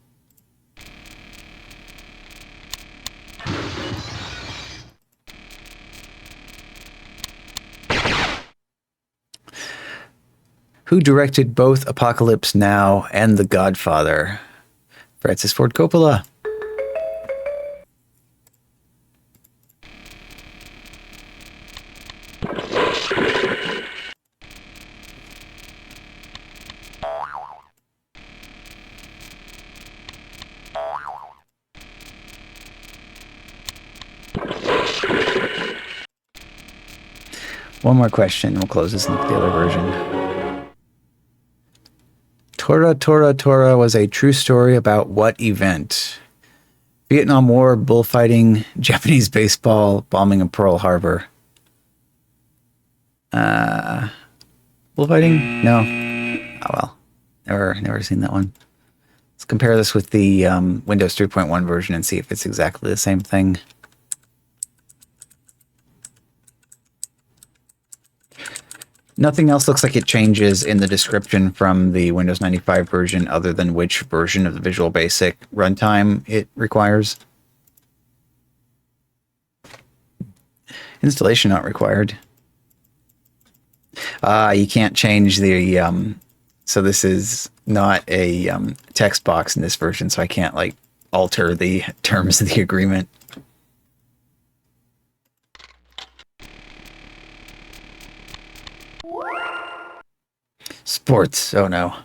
Who directed both Apocalypse Now and The Godfather? Francis Ford Coppola. One more question, we'll close this and look at the other version. Tora Tora Tora was a true story about what event? Vietnam War, bullfighting, Japanese baseball, bombing of Pearl Harbor. Bullfighting? No. Oh well. Never seen that one. Let's compare this with the Windows 3.1 version and see if it's exactly the same thing. Nothing else looks like it changes in the description from the Windows 95 version other than which version of the Visual Basic runtime it requires. Installation not required. You can't change the... so this is not a text box in this version, so I can't like alter the terms of the agreement. Sports. Oh no.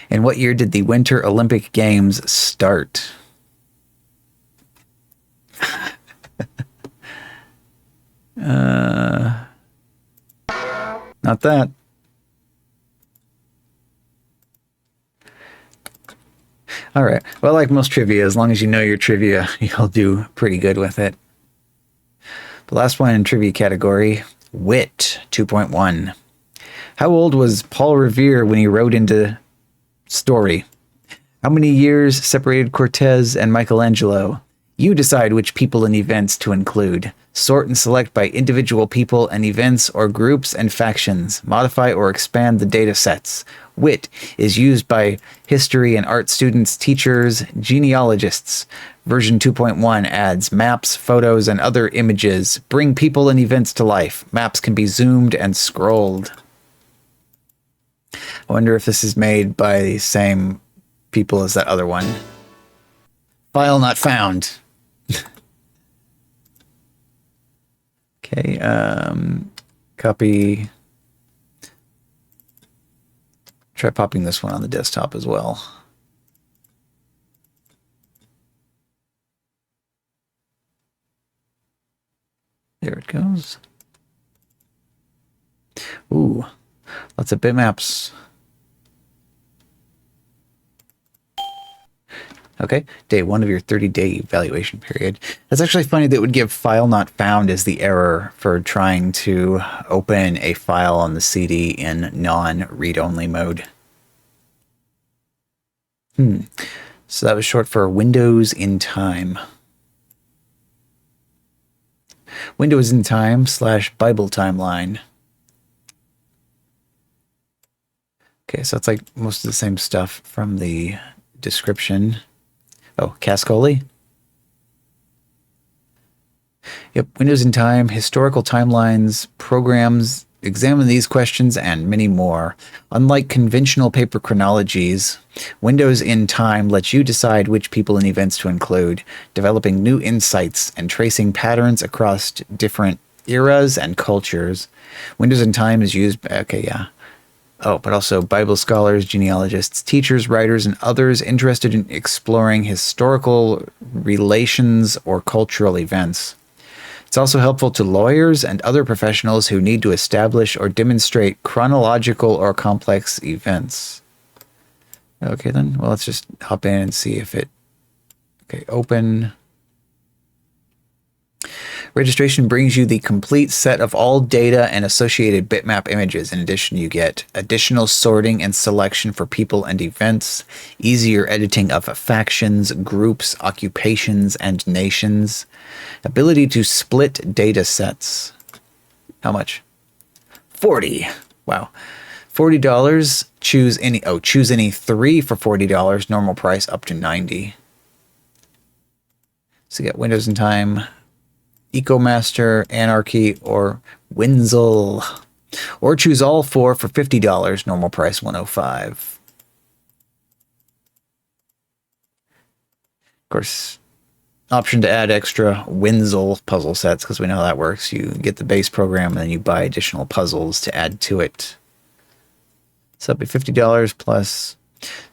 In what year did the Winter Olympic Games start? Not that. All right. Well, like most trivia, as long as you know your trivia, you'll do pretty good with it. The last one in trivia category, Wit 2.1. How old was Paul Revere when he wrote into Story? How many years separated Cortez and Michelangelo? You decide which people and events to include. Sort and select by individual people and events or groups and factions. Modify or expand the data sets. Wit is used by history and art students, teachers, genealogists. Version 2.1 adds maps, photos, and other images. Bring people and events to life. Maps can be zoomed and scrolled. I wonder if this is made by the same people as that other one. File not found. Okay, copy. Try popping this one on the desktop as well. There it goes. Ooh, lots of bitmaps. Okay, day 1 of your 30-day evaluation period. That's actually funny that it would give file not found as the error for trying to open a file on the CD in non-read-only mode. So that was short for Windows in Time. Windows in Time / Bible Timeline. Okay, so it's like most of the same stuff from the description. Oh, Cascoli? Yep, Windows in Time, historical timelines, programs, examine these questions, and many more. Unlike conventional paper chronologies, Windows in Time lets you decide which people and events to include, developing new insights and tracing patterns across different eras and cultures. Windows in Time is used... Okay, yeah. Oh, but also Bible scholars, genealogists, teachers, writers, and others interested in exploring historical relations or cultural events. It's also helpful to lawyers and other professionals who need to establish or demonstrate chronological or complex events. Okay, then. Well, let's just hop in and see if it... Okay, open. Registration brings you the complete set of all data and associated bitmap images. In addition, you get additional sorting and selection for people and events, easier editing of factions, groups, occupations, and nations, ability to split data sets. How much? 40. Wow. $40. Choose any 3 for $40. Normal price up to 90. So you got Windows in Time, EcoMaster, Anarchy, or Wrestle. Or choose all 4 for $50. Normal price $105. Of course, option to add extra Wrestle puzzle sets, because we know how that works. You get the base program and then you buy additional puzzles to add to it. So it'll be $50 plus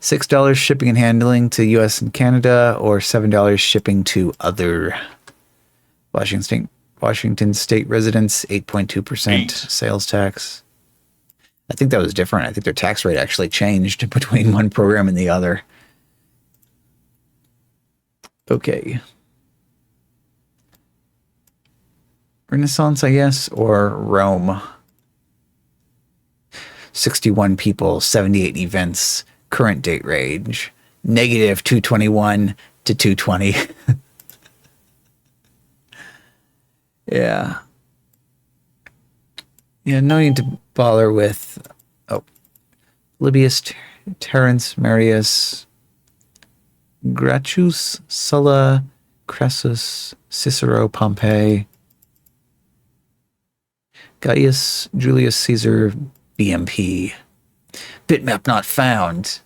$6 shipping and handling to US and Canada, or $7 shipping to other. Washington State residents, 8.2% sales tax. I think that was different. I think their tax rate actually changed between one program and the other. Okay. Renaissance, I guess, or Rome. 61 people, 78 events, current date range, negative 221 to 220. Yeah. Yeah, no need to bother with... Oh. Libius, Terence, Marius, Gracchus, Sulla, Crassus, Cicero, Pompey, Gaius, Julius Caesar, BMP. Bitmap not found.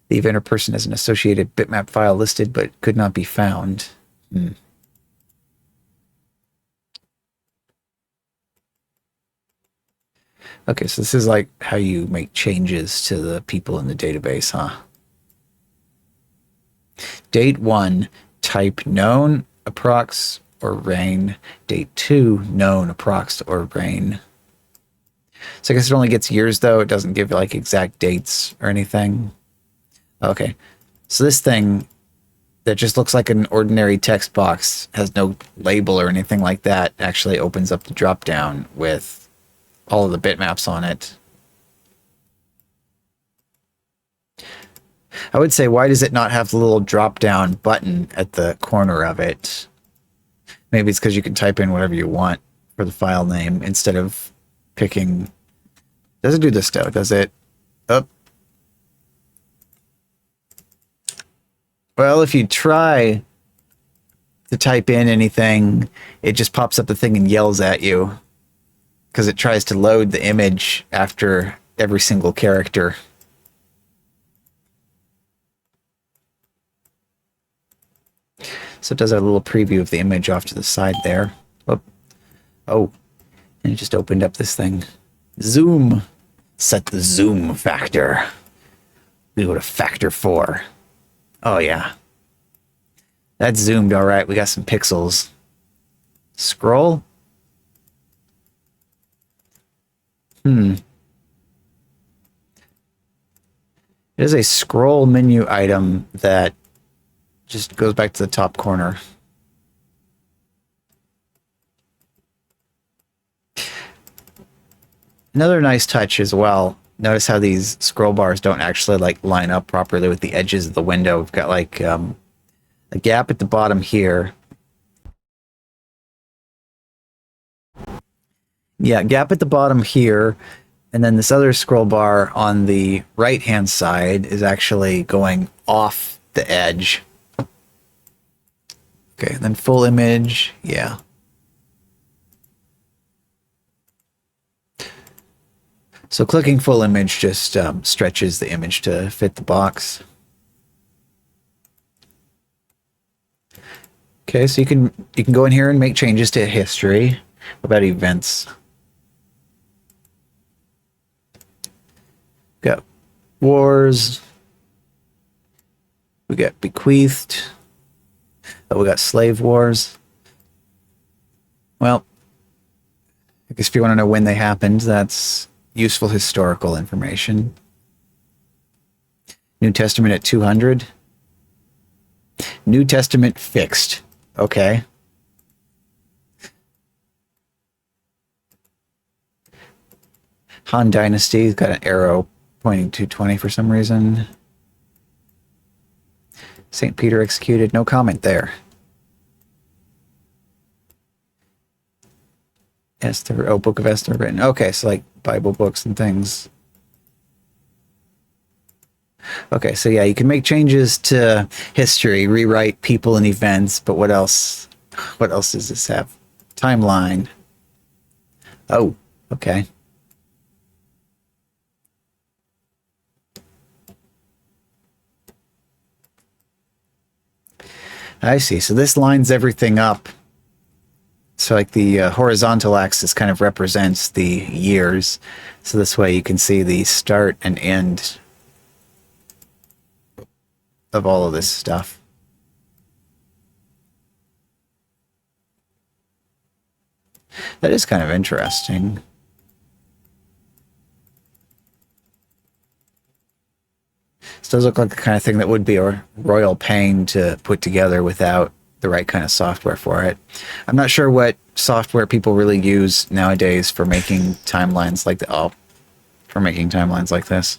The event or person has an associated bitmap file listed but could not be found. Okay, so this is like how you make changes to the people in the database, huh? Date 1, type known, approx, or reign. Date 2, known, approx, or reign. So I guess it only gets years, though. It doesn't give like exact dates or anything. Okay, so this thing that just looks like an ordinary text box, has no label or anything like that, actually opens up the drop-down with all of the bitmaps on it. I would say, why does it not have the little drop-down button at the corner of it? Maybe it's because you can type in whatever you want for the file name instead of picking... Does it do this, though? Does it? Oh. Well, if you try to type in anything, it just pops up the thing and yells at you, because it tries to load the image after every single character. So it does a little preview of the image off to the side there. Oh, and it just opened up this thing. Zoom. Set the zoom factor. We go to factor 4. Oh, yeah. That's zoomed all right. We got some pixels. Scroll. It is a scroll menu item that just goes back to the top corner. Another nice touch as well. Notice how these scroll bars don't actually like line up properly with the edges of the window. We've got like a gap at the bottom here. Yeah, gap at the bottom here. And then this other scroll bar on the right-hand side is actually going off the edge. Okay, then full image, yeah. So clicking full image just stretches the image to fit the box. Okay, so you can go in here and make changes to history. What about events? Got wars. We got bequeathed. Oh, we got slave wars. Well, I guess if you want to know when they happened, that's useful historical information. New Testament at 200. New Testament fixed. Okay. Han Dynasty's got an arrow pointing to 20 for some reason. St. Peter executed. No comment there. Esther. Oh, Book of Esther written. Okay, so like Bible books and things. Okay, so yeah, you can make changes to history, rewrite people and events, but what else? What else does this have? Timeline. Oh, okay. I see. So this lines everything up. So like the horizontal axis kind of represents the years. So this way you can see the start and end of all of this stuff. That is kind of interesting. This does look like the kind of thing that would be a royal pain to put together without the right kind of software for it. I'm not sure what software people really use nowadays for making timelines like for making timelines like this.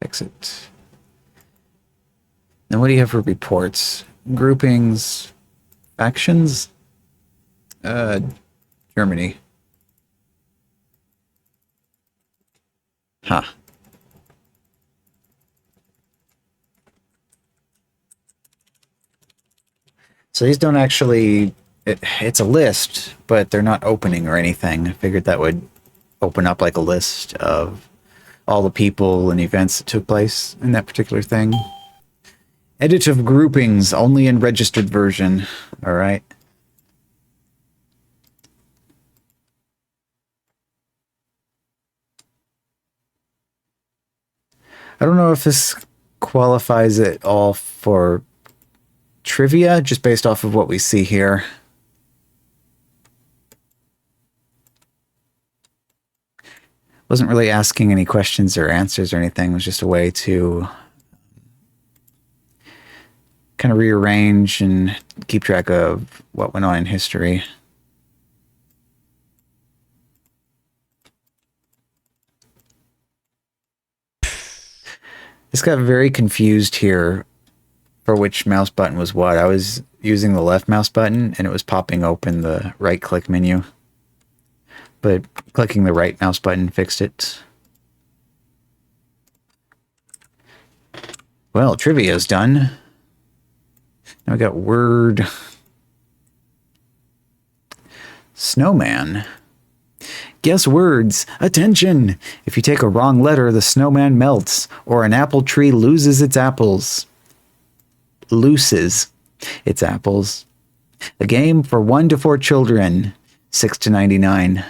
Exit. Then what do you have for reports? Groupings, factions? Germany. Huh. So these don't actually... It's a list, but they're not opening or anything. I figured that would open up like a list of all the people and events that took place in that particular thing. Edit of groupings, only in registered version. All right. I don't know if this qualifies at all for trivia, just based off of what we see here. Wasn't really asking any questions or answers or anything. It was just a way to kind of rearrange and keep track of what went on in history. This got very confused here for which mouse button was what. I was using the left mouse button and it was popping open the right click menu. But clicking the right mouse button fixed it. Well, trivia's done. Now we got word. Snowman. Guess words. Attention! If you take a wrong letter, the snowman melts, or an apple tree loses its apples. Looses its apples. A game for 1 to 4 children. 6 to 99.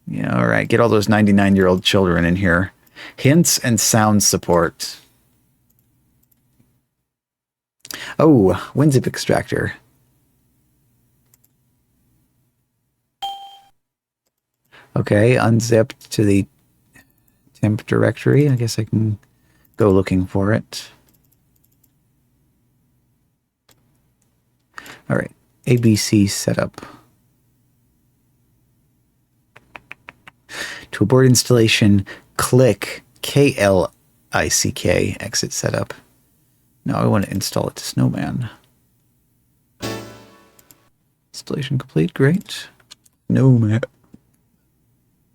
Yeah, all right. Get all those 99-year-old children in here. Hints and sound support. Oh, WinZip extractor. Okay, unzipped to the temp directory. I guess I can go looking for it. All right, ABC setup. To abort installation, click KLICK, exit setup. Now I want to install it to Snowman. Installation complete, great. Snowman.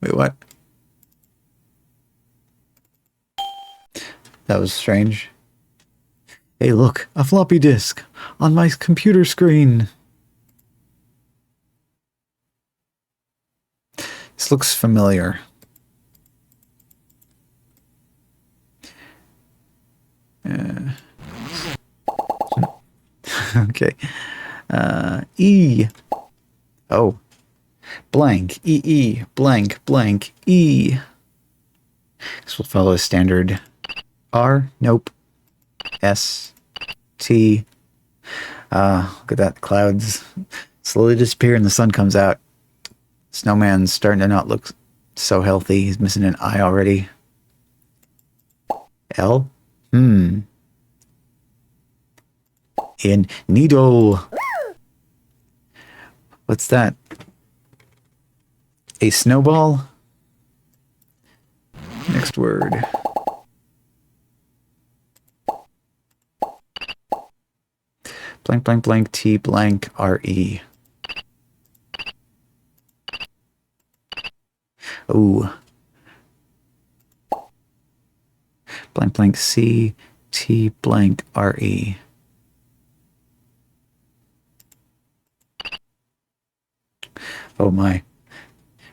Wait, what? That was strange. Hey, look, a floppy disk on my computer screen. This looks familiar. Okay. E. Oh. Blank. EE. Blank. Blank. E. This will follow a standard R. Nope. S. T. Look at that. Clouds slowly disappear and the sun comes out. Snowman's starting to not look so healthy. He's missing an eye already. L? In needle. What's that? A snowball? Next word. Blank, blank, blank, T, blank, R-E. Ooh. Blank, blank, C, T, blank, R-E. Oh my.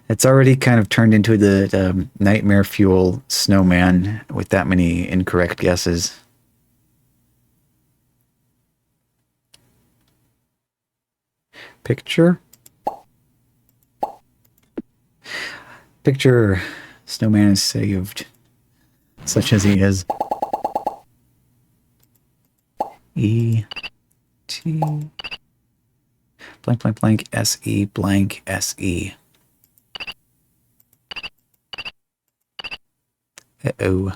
It's already kind of turned into the nightmare fuel snowman with that many incorrect guesses. Picture? Picture Snowman is saved, such as he is. E T blank blank blank S E blank S E. Uh-oh.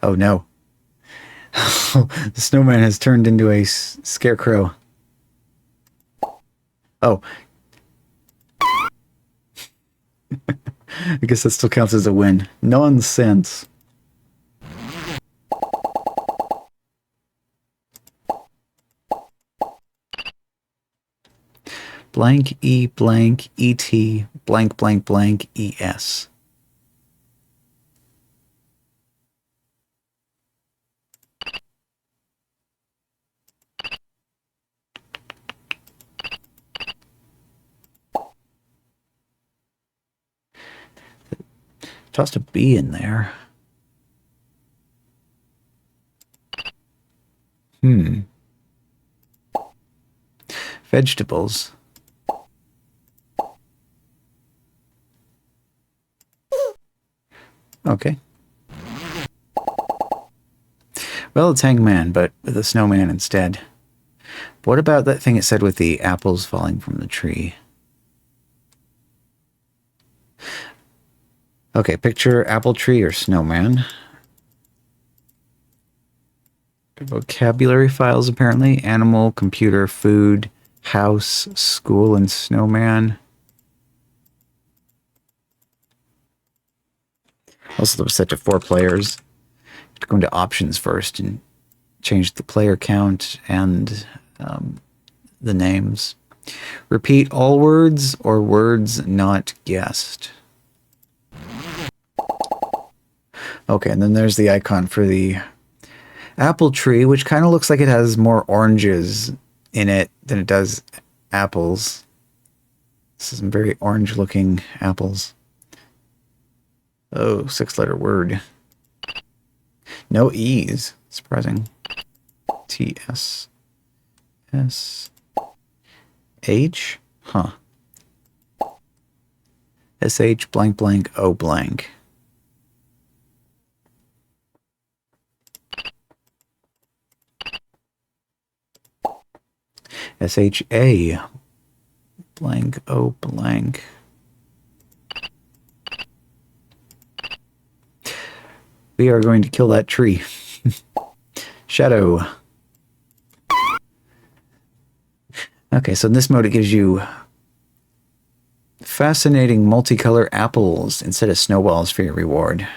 Oh no. The snowman has turned into a scarecrow. Oh. I guess that still counts as a win. Nonsense. Blank E blank E T blank blank blank E S. Tossed a B in there. Vegetables. Okay. Well, it's Hangman, but with a snowman instead. What about that thing it said with the apples falling from the tree? Okay, picture apple tree or snowman. Vocabulary files, apparently. Animal, computer, food, house, school, and snowman. Also, was set to 4 players. You have to go into options first and change the player count and the names. Repeat all words or words not guessed. Okay, and then there's the icon for the apple tree, which kind of looks like it has more oranges in it than it does apples. This is some very orange-looking apples. Oh, 6-letter word. No E's. Surprising. T S S H? Huh. S H blank blank O blank. S-H-A blank O blank. We are going to kill that tree. Shadow. Okay, so in this mode it gives you fascinating multicolor apples instead of snowballs for your reward.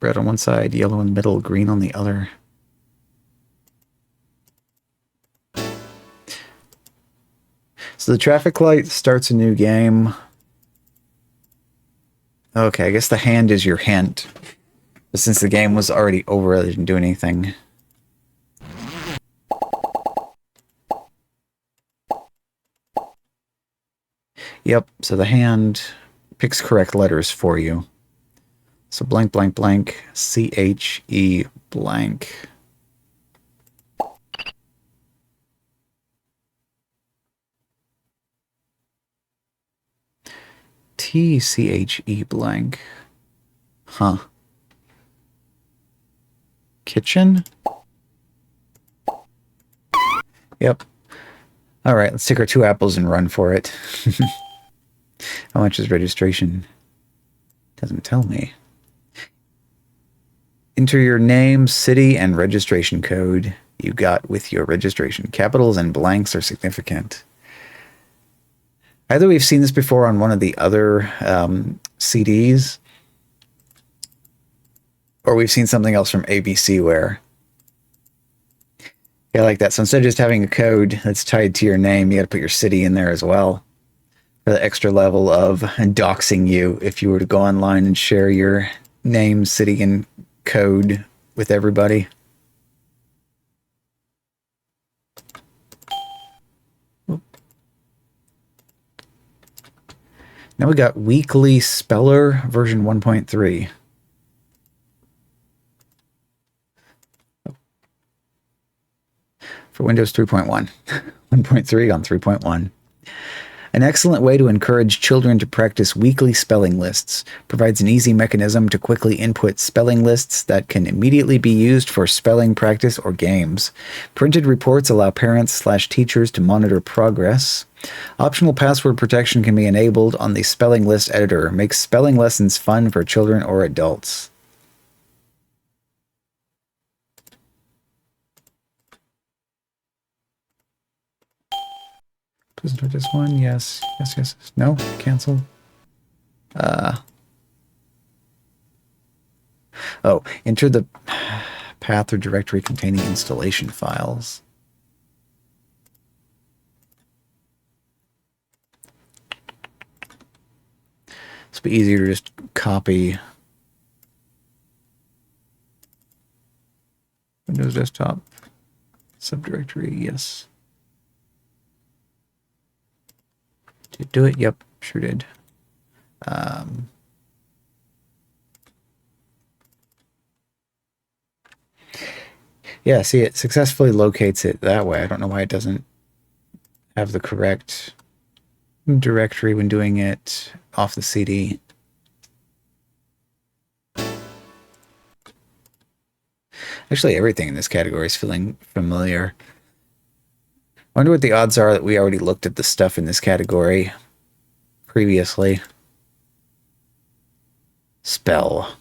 Red on one side, yellow in the middle, green on the other. So the traffic light starts a new game. Okay, I guess the hand is your hint. But since the game was already over, I didn't do anything. Yep, so the hand picks correct letters for you. So blank, blank, blank, C-H-E blank. T-C-H-E blank. Huh. Kitchen? Yep. All right, let's take our 2 apples and run for it. How much is registration? Doesn't tell me. Enter your name, city, and registration code you got with your registration. Capitals and blanks are significant. Either we've seen this before on one of the other CDs, or we've seen something else from ABCware. Yeah, like that. So instead of just having a code that's tied to your name, you got to put your city in there as well. For the extra level of doxing you if you were to go online and share your name, city, and code with everybody. Now we got Weekly Speller version 1.3. For Windows 3.1. 1.3 on 3.1. An excellent way to encourage children to practice weekly spelling lists. Provides an easy mechanism to quickly input spelling lists that can immediately be used for spelling practice or games. Printed reports allow parents/teachers to monitor progress. Optional password protection can be enabled on the spelling list editor. Makes spelling lessons fun for children or adults. Please enter this one. Yes. Yes, yes. No. Cancel. Oh, enter the path or directory containing installation files. It's be easier to just copy Windows Desktop subdirectory. Yes. Did it do it? Yep, sure did. Yeah, see, it successfully locates it that way. I don't know why it doesn't have the correct directory when doing it off the CD. Actually, everything in this category is feeling familiar. I wonder what the odds are that we already looked at the stuff in this category previously. Spell.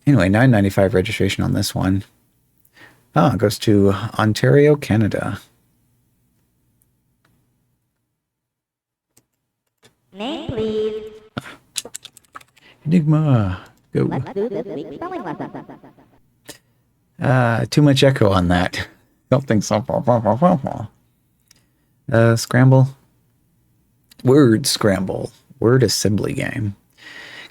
Anyway, $9.95 registration on this one. Oh, it goes to Ontario, Canada. Name, please. Enigma. Go. Let's do this week's spelling lesson. Too much echo on that. Don't think so. Scramble. Word Scramble. Word assembly game.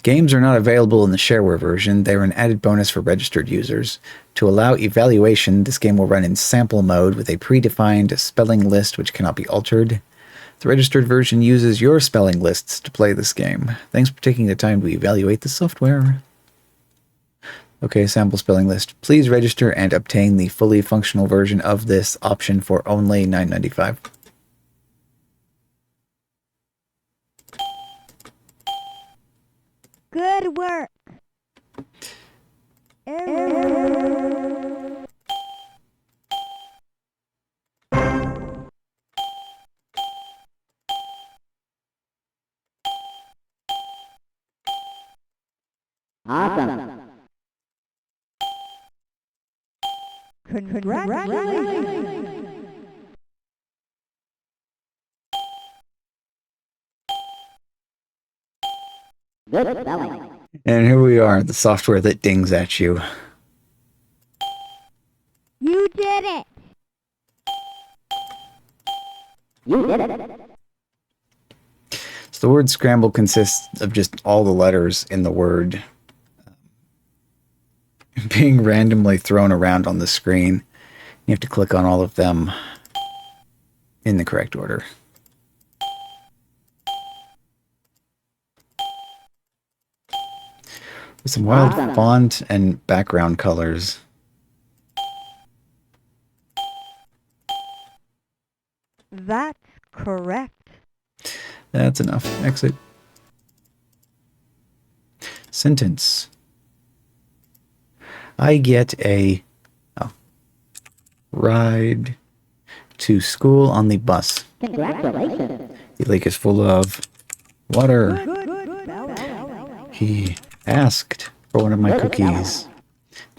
Games are not available in the shareware version. They are an added bonus for registered users. To allow evaluation, this game will run in sample mode with a predefined spelling list which cannot be altered. The registered version uses your spelling lists to play this game. Thanks for taking the time to evaluate the software. Okay, sample spelling list. Please register and obtain the fully functional version of this option for only $9.95. Good work. Awesome. Congratulations. Good spelling. And here we are, the software that dings at you. You did it. You did it. So the word scramble consists of just all the letters in the word being randomly thrown around on the screen. You have to click on all of them in the correct order. With some wild font and background colors. That's correct. That's enough. Exit. Sentence. I get a ride to school on the bus. Congratulations. The lake is full of water. He asked for one of my cookies.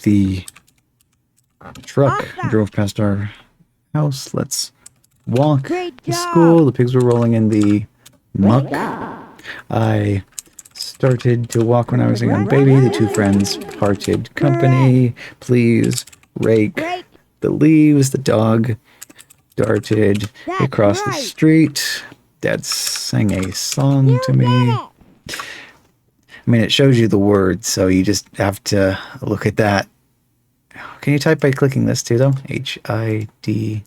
The truck drove past our house. Let's walk to school. The pigs were rolling in the muck. I started to walk when I was a young baby. The two friends parted company. Please rake the leaves. The dog darted across the street. Dad sang a song to me. I mean, it shows you the words, so you just have to look at that. Can you type by clicking this too, though? H-I-D-E.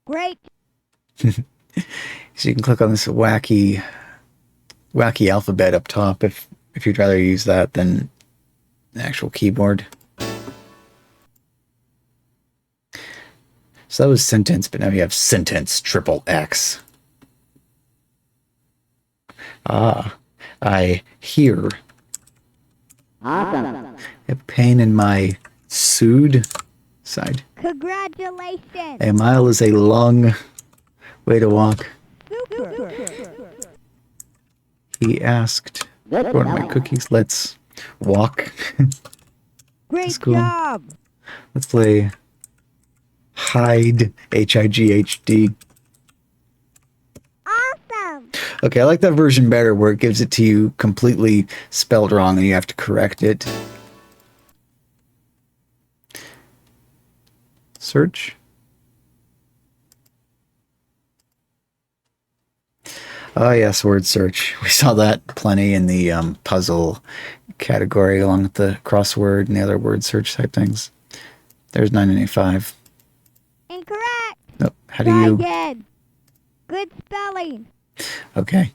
Great. So you can click on this wacky alphabet up top if you'd rather use that than the actual keyboard. So that was sentence, but now you have sentence triple X. I hear Awesome. a pain in my side. Congratulations. A mile is a long way to walk. Super. He asked for one of my cookies. Let's walk. Great cool. job. Let's play Hide, H-I-G-H-D. Awesome. Okay, I like that version better where it gives it to you completely spelled wrong and you have to correct it. Search. Oh yes, word search. We saw that plenty in the puzzle category along with the crossword and the other word search type things. There's 995. Incorrect. Nope. How do Try you... again. Good spelling. Okay.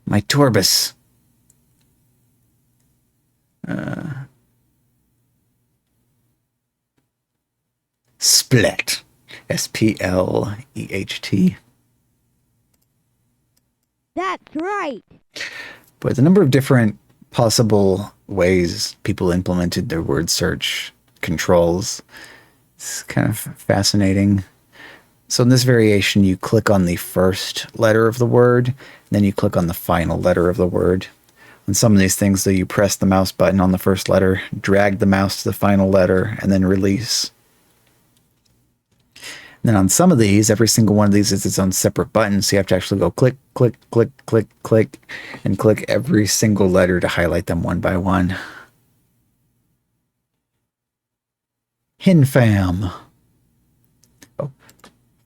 My Torbus. Splet. S-P-L-E-H-T. That's right. But the number of different possible ways people implemented their word search controls is kind of fascinating. So in this variation, you click on the first letter of the word, and then you click on the final letter of the word. On some of these things, though, you press the mouse button on the first letter, drag the mouse to the final letter, and then release. And then on some of these, every single one of these is its own separate button, so you have to actually go click, click, click, click, click, and click every single letter to highlight them one by one. HinFam. Oh,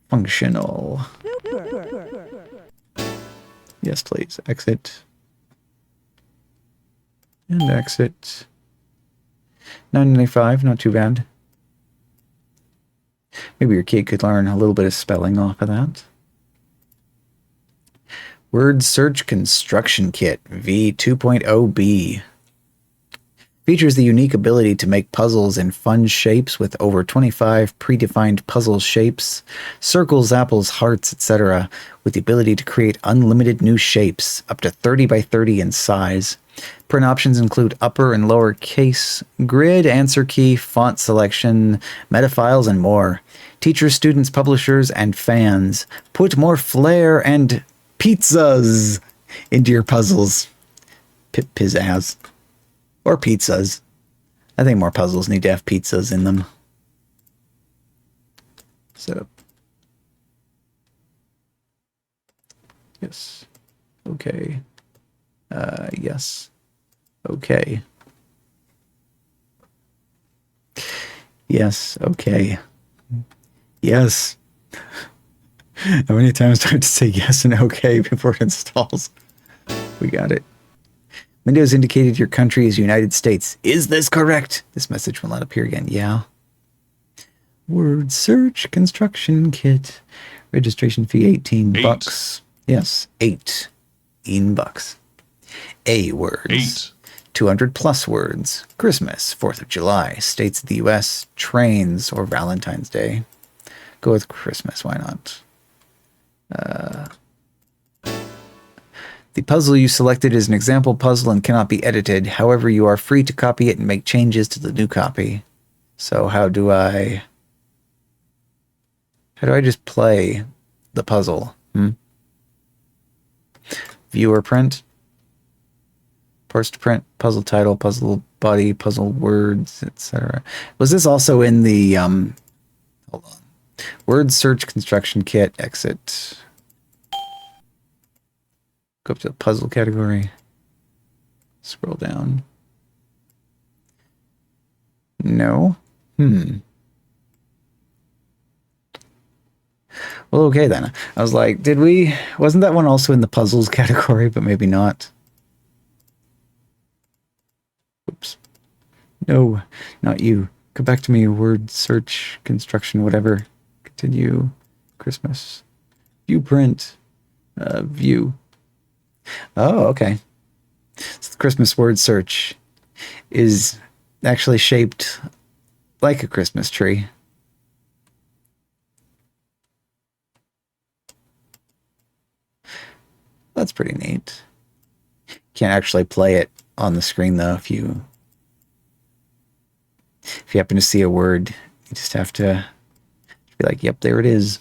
functional. Super. Yes, please. Exit. And exit. 995, not too bad. Maybe your kid could learn a little bit of spelling off of that. Word Search Construction Kit V2.0B. Features the unique ability to make puzzles in fun shapes with over 25 predefined puzzle shapes, circles, apples, hearts, etc., with the ability to create unlimited new shapes, up to 30 by 30 in size. Print options include upper and lower case, grid, answer key, font selection, meta files, and more. Teachers, students, publishers, and fans, put more flair and pizzas into your puzzles. Pizzazz. Or pizzas. I think more puzzles need to have pizzas in them. Setup. Yes. Okay. Yes. Okay. Yes. Okay. Yes. How many times do I have to say yes and okay before it installs? We got it. Windows indicated your country is United States. Is this correct? This message will not appear again. Yeah. Word Search Construction Kit. Registration fee $18. Yes, $18. A words. 200 plus words. Christmas, 4th of July, states of the U.S., trains, or Valentine's Day. Go with Christmas, why not? The puzzle you selected is an example puzzle and cannot be edited. However, you are free to copy it and make changes to the new copy. So how do I just play the puzzle? View or print? Parse to print, puzzle title, puzzle body, puzzle words, etc. Was this also in the hold on. Word search construction kit, exit. Go up to the puzzle category. Scroll down. No. Well, okay then. I was like, wasn't that one also in the puzzles category, but maybe not? Oops. No, not you. Come back to me. Word search, construction, whatever. Continue. Christmas. View print. View. Oh, okay. So the Christmas word search is actually shaped like a Christmas tree. That's pretty neat. Can't actually play it on the screen though. If you happen to see a word, you just have to be like, yep, there it is.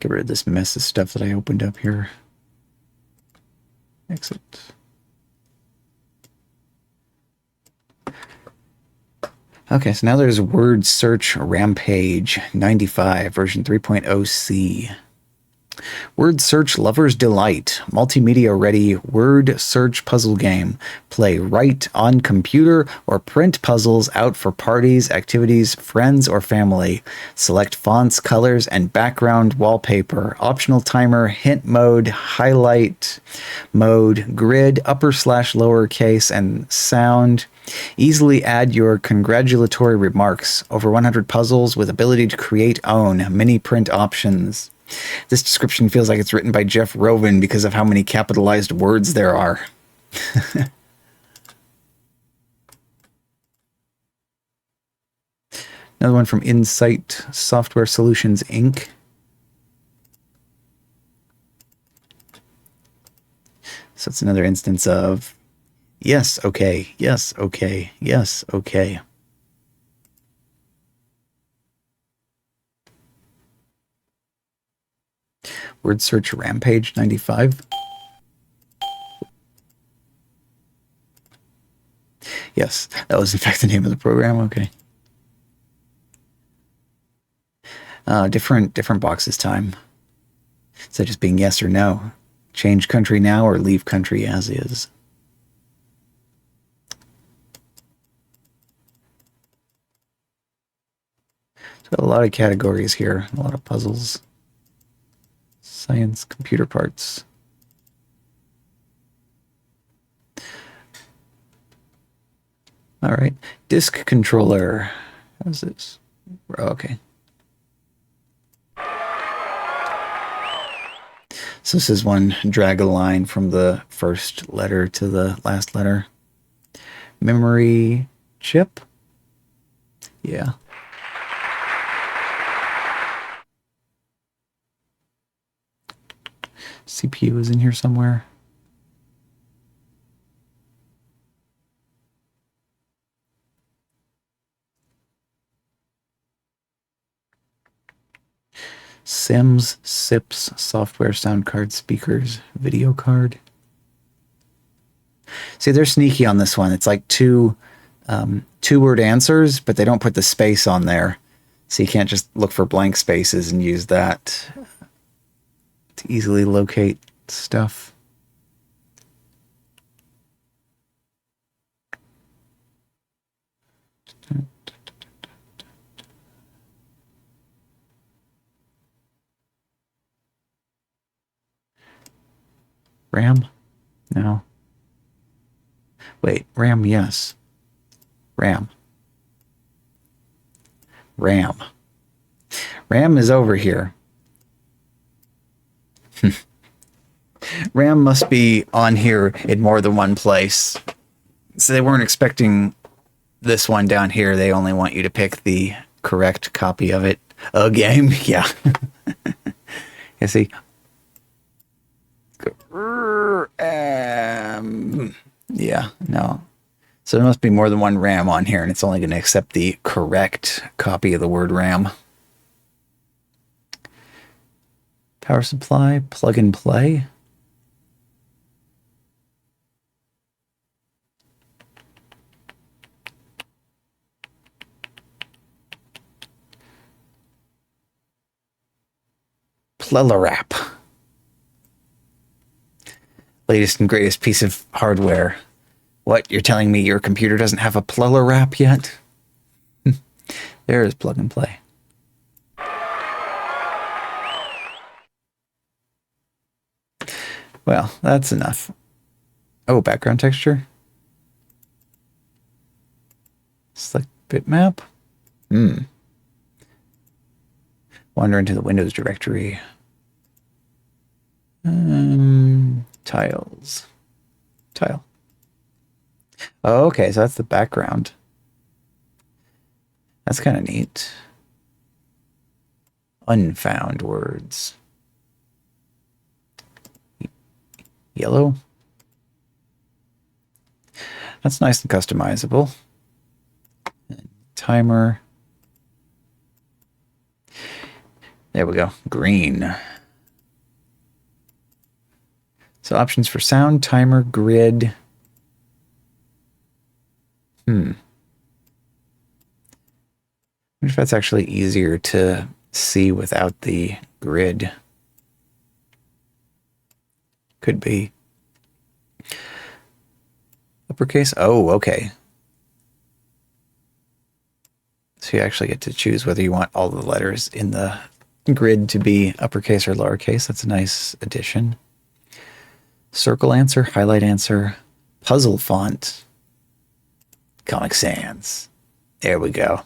Get rid of this mess of stuff that I opened up here. Exit. Okay, so now there's Word Search Rampage 95, version 3.0C. Word Search Lover's Delight, multimedia-ready word search puzzle game. Play right on computer or print puzzles out for parties, activities, friends, or family. Select fonts, colors, and background wallpaper. Optional timer, hint mode, highlight mode, grid, upper/lowercase, and sound. Easily add your congratulatory remarks. Over 100 puzzles with ability to create own mini print options. This description feels like it's written by Jeff Rovin because of how many capitalized words there are. Another one from Insight Software Solutions, Inc. So it's another instance of yes, okay, yes, okay, yes, okay. Word Search Rampage 95. Yes, that was in fact the name of the program. Okay. Different box this time. Instead of just being yes or no. Change country now or leave country as is. So a lot of categories here, a lot of puzzles. Science, computer parts. All right, disk controller. How's this? Okay. So this is one, drag a line from the first letter to the last letter. Memory chip? Yeah. CPU is in here somewhere. Sims, SIPs, software, sound card, speakers, video card. See, they're sneaky on this one. It's like two-word answers, but they don't put the space on there. So you can't just look for blank spaces and use that to easily locate stuff. RAM? No. Wait, RAM, yes. RAM. RAM. RAM is over here. RAM must be on here in more than one place. So they weren't expecting this one down here. They only want you to pick the correct copy of it. A game, yeah. You see? Yeah, no. So there must be more than one RAM on here, and it's only going to accept the correct copy of the word RAM. Power supply, plug and play. Plelorap. Latest and greatest piece of hardware. What, you're telling me your computer doesn't have a Plelorap yet? There is plug and play. Well, that's enough. Oh, background texture. Select bitmap. Wander into the Windows directory. Tiles. Tile. Oh, okay, so that's the background. That's kind of neat. Unfound words. Yellow. That's nice and customizable. Timer. There we go. Green. So options for sound, timer, grid. I wonder if that's actually easier to see without the grid. Could be. Uppercase? Oh, okay. So you actually get to choose whether you want all the letters in the grid to be uppercase or lowercase. That's a nice addition. Circle answer, highlight answer, puzzle font, Comic Sans. There we go.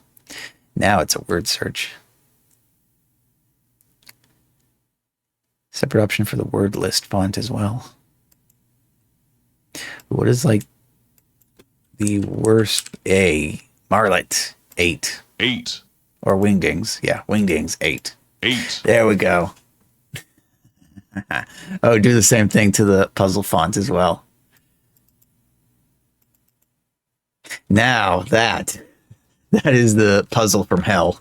Now it's a word search. Separate option for the word list font as well. What is like the worst? Marlet 8. 8. Or Wingdings. Yeah, Wingdings 8. 8. There we go. Oh, do the same thing to the puzzle font as well. Now that is the puzzle from hell.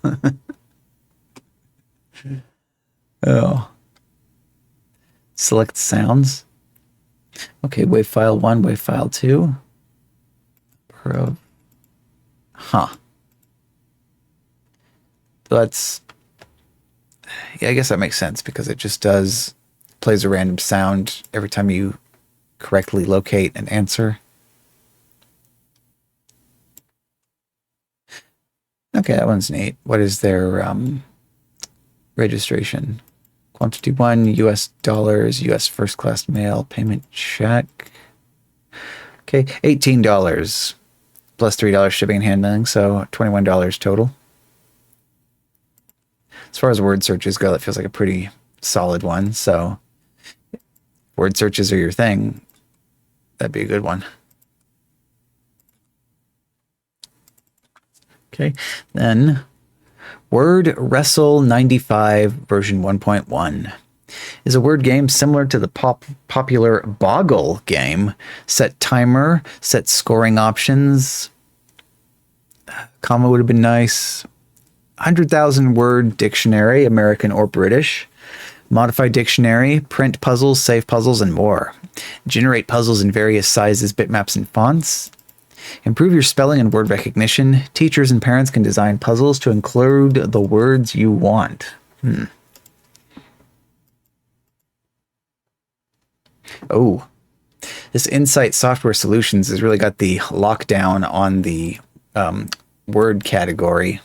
Oh. Select sounds. Okay, wave file 1, wave file 2. Huh. So that's, yeah, I guess that makes sense because it just plays a random sound every time you correctly locate an answer. Okay, that one's neat. What is their registration? Quantity 1, US dollars, US first class mail, payment check. Okay, $18 plus $3 shipping and handling, so $21 total. As far as word searches go, that feels like a pretty solid one. So word searches are your thing. That'd be a good one. Okay, then Word Wrestle 95 version 1.1 is a word game similar to the popular Boggle game. Set timer, set scoring options. Comma would have been nice. 100,000 word dictionary, American or British. Modify dictionary, print puzzles, save puzzles, and more. Generate puzzles in various sizes, bitmaps, and fonts. Improve your spelling and word recognition. Teachers and parents can design puzzles to include the words you want. Oh, this Insight Software Solutions has really got the lockdown on the word category.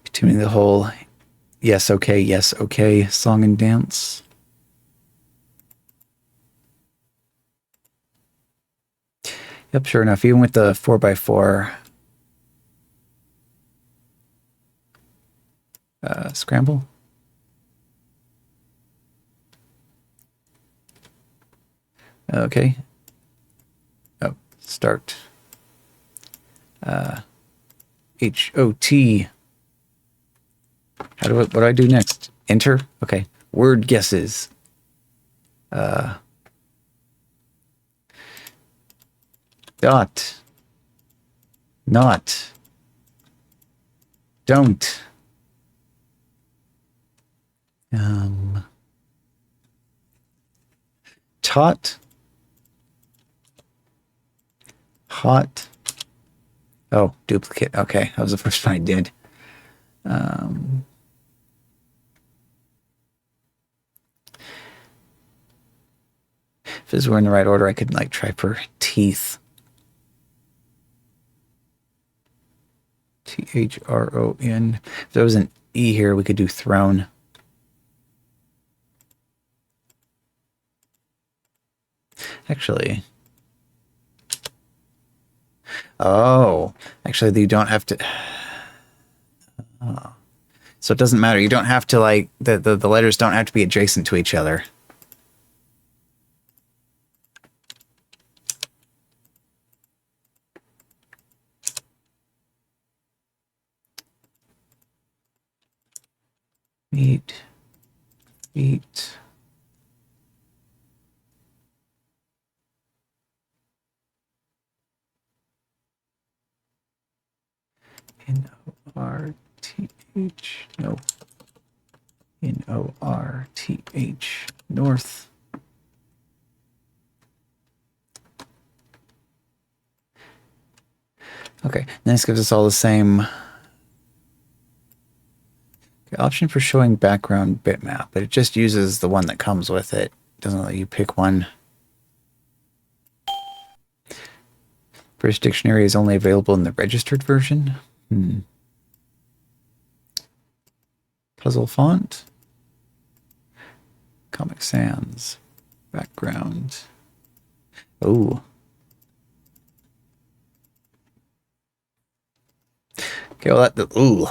Continuing the whole yes, okay song and dance. Yep, sure enough, even with the 4x4 scramble. Okay. Oh, start. HOT. What do I do next? Enter? Okay. Word guesses. Dot. Not. Don't. Tot. Hot. Oh, duplicate. Okay, that was the first one I did. If this were in the right order, I could like try for teeth. THRON. If there was an E here, we could do throne. Actually. Oh, actually, you don't have to. Oh. So it doesn't matter. You don't have to like the letters don't have to be adjacent to each other. Meet, feet. N-O-R-T-H. No. N-O-R-T-H. North. Okay, this gives us all the same. Okay, option for showing background bitmap, but it just uses the one that comes with it. It doesn't let you pick one. British Dictionary is only available in the registered version. Puzzle font. Comic Sans. Background. Oh. Okay, well, ooh.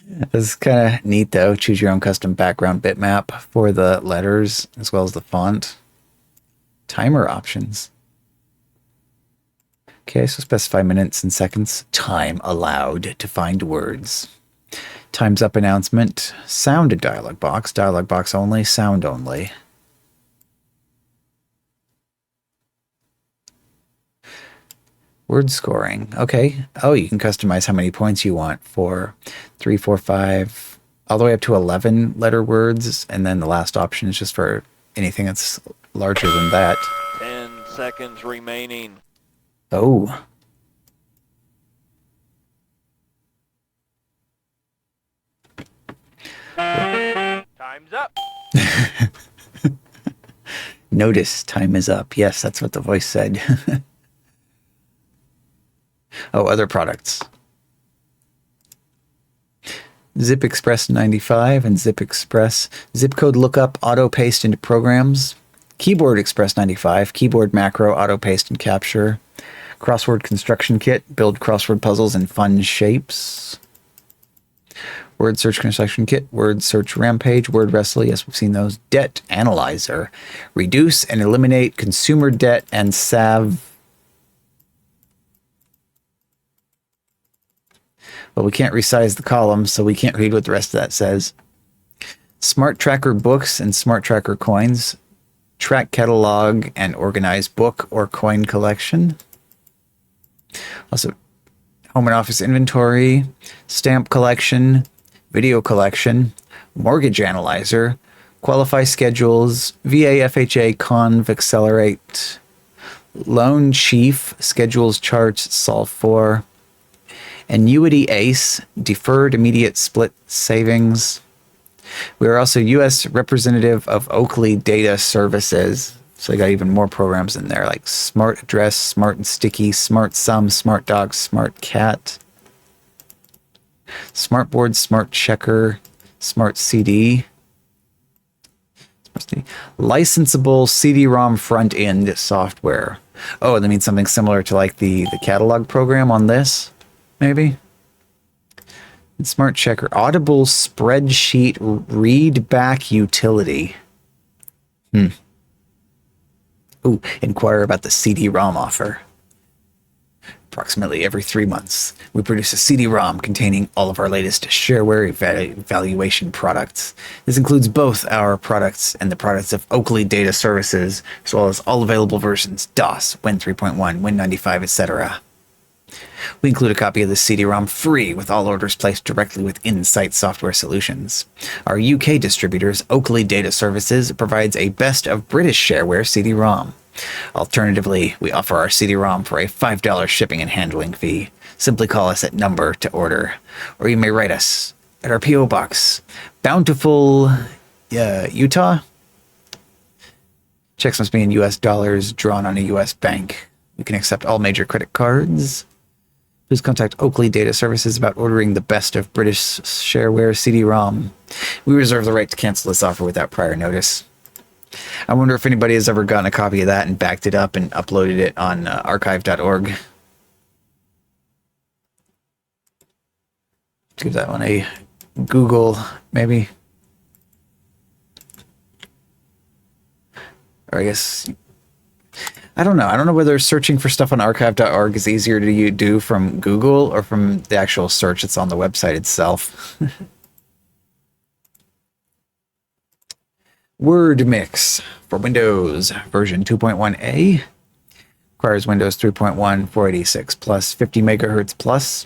This is kind of neat, though. Choose your own custom background bitmap for the letters, as well as the font. Timer options. Okay, so specify minutes and seconds. Time allowed to find words. Time's up announcement. Sound dialog box. Dialog box only. Sound only. Word scoring. Okay. Oh, you can customize how many points you want for 3, 4, 5, all the way up to 11 letter words. And then the last option is just for anything that's larger than that. 10 seconds remaining. Oh. Time's up. Notice time is up. Yes, that's what the voice said. Oh, other products. Zip Express 95 and Zip Express. Zip code lookup, auto paste into programs. Keyboard Express 95, keyboard macro, auto paste and capture. Crossword construction kit, build crossword puzzles in fun shapes. Word search construction kit, word search rampage, word Wrestle, yes, we've seen those. Debt analyzer, reduce and eliminate consumer debt and salve. Well, we can't resize the columns, so we can't read what the rest of that says. Smart Tracker books and Smart Tracker coins. Track catalog and organize book or coin collection. Also, home and office inventory, stamp collection, video collection, mortgage analyzer, qualify schedules, VA, FHA, conv, accelerate, loan chief, schedules, charts, solve for, annuity ace, deferred immediate split savings. We are also U.S. representative of Oakley Data Services. So I got even more programs in there, like Smart Address, Smart and Sticky, Smart Sum, Smart Dog, Smart Cat, Smart Board, Smart Checker, Smart CD, licensable CD-ROM front-end software. Oh, that means something similar to like the catalog program on this, maybe. And Smart Checker, Audible Spreadsheet Read Back Utility. Ooh, inquire about the CD-ROM offer. Approximately every 3 months, we produce a CD-ROM containing all of our latest shareware evaluation products. This includes both our products and the products of Oakley Data Services, as well as all available versions, DOS, Win 3.1, Win95, etc. We include a copy of the CD-ROM free with all orders placed directly with Insight Software Solutions. Our UK distributors, Oakley Data Services, provides a best of British shareware CD-ROM. Alternatively, we offer our CD-ROM for a $5 shipping and handling fee. Simply call us at number to order, or you may write us at our P.O. Box, Bountiful, Utah. Checks must be in US dollars, drawn on a US bank. We can accept all major credit cards. Please contact Oakley Data Services about ordering the best of British shareware CD-ROM. We reserve the right to cancel this offer without prior notice. I wonder if anybody has ever gotten a copy of that and backed it up and uploaded it on archive.org. Give that one a Google, maybe. Or I guess, I don't know. I don't know whether searching for stuff on archive.org is easier to do from Google or from the actual search that's on the website itself. Wordmix for Windows version 2.1a requires Windows 3.1 486 plus 50 megahertz plus.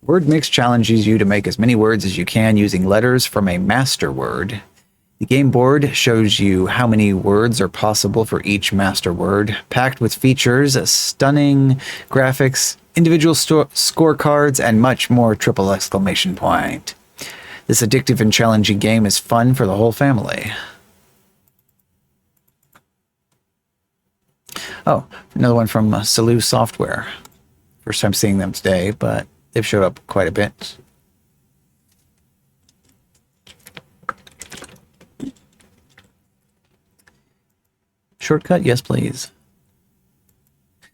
Wordmix challenges you to make as many words as you can using letters from a master word. The game board shows you how many words are possible for each master word, packed with features, stunning graphics, individual scorecards, and much more triple exclamation point. This addictive and challenging game is fun for the whole family. Oh, another one from Salou Software. First time seeing them today, but they've showed up quite a bit. Shortcut? Yes, please.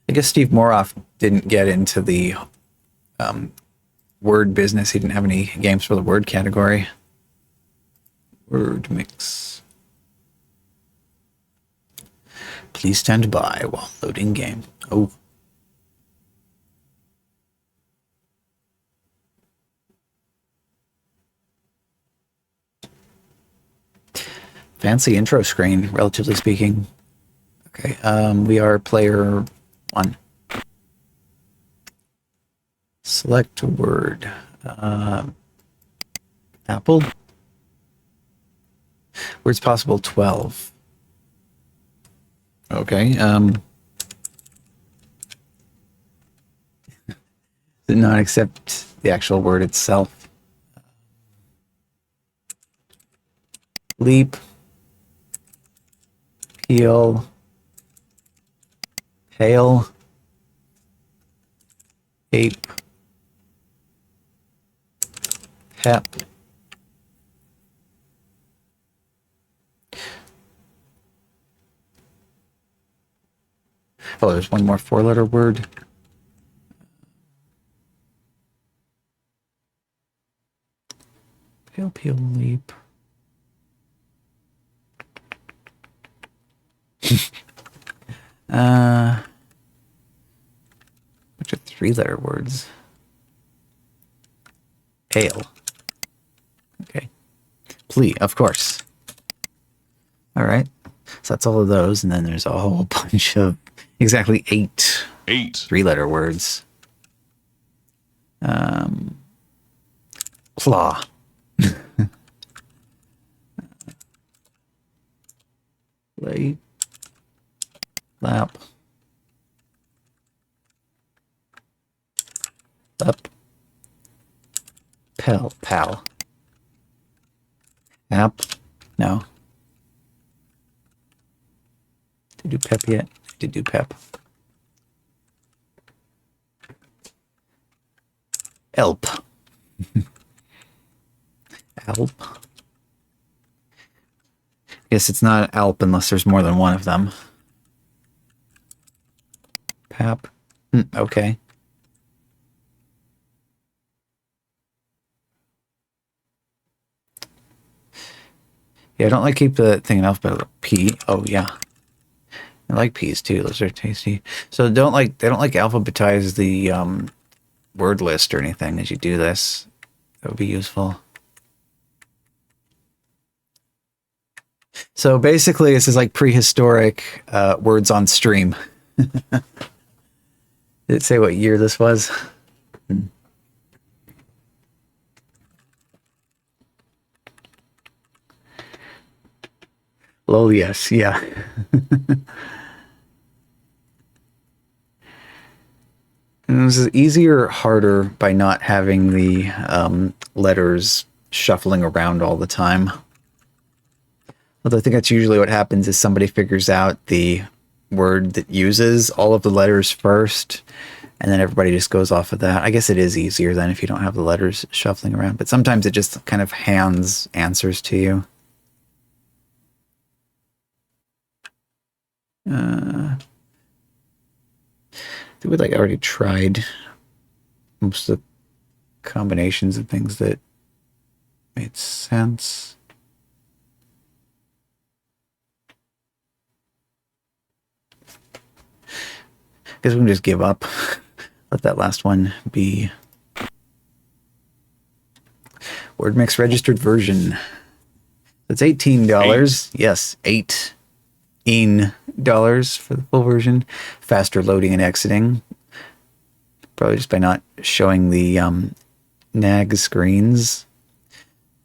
I guess Steve Moroff didn't get into the word business. He didn't have any games for the word category. Wordmix. Please stand by while loading game. Oh. Fancy intro screen, relatively speaking. Okay, we are player 1. Select a word. Apple. Words possible 12. Okay, did not accept the actual word itself. Leap. Peel. Pale. Ape. Pep. Oh, there's one more 4-letter word. Pale, peel, leap. Which are 3-letter words? Ale. Okay. Plea, of course. All right. So that's all of those, and then there's a whole bunch of exactly 8 3-letter words. Claw. Lay. Lap. Up. Pal. Pal. App. No. Did you do pep yet? Did do pep. Elp. Alp. Guess it's not Alp unless there's more than one of them. Pap. Okay. Yeah, I don't like keep the thing in alphabetical. P. Oh, yeah. I like peas too. Those are tasty. So they don't like alphabetize the word list or anything as you do this. That would be useful. So basically, this is like prehistoric words on stream. Did it say what year this was? Oh, yes, yeah. And this is easier or harder by not having the letters shuffling around all the time. Although I think that's usually what happens is somebody figures out the word that uses all of the letters first, and then everybody just goes off of that. I guess it is easier than if you don't have the letters shuffling around, but sometimes it just kind of hands answers to you. I think we already tried most of the combinations of things that made sense. I guess we can just give up. Let that last one be. Wordmix registered version. It's $18. Yes, $18 for the full version. Faster loading and exiting. Probably just by not showing the nag screens.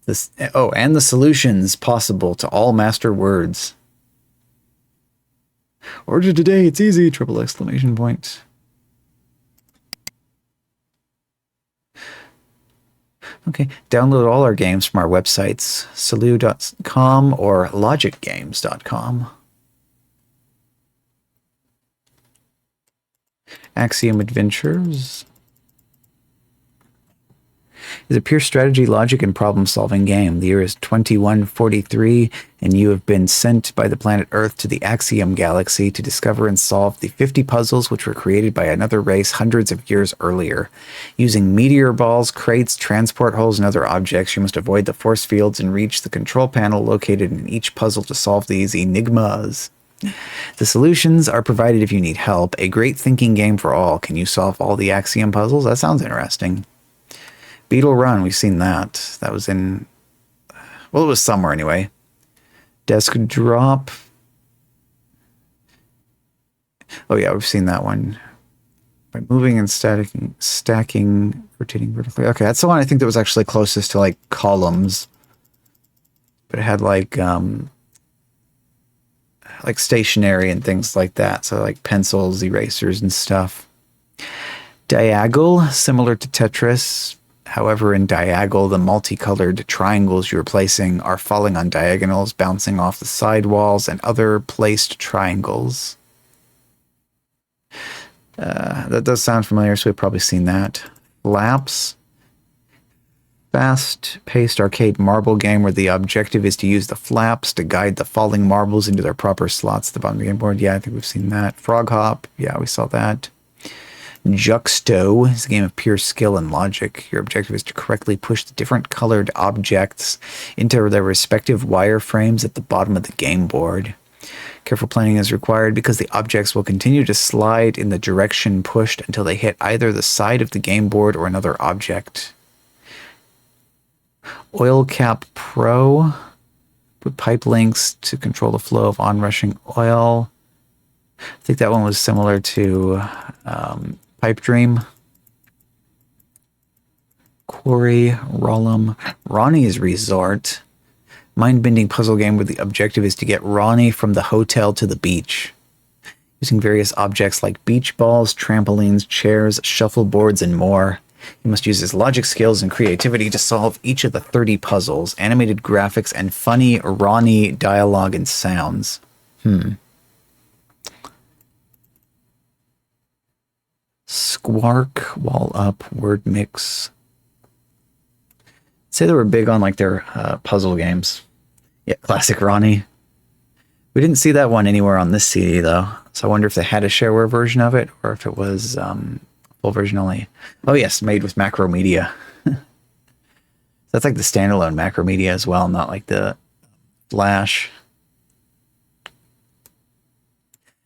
And the solutions possible to all master words. Order today, it's easy! Triple exclamation point. Okay, download all our games from our websites, salou.com or logicgames.com. Axium Adventures is a pure strategy, logic, and problem-solving game. The year is 2143, and you have been sent by the planet Earth to the Axium Galaxy to discover and solve the 50 puzzles which were created by another race hundreds of years earlier. Using meteor balls, crates, transport holes, and other objects, you must avoid the force fields and reach the control panel located in each puzzle to solve these enigmas. The solutions are provided if you need help. A great thinking game for all. Can you solve all the Axiom puzzles? That sounds interesting. Beetle Run, we've seen that. That was in... Well, it was somewhere anyway. Desk Drop. Oh yeah, we've seen that one. By moving and stacking, rotating vertically. Okay, that's the one I think that was actually closest to columns. But it had like stationery and things like that. So like pencils, erasers, and stuff. Diagonal, similar to Tetris. However, in Diagonal, the multicolored triangles you're placing are falling on diagonals, bouncing off the side walls and other placed triangles. That does sound familiar, so we've probably seen that. Laps. Fast-paced arcade marble game where the objective is to use the flaps to guide the falling marbles into their proper slots at the bottom of the game board. Yeah, I think we've seen that. Frog Hop. Yeah, we saw that. Juxto is a game of pure skill and logic. Your objective is to correctly push the different colored objects into their respective wireframes at the bottom of the game board. Careful planning is required because the objects will continue to slide in the direction pushed until they hit either the side of the game board or another object. Oil Cap Pro. Put pipe links to control the flow of onrushing oil. I think that one was similar to Pipe Dream. Quarry, Rollum, Ronnie's Resort. Mind-bending puzzle game where the objective is to get Ronnie from the hotel to the beach. Using various objects like beach balls, trampolines, chairs, shuffleboards, and more. He must use his logic skills and creativity to solve each of the 30 puzzles, animated graphics, and funny Ronnie dialogue and sounds. Squark, Wall Up, Word Mix. Say they were big on their puzzle games. Yeah, classic Ronnie. We didn't see that one anywhere on this CD though, so I wonder if they had a shareware version of it or if it was full version only. Oh yes, made with Macromedia. That's like the standalone Macromedia as well, not like the Flash.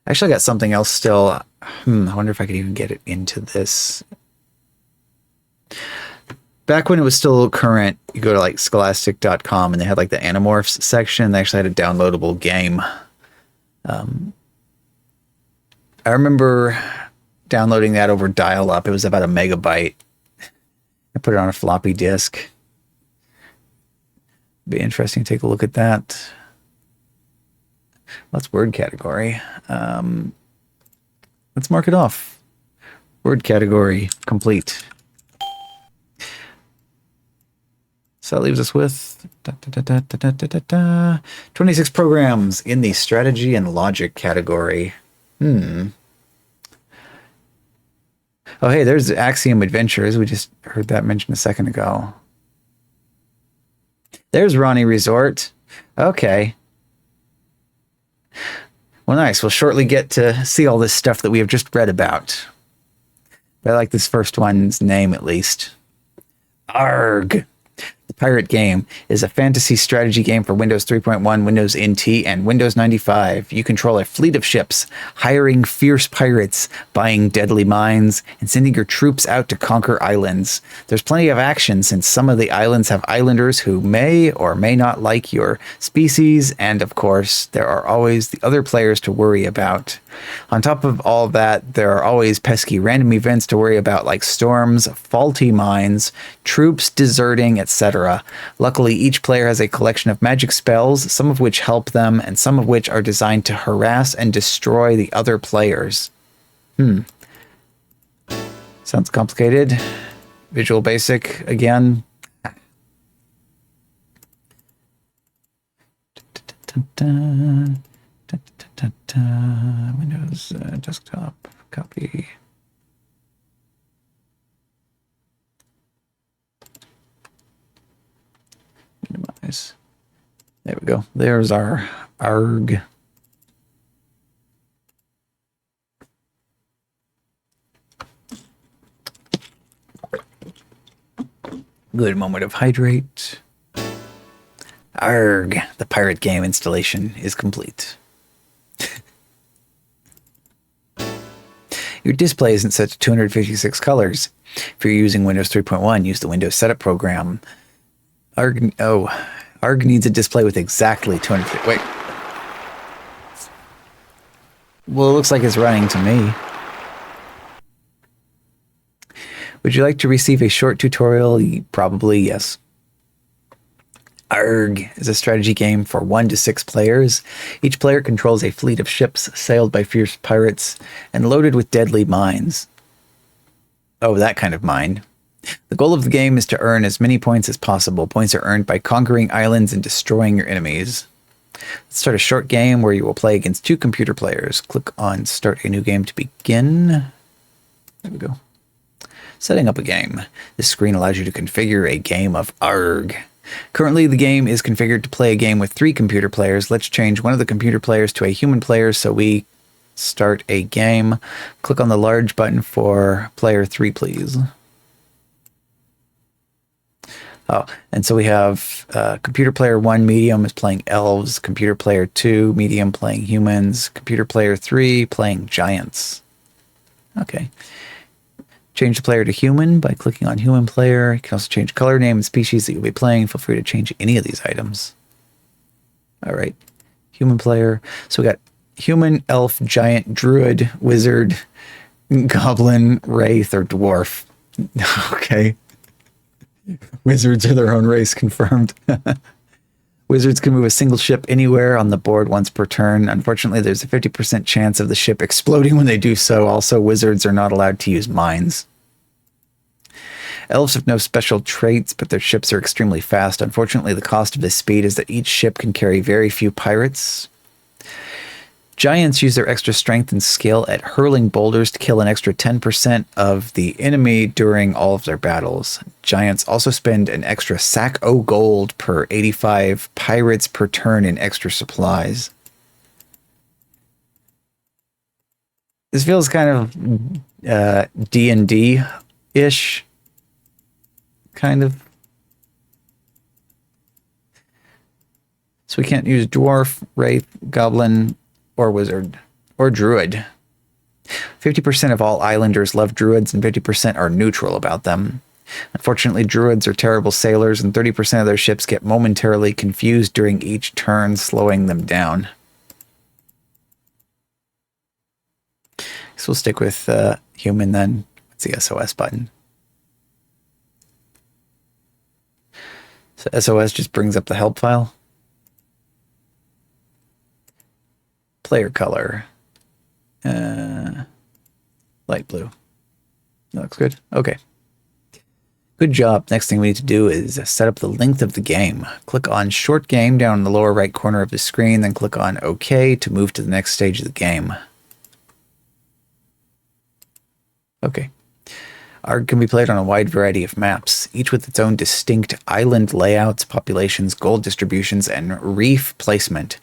Actually, I got something else still. I wonder if I could even get it into this. Back when it was still current, you go to like scholastic.com and they had like the Animorphs section. They actually had a downloadable game. I remember downloading that over dial-up. It was about a megabyte. I put it on a floppy disk. Be interesting to take a look at that. Let's word category. Let's mark it off. Word category complete. So that leaves us with 26 programs in the strategy and logic category. Oh, hey, there's Axium Adventures. We just heard that mentioned a second ago. There's Ronnie Resort. Okay. Well, nice. We'll shortly get to see all this stuff that we have just read about. But I like this first one's name, at least. Arrrgh. The Pirate Game is a fantasy strategy game for Windows 3.1, Windows NT, and Windows 95. You control a fleet of ships, hiring fierce pirates, buying deadly mines, and sending your troops out to conquer islands. There's plenty of action since some of the islands have islanders who may or may not like your species, and of course, there are always the other players to worry about. On top of all of that, there are always pesky random events to worry about like storms, faulty mines, troops deserting, etc. Luckily, each player has a collection of magic spells, some of which help them, and some of which are designed to harass and destroy the other players. Sounds complicated. Visual Basic again. Windows desktop copy. Minimize. There we go. There's our Arrrgh. Good moment of hydrate. Arrrgh. The Pirate Game installation is complete. Your display isn't set to 256 colors. If you're using Windows 3.1, use the Windows Setup program. Arrrgh needs a display with exactly 200. Wait. Well, it looks like it's running to me. Would you like to receive a short tutorial? Probably yes. Arrrgh is a strategy game for 1 to 6 players. Each player controls a fleet of ships sailed by fierce pirates and loaded with deadly mines. Oh, that kind of mine. The goal of the game is to earn as many points as possible. Points are earned by conquering islands and destroying your enemies. Let's start a short game where you will play against 2 computer players. Click on Start a New Game to begin. There we go. Setting up a game. This screen allows you to configure a game of Arrrgh. Currently, the game is configured to play a game with 3 computer players. Let's change one of the computer players to a human player so we start a game. Click on the large button for player 3, please. Oh, and so we have computer player 1 medium is playing elves, computer player 2 medium playing humans, computer player 3 playing giants. Okay. Change the player to human by clicking on human player. You can also change color, name, and species that you'll be playing. Feel free to change any of these items. All right. Human player. So we got human, elf, giant, druid, wizard, goblin, wraith, or dwarf. Okay. Wizards are their own race, confirmed. Wizards can move a single ship anywhere on the board once per turn. Unfortunately, there's a 50% chance of the ship exploding when they do so. Also, wizards are not allowed to use mines. Elves have no special traits, but their ships are extremely fast. Unfortunately, the cost of this speed is that each ship can carry very few pirates. Giants use their extra strength and skill at hurling boulders to kill an extra 10% of the enemy during all of their battles. Giants also spend an extra sack o' gold per 85 pirates per turn in extra supplies. This feels kind of D&D-ish. Kind of. So we can't use dwarf, wraith, goblin, or wizard. or druid. 50% of all islanders love druids and 50% are neutral about them. Unfortunately, druids are terrible sailors and 30% of their ships get momentarily confused during each turn, slowing them down. So we'll stick with human then. What's the SOS button? So SOS just brings up the help file. Player color. Light blue. That looks good. Okay. Good job. Next thing we need to do is set up the length of the game. Click on Short Game down in the lower right corner of the screen, then click on OK to move to the next stage of the game. Okay. Arrrgh can be played on a wide variety of maps, each with its own distinct island layouts, populations, gold distributions, and reef placement.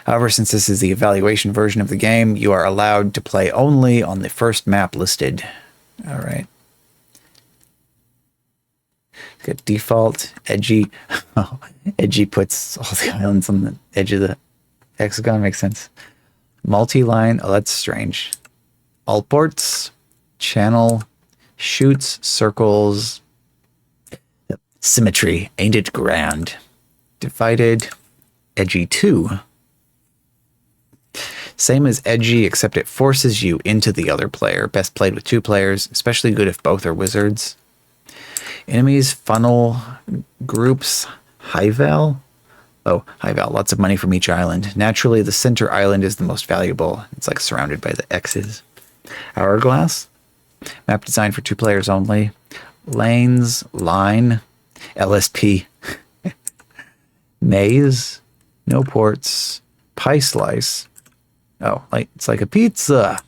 However, since this is the evaluation version of the game, you are allowed to play only on the first map listed. All right. Got default, edgy. Oh, edgy puts all the islands on the edge of the hexagon. Makes sense. Multi-line. Oh, that's strange. All ports. Channel. Shoots. Circles. Symmetry. Ain't it grand? Divided. Edgy 2. Same as edgy, except it forces you into the other player. Best played with 2 players. Especially good if both are wizards. Enemies, funnel, groups, high val. Oh, high val, lots of money from each island. Naturally, the center island is the most valuable. It's like surrounded by the X's. Hourglass, map designed for 2 players only. Lanes, line, LSP. Maze, no ports, pie slice. Oh, like it's like a pizza.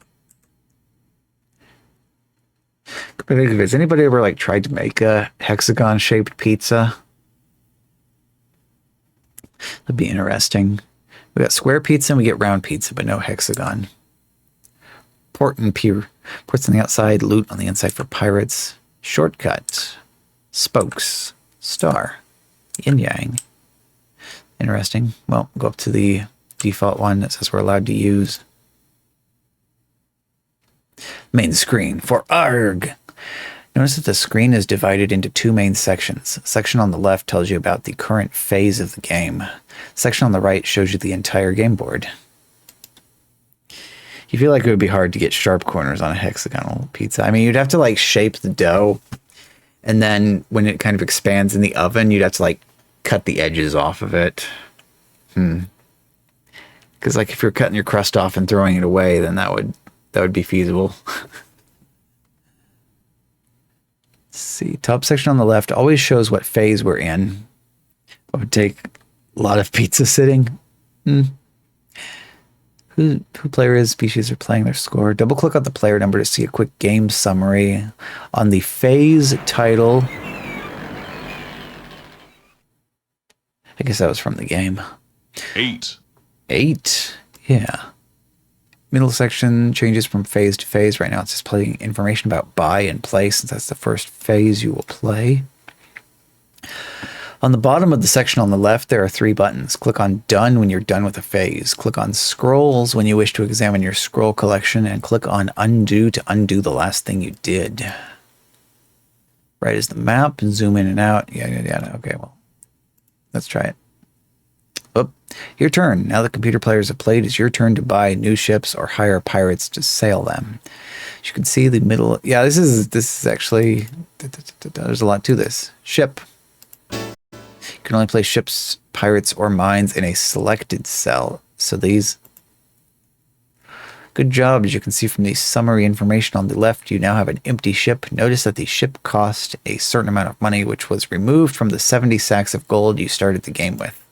Has anybody ever like tried to make a hexagon shaped pizza? That'd be interesting. We got square pizza and we get round pizza, but no hexagon. Port and pier. Ports on the outside, loot on the inside for pirates. Shortcut. Spokes. Star. Yin yang. Interesting. Well, go up to the default one that says we're allowed to use. Main screen for Arrrgh. Notice that the screen is divided into 2 main sections. A section on the left tells you about the current phase of the game. A section on the right shows you the entire game board. You feel like it would be hard to get sharp corners on a hexagonal pizza. I mean, you'd have to like shape the dough, and then when it kind of expands in the oven, you'd have to like cut the edges off of it. Because like if you're cutting your crust off and throwing it away, then that would be feasible. Let's see. Top section on the left always shows what phase we're in. It would take a lot of pizza sitting. Who player is, species are playing, their score. Double click on the player number to see a quick game summary. On the phase title. I guess that was from the game. 8. 8. Yeah. Middle section changes from phase to phase. Right now it's just playing information about buy and play, since that's the first phase you will play. On the bottom of the section on the left, there are 3 buttons. Click on Done when you're done with a phase. Click on Scrolls when you wish to examine your scroll collection, and click on Undo to undo the last thing you did. Right is the map, and zoom in and out. Yeah. Okay, well, let's try it. Oh, your turn. Now that computer players have played, it's your turn to buy new ships or hire pirates to sail them. As you can see the middle. Yeah, this is actually, there's a lot to this. Ship. You can only play ships, pirates, or mines in a selected cell. So these. Good job. As you can see from the summary information on the left, you now have an empty ship. Notice that the ship cost a certain amount of money, which was removed from the 70 sacks of gold you started the game with.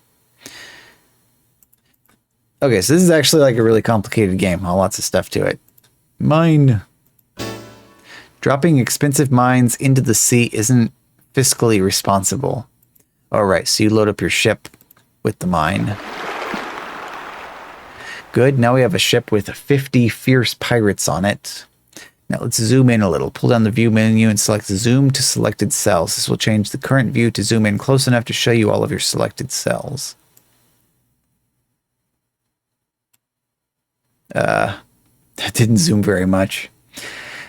Okay, so this is actually like a really complicated game. Lots of stuff to it. Mine. Dropping expensive mines into the sea isn't fiscally responsible. Alright, so you load up your ship with the mine. Good, now we have a ship with 50 fierce pirates on it. Now let's zoom in a little. Pull down the view menu and select zoom to selected cells. This will change the current view to zoom in close enough to show you all of your selected cells. It didn't zoom very much.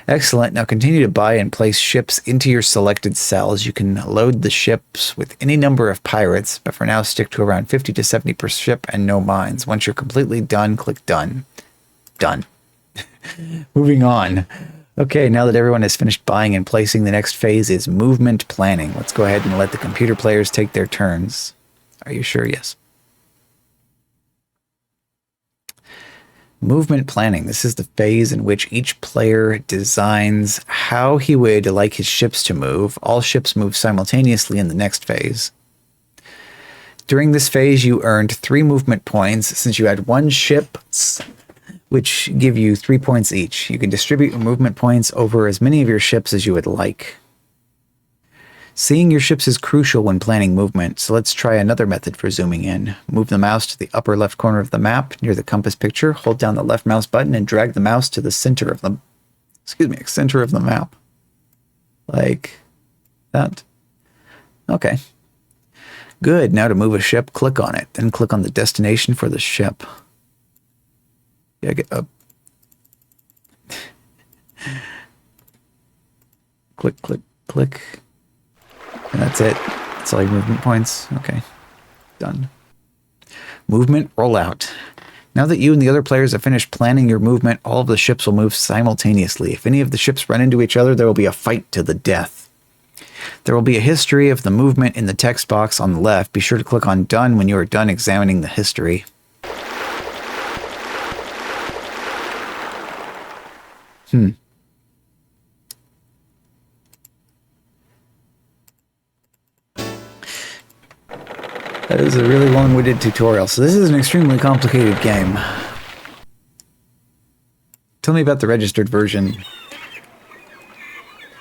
Excellent. Now continue to buy and place ships into your selected cells. You can load the ships with any number of pirates, but for now stick to around 50 to 70 per ship and no mines. Once you're completely done, click done. Done. Moving on. Okay, now that everyone has finished buying and placing, the next phase is movement planning. Let's go ahead and let the computer players take their turns. Are you sure? Yes. Movement planning. This is the phase in which each player designs how he would like his ships to move. All ships move simultaneously in the next phase. During this phase, you earned 3 movement points since you had 1 ship, which give you 3 points each. You can distribute your movement points over as many of your ships as you would like. Seeing your ships is crucial when planning movement, so let's try another method for zooming in. Move the mouse to the upper left corner of the map near the compass picture. Hold down the left mouse button and drag the mouse to the center of the center of the map. Like that. Okay. Good. Now to move a ship, click on it. Then click on the destination for the ship. Yeah, get up. Click, click, click. And that's it. That's all your movement points. Okay. Done. Movement rollout. Now that you and the other players have finished planning your movement, all of the ships will move simultaneously. If any of the ships run into each other, there will be a fight to the death. There will be a history of the movement in the text box on the left. Be sure to click on Done when you are done examining the history. That is a really long-winded tutorial. So this is an extremely complicated game. Tell me about the registered version.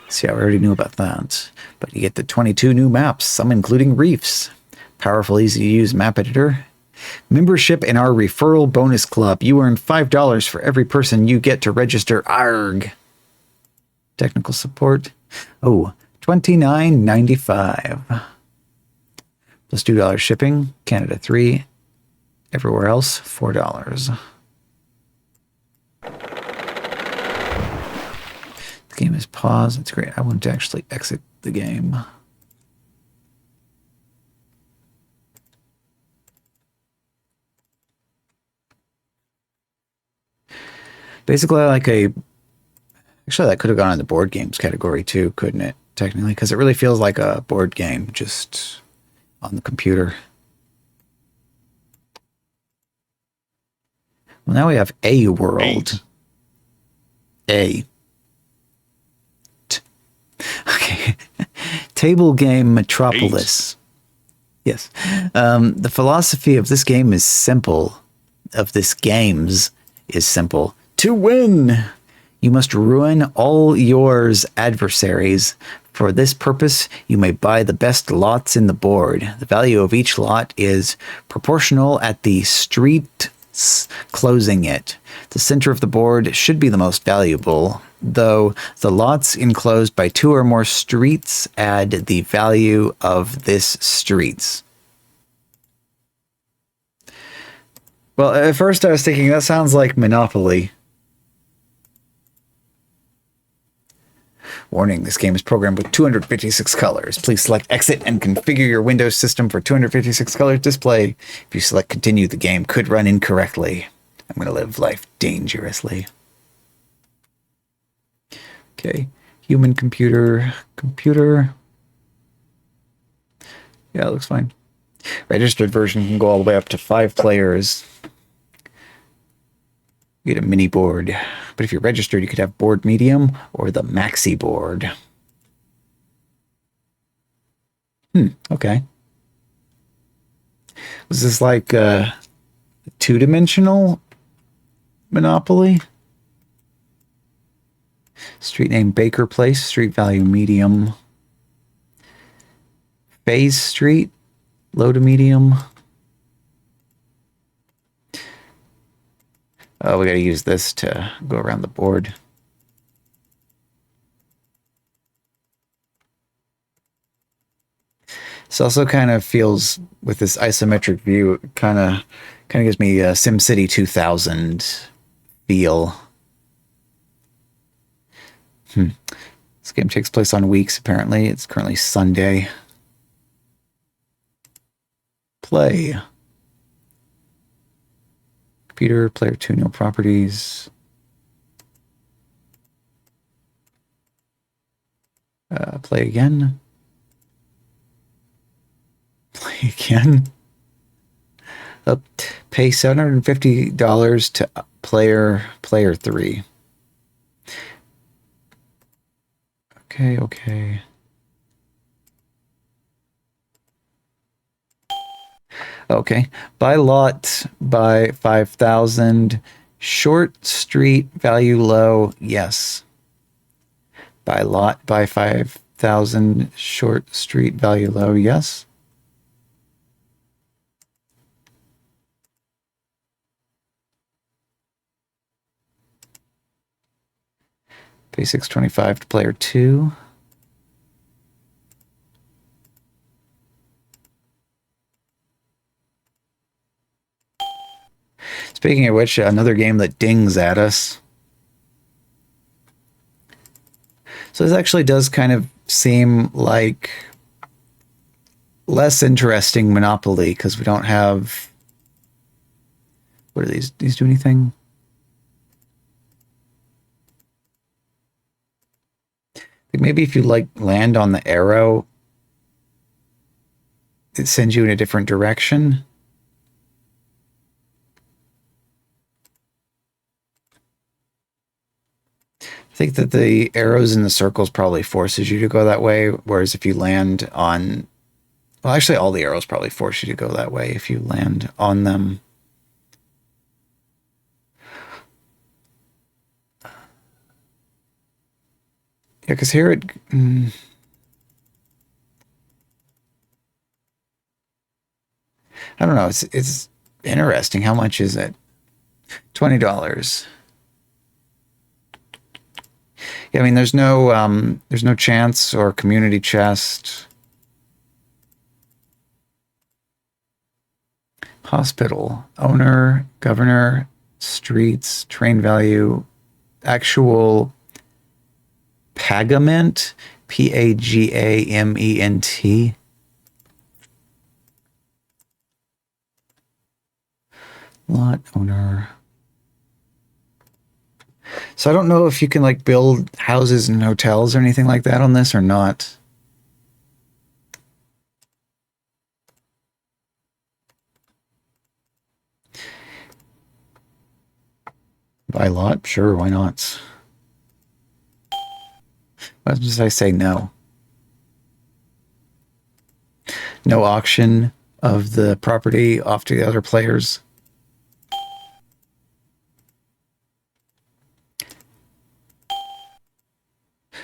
See, I already knew about that. But you get the 22 new maps, some including reefs. Powerful, easy-to-use map editor. Membership in our referral bonus club. You earn $5 for every person you get to register. Arrrgh. Technical support. Oh, $29.95. Plus $2 shipping. Canada $3. Everywhere else, $4. The game is paused. It's great. I want to actually exit the game. Basically, like a... Actually, that could have gone in the board games category too, couldn't it? Technically, because it really feels like a board game, just on the computer. Well, now we have Aworld. Okay. Table game Metropolis. Yes. The philosophy of this game is simple. Of this games is simple. To win, you must ruin all yours adversaries. For this purpose, you may buy the best lots in the board. The value of each lot is proportional at the streets closing it. The center of the board should be the most valuable, though the lots enclosed by 2 or more streets add the value of this streets. Well, at first I was thinking that sounds like Monopoly. Warning, this game is programmed with 256 colors. Please select Exit and configure your Windows system for 256 color display. If you select Continue, the game could run incorrectly. I'm going to live life dangerously. Okay, human computer. Yeah, it looks fine. Registered version can go all the way up to 5 players. You get a mini board. But if you're registered, you could have board medium or the maxi board. Okay. Was this like a 2-dimensional Monopoly? Street name Baker Place, street value medium. Phase Street, low to medium. Oh, we got to use this to go around the board. This also kind of feels, with this isometric view, it kind of gives me a SimCity 2000 feel. This game takes place on weeks, apparently. It's currently Sunday. Play. Computer, player 2, no properties. Play again. Play again. Pay $750 to player 3. Okay. Okay. Buy lot by 5,000. Short street value low. Yes. Buy lot by 5,000. Short street value low. Yes. Pay $625 to player 2. Speaking of which, another game that dings at us. So this actually does kind of seem like less interesting Monopoly because we don't have... What are these? These do anything? Maybe if you like land on the arrow, it sends you in a different direction. I think that the arrows in the circles probably forces you to go that way, whereas if you land on... Well, actually, all the arrows probably force you to go that way if you land on them. Yeah, because here it... I don't know. It's interesting. How much is it? $20. Yeah, I mean, there's no chance or community chest. Hospital, owner, governor, streets, train value, actual pagament, Pagament. Lot owner. So I don't know if you can like build houses and hotels or anything like that on this or not. Buy lot? Sure, why not? What does I say no? No auction of the property off to the other players.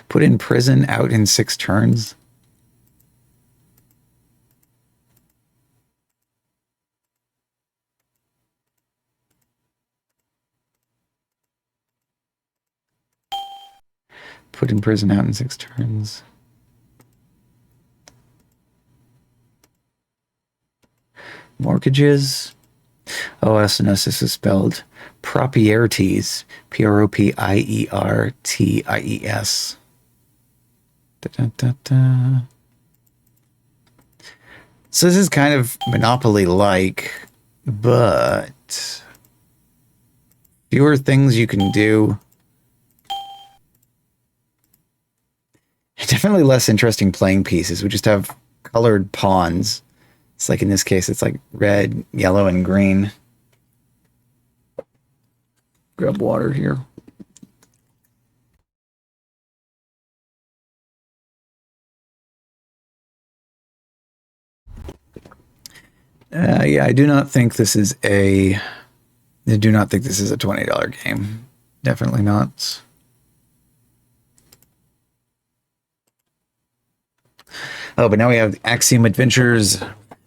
Put in prison, out in 6 turns. Put in prison, out in 6 turns. Mortgages. Oh, SNS, this is spelled proprieties. Propierties. So this is kind of Monopoly-like, but fewer things you can do. Definitely less interesting playing pieces. We just have colored pawns. It's like in this case, it's like red, yellow, and green. Grab water here. Yeah, I do not think this is a $20 game. Definitely not. Oh, but now we have Axium Adventures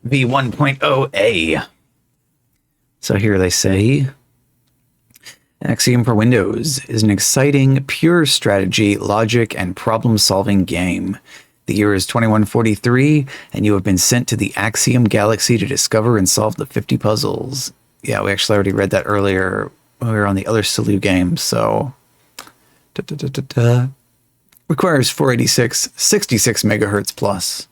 V1.0A. So here they say, Axiom for Windows is an exciting, pure strategy, logic, and problem-solving game. The year is 2143, and you have been sent to the Axiom Galaxy to discover and solve the 50 puzzles. Yeah, we actually already read that earlier when we were on the other Salou game, so... Requires 486, 66 megahertz plus.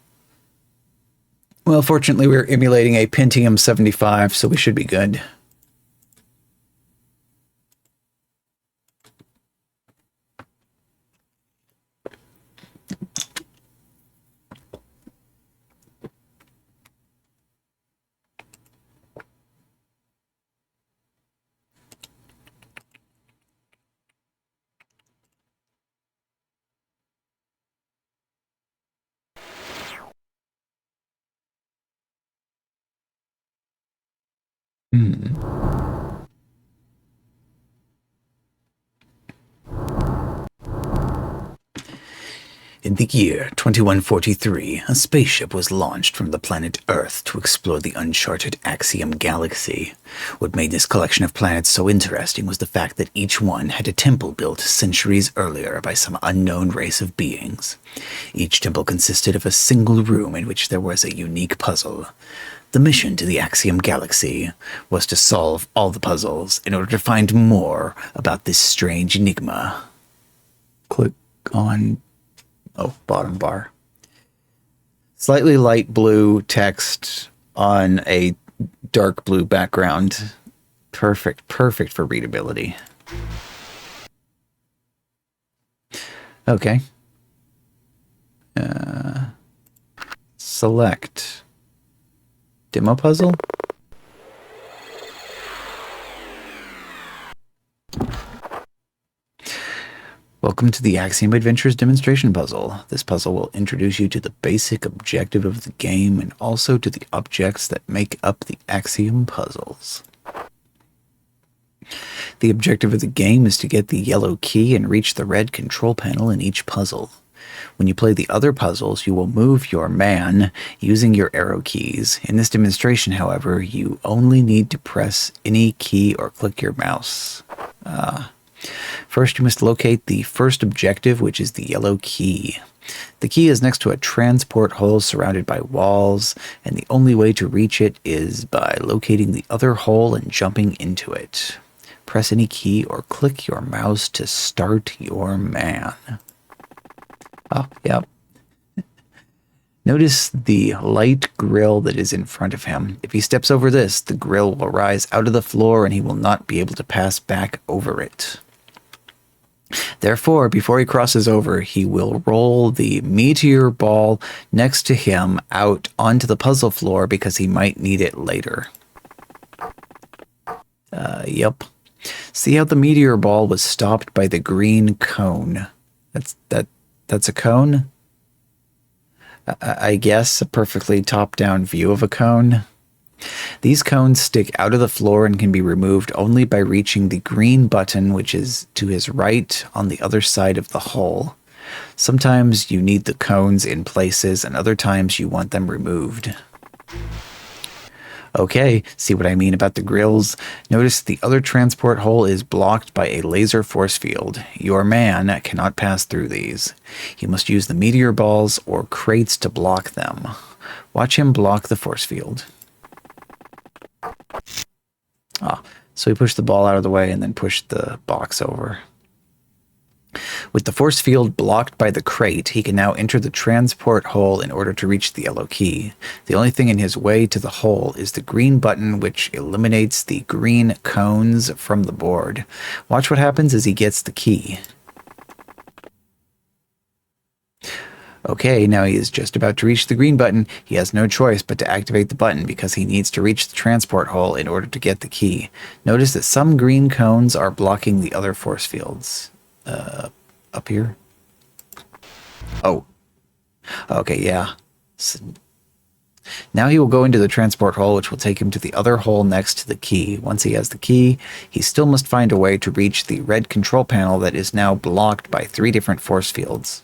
Well, fortunately, we're emulating a Pentium 75, so we should be good. In the year 2143, a spaceship was launched from the planet Earth to explore the uncharted Axium galaxy. What made this collection of planets so interesting was the fact that each one had a temple built centuries earlier by some unknown race of beings. Each temple consisted of a single room in which there was a unique puzzle. The mission to the Axium galaxy was to solve all the puzzles in order to find more about this strange enigma. Click on... oh, bottom bar. Slightly light blue text on a dark blue background. Perfect for readability. Okay. Select demo puzzle. Welcome to the Axium Adventures demonstration puzzle. This puzzle will introduce you to the basic objective of the game and also to the objects that make up the Axiom puzzles. The objective of the game is to get the yellow key and reach the red control panel in each puzzle. When you play the other puzzles, you will move your man using your arrow keys. In this demonstration, however, you only need to press any key or click your mouse. First, you must locate the first objective, which is the yellow key. The key is next to a transport hole surrounded by walls, and the only way to reach it is by locating the other hole and jumping into it. Press any key or click your mouse to start your man. Oh, yep. Notice the light grill that is in front of him. If he steps over this, the grill will rise out of the floor and he will not be able to pass back over it. Therefore, before he crosses over, he will roll the meteor ball next to him out onto the puzzle floor because he might need it later. Yep. See how the meteor ball was stopped by the green cone? That's a cone? I guess a perfectly top-down view of a cone. These cones stick out of the floor and can be removed only by reaching the green button, which is to his right on the other side of the hole. Sometimes you need the cones in places, and other times you want them removed. Okay, see what I mean about the grills? Notice the other transport hole is blocked by a laser force field. Your man cannot pass through these. He must use the meteor balls or crates to block them. Watch him block the force field. So he pushed the ball out of the way and then pushed the box over. With the force field blocked by the crate, he can now enter the transport hole in order to reach the yellow key. The only thing in his way to the hole is the green button, which eliminates the green cones from the board. Watch what happens as he gets the key. Okay, now he is just about to reach the green button. He has no choice but to activate the button because he needs to reach the transport hole in order to get the key. Notice that some green cones are blocking the other force fields. Up here? Oh. Okay, yeah. Now he will go into the transport hole, which will take him to the other hole next to the key. Once he has the key, he still must find a way to reach the red control panel that is now blocked by 3 different force fields.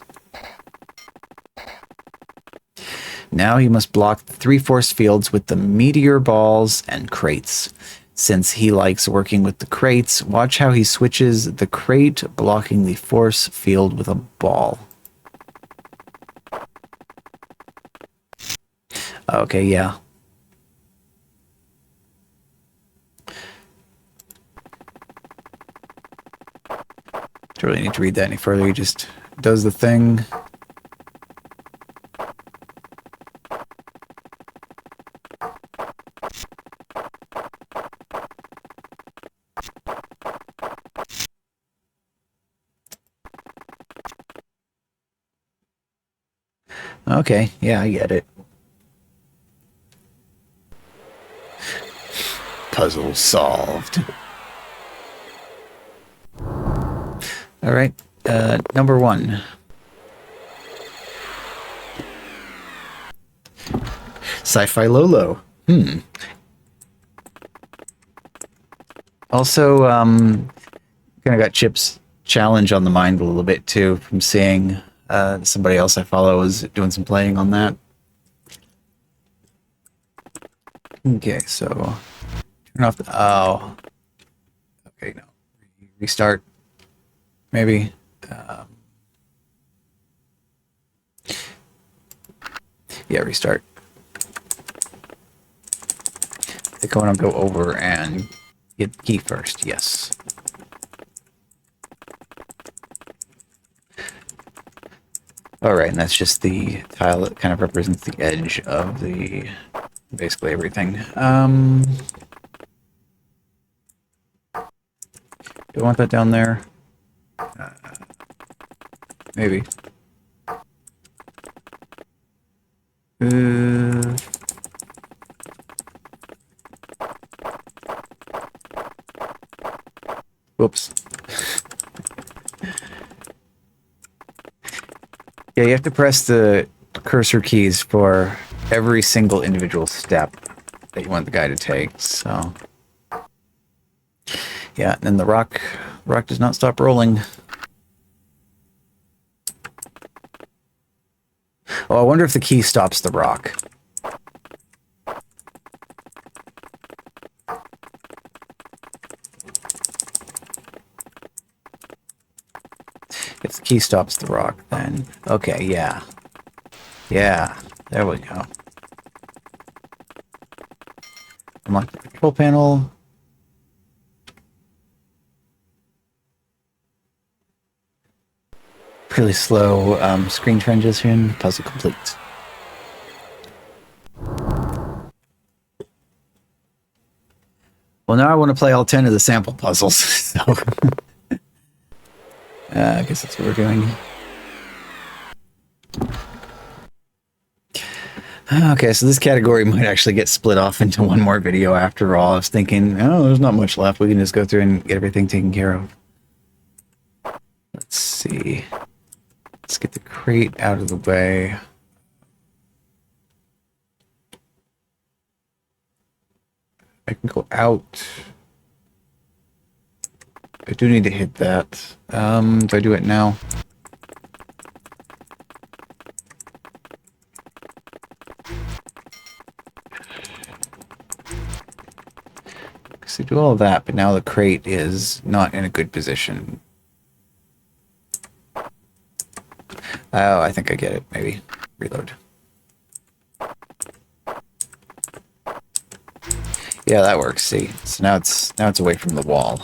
Now he must block the 3 force fields with the meteor balls and crates. Since he likes working with the crates, watch how he switches the crate blocking the force field with a ball. Okay, yeah. Don't really need to read that any further. You just does the thing. Okay, yeah, I get it. Puzzle solved. All right, number 1. Sci-Fi Lolo. Also, kind of got Chip's challenge on the mind a little bit too from seeing somebody else I follow was doing some playing on that. Okay, so turn off the... Oh. Okay, no. Restart. Maybe. Yeah, restart. I think I want to go over and get the key first. Yes. Alright, and that's just the tile that kind of represents the edge of the... basically everything. Do I want that down there? Maybe. Whoops. Yeah, you have to press the cursor keys for every single individual step that you want the guy to take, so... Yeah, and then the rock does not stop rolling. Oh, I wonder if the key stops the rock. If the key stops the rock, then... Okay, yeah. Yeah, there we go. Unlock the control panel. Really slow screen transition. Puzzle complete. Well, now I want to play all 10 of the sample puzzles, so... I guess that's what we're doing. Okay, so this category might actually get split off into one more video after all. I was thinking, oh, there's not much left. We can just go through and get everything taken care of. Let's see. Let's get the crate out of the way. I can go out. I do need to hit that. Do I do it now? So do all that, but now the crate is not in a good position. Oh, I think I get it. Maybe. Reload. Yeah, that works. See, so now it's away from the wall.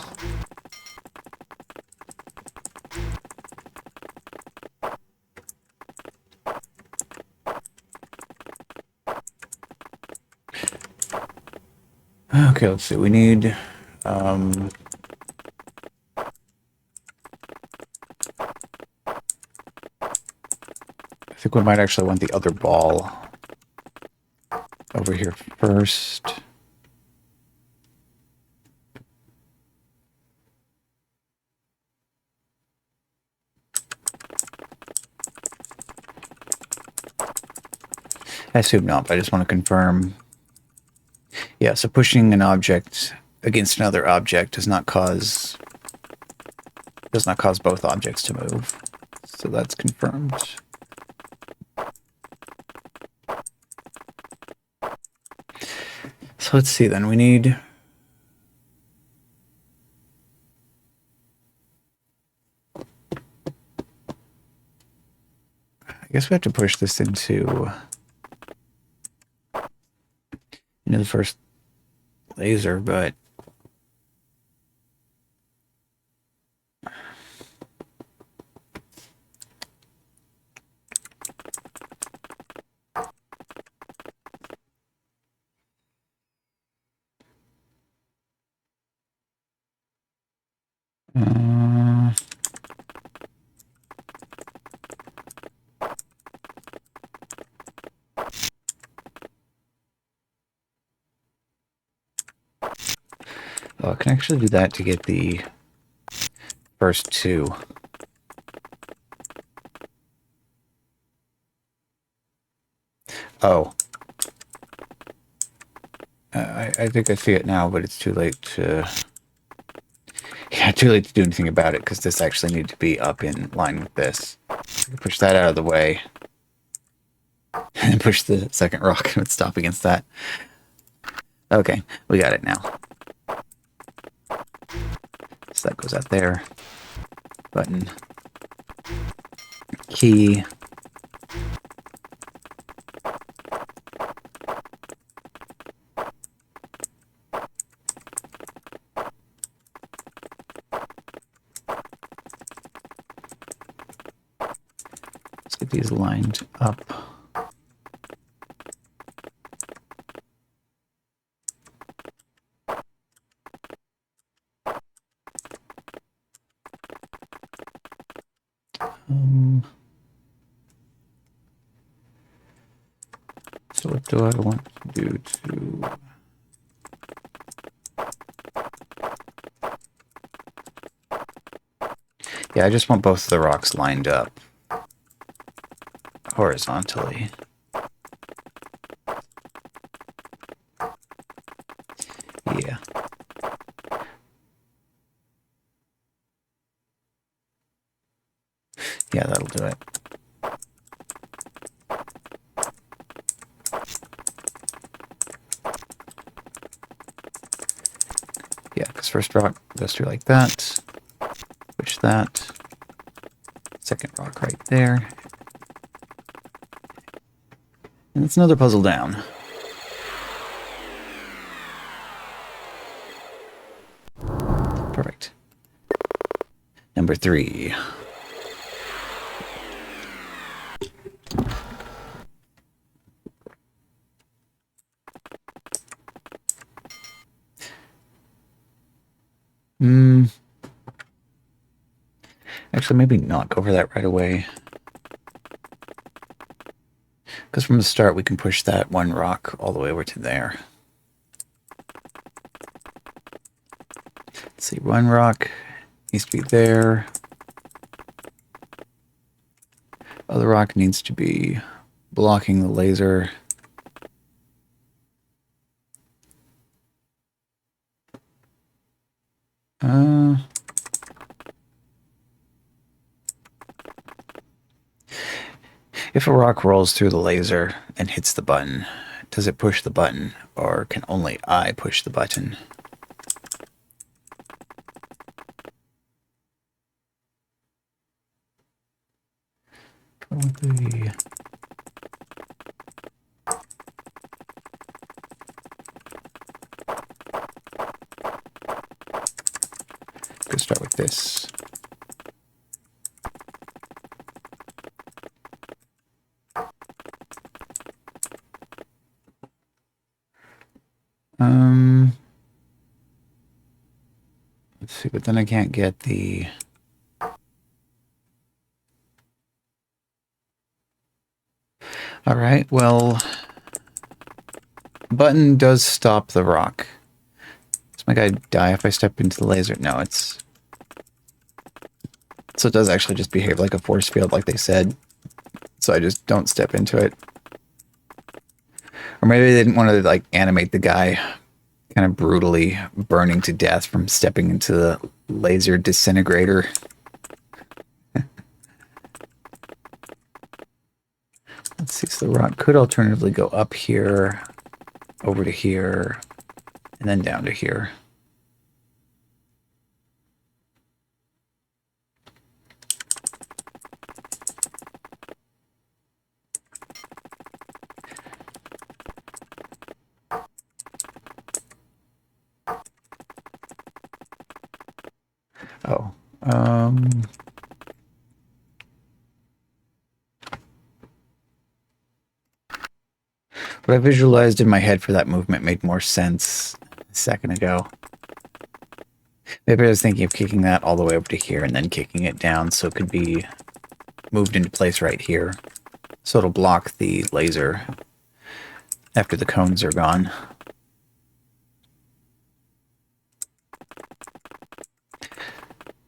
Okay, let's see. We need I think we might actually want the other ball over here first. I assume not, but I just want to confirm. Yeah, so pushing an object against another object does not cause both objects to move. So that's confirmed. So let's see then. We need I guess we have to push this into the first laser, but Uh, oh, I can actually do that to get the first two. Oh. I think I see it now, but it's too late to... Yeah, too late to do anything about it, because this actually needs to be up in line with this. I can push that out of the way. And push the second rock and stop against that. Okay, we got it now. So that goes out there. Button. Key. Let's get these lined up. So what do I want to do to... Yeah, I just want both of the rocks lined up horizontally. Yeah. Yeah, that'll do it. Yeah, because first rock goes through like that. Push that. Second rock right there. And it's another puzzle down. Perfect. Number 3. Actually, maybe not go over that right away. Because from the start, we can push that one rock all the way over to there. Let's see, one rock needs to be there. Other rock needs to be blocking the laser. If a rock rolls through the laser and hits the button, does it push the button, or can only I push the button? Probably... Let's start with this. Let's see, but then I can't get the... Alright, well... Button does stop the rock. Does my guy die if I step into the laser? No, it's... So it does actually just behave like a force field, like they said. So I just don't step into it. Or maybe they didn't want to, like, animate the guy kind of brutally burning to death from stepping into the laser disintegrator. Let's see, so the rock could alternatively go up here, over to here, and then down to here. Oh, what I visualized in my head for that movement made more sense a second ago. Maybe I was thinking of kicking that all the way over to here and then kicking it down so it could be moved into place right here. So it'll block the laser after the cones are gone.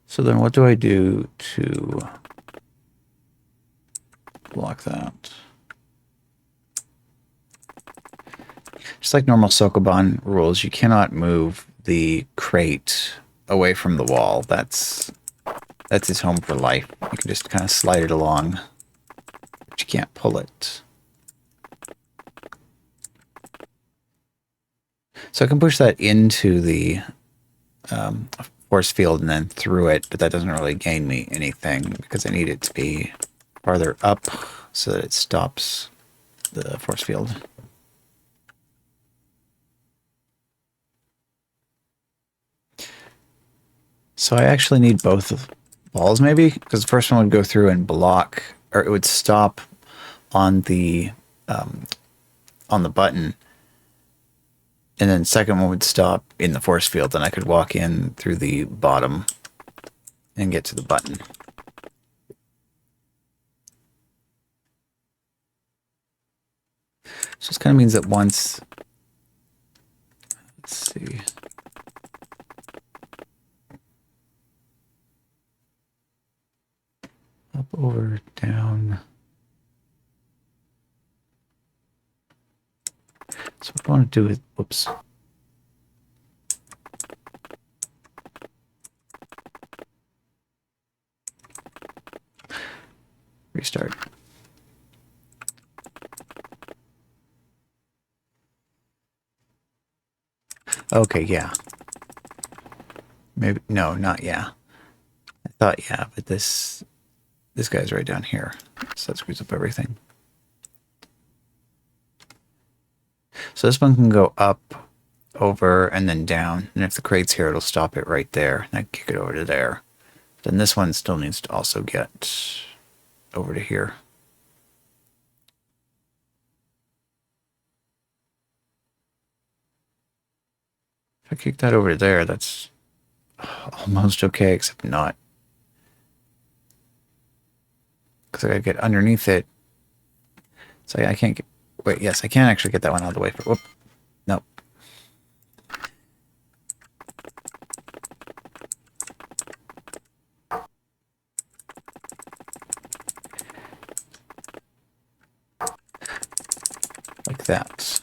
So then what do I do to block that? Just like normal Sokoban rules, you cannot move the crate away from the wall. That's its home for life. You can just kind of slide it along, but you can't pull it. So I can push that into the force field and then through it, but that doesn't really gain me anything because I need it to be farther up so that it stops the force field. So I actually need both balls maybe, because the first one would go through and block, or it would stop on the button, and then the second one would stop in the force field, and I could walk in through the bottom and get to the button. So this kind of means that once, let's see, up, over, down. So what I want to do is, whoops. Restart. Okay, yeah. Maybe, no, not yeah. I thought yeah, but this guy's right down here. So that screws up everything. So this one can go up, over, and then down. And if the crate's here, it'll stop it right there. And I kick it over to there. Then this one still needs to also get over to here. If I kick that over to there, that's almost okay, except not. Because I gotta get underneath it. So I can't get... Wait, yes, I can actually get that one out of the way. Whoop. Nope. Like that.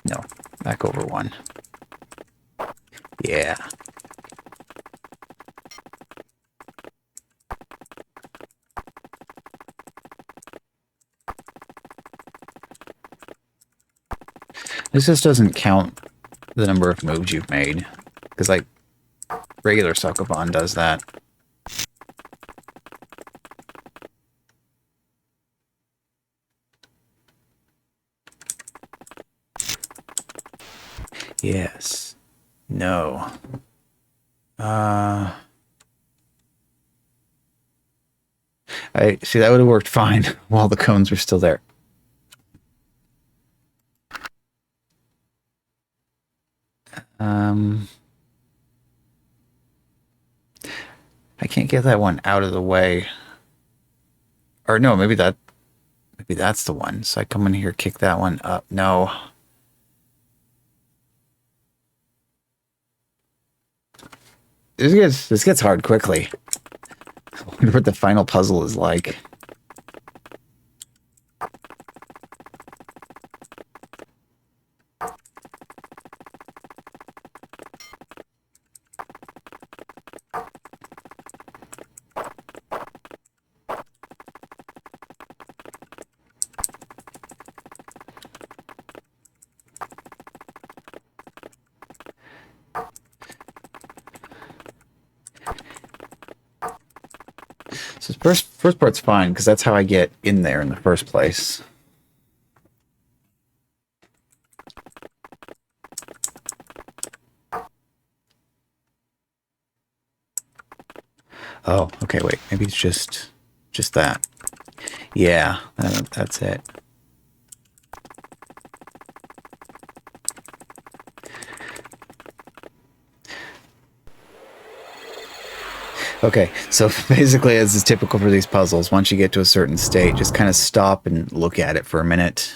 No, back over one. Yeah. This just doesn't count the number of moves you've made, because like regular Sokoban does that. Yes. No. I see, that would have worked fine while the cones were still there. I can't get that one out of the way. Or no, maybe that's the one. So I come in here, kick that one up. No. This gets hard quickly. I wonder what the final puzzle is like. So the first part's fine, because that's how I get in there in the first place. Oh, okay, wait. Maybe it's just that. Yeah, that's it. Okay, so basically, as is typical for these puzzles, once you get to a certain state, just kind of stop and look at it for a minute.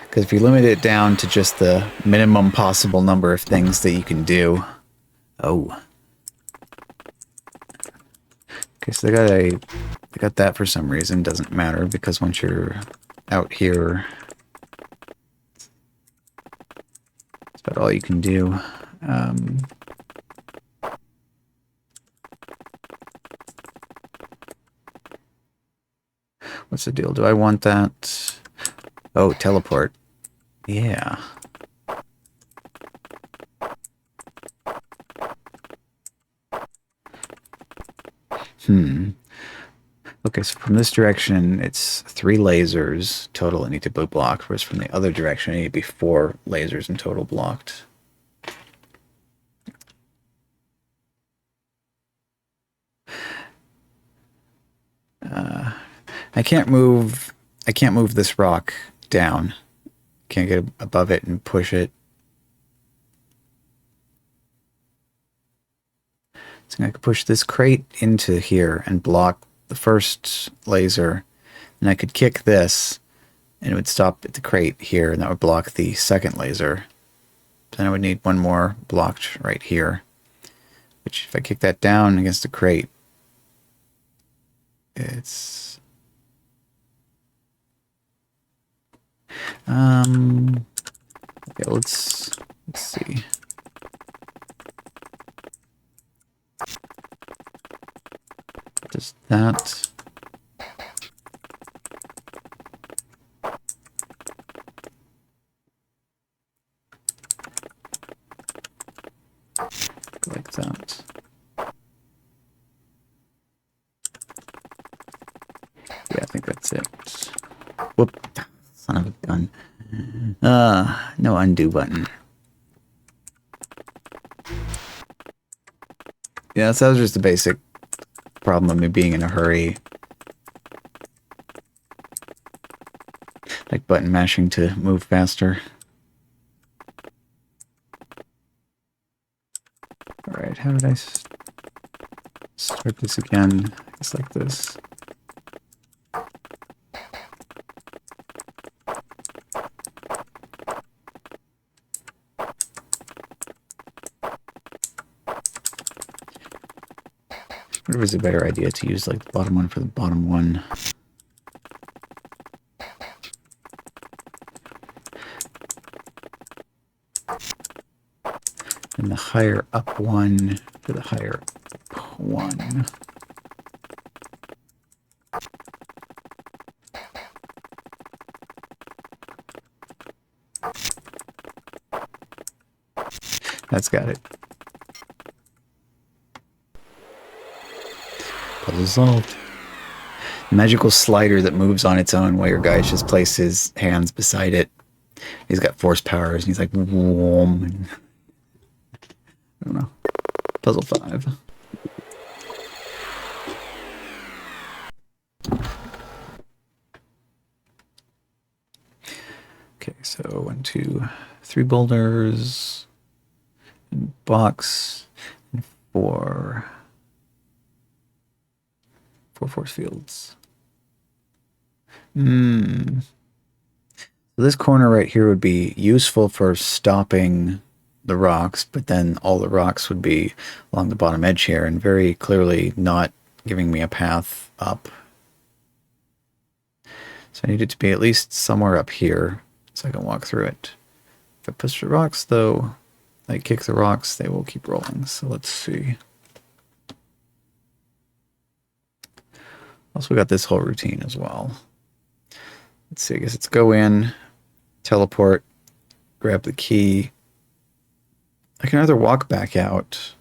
Because if you limit it down to just the minimum possible number of things that you can do... Oh. Okay, so they got that for some reason. Doesn't matter, because once you're out here, that's about all you can do. What's the deal? Do I want that? Oh, teleport. Yeah. Okay, so from this direction, it's 3 lasers total that need to be blocked, whereas from the other direction, it need to be 4 lasers in total blocked. I can't move this rock down. Can't get above it and push it. So I could push this crate into here and block the first laser, and I could kick this, and it would stop at the crate here, and that would block the second laser. Then I would need one more blocked right here, which if I kick that down against the crate, it's... Okay, let's see. Just that. Like that. Yeah, I think that's it. Whoop. Son of a gun. No undo button. Yeah, so that was just a basic problem of me being in a hurry. Like button mashing to move faster. Alright, how did I start this again? It's like this. What was a better idea to use like the bottom one for the bottom one? And the higher up one for the higher up one. That's got it. Puzzle solved. Magical slider that moves on its own while your guys just place his hands beside it. He's got force powers and he's like, whoom. I don't know. Puzzle 5. Okay, so 1, 2, 3 boulders. And box. And 4 force fields. So this corner right here would be useful for stopping the rocks, but then all the rocks would be along the bottom edge here and very clearly not giving me a path up. So I need it to be at least somewhere up here so I can walk through it. If I push the rocks though, I kick the rocks, they will keep rolling. So let's see. Also, we got this whole routine as well. Let's see, I guess it's go in, teleport, grab the key. I can either walk back out,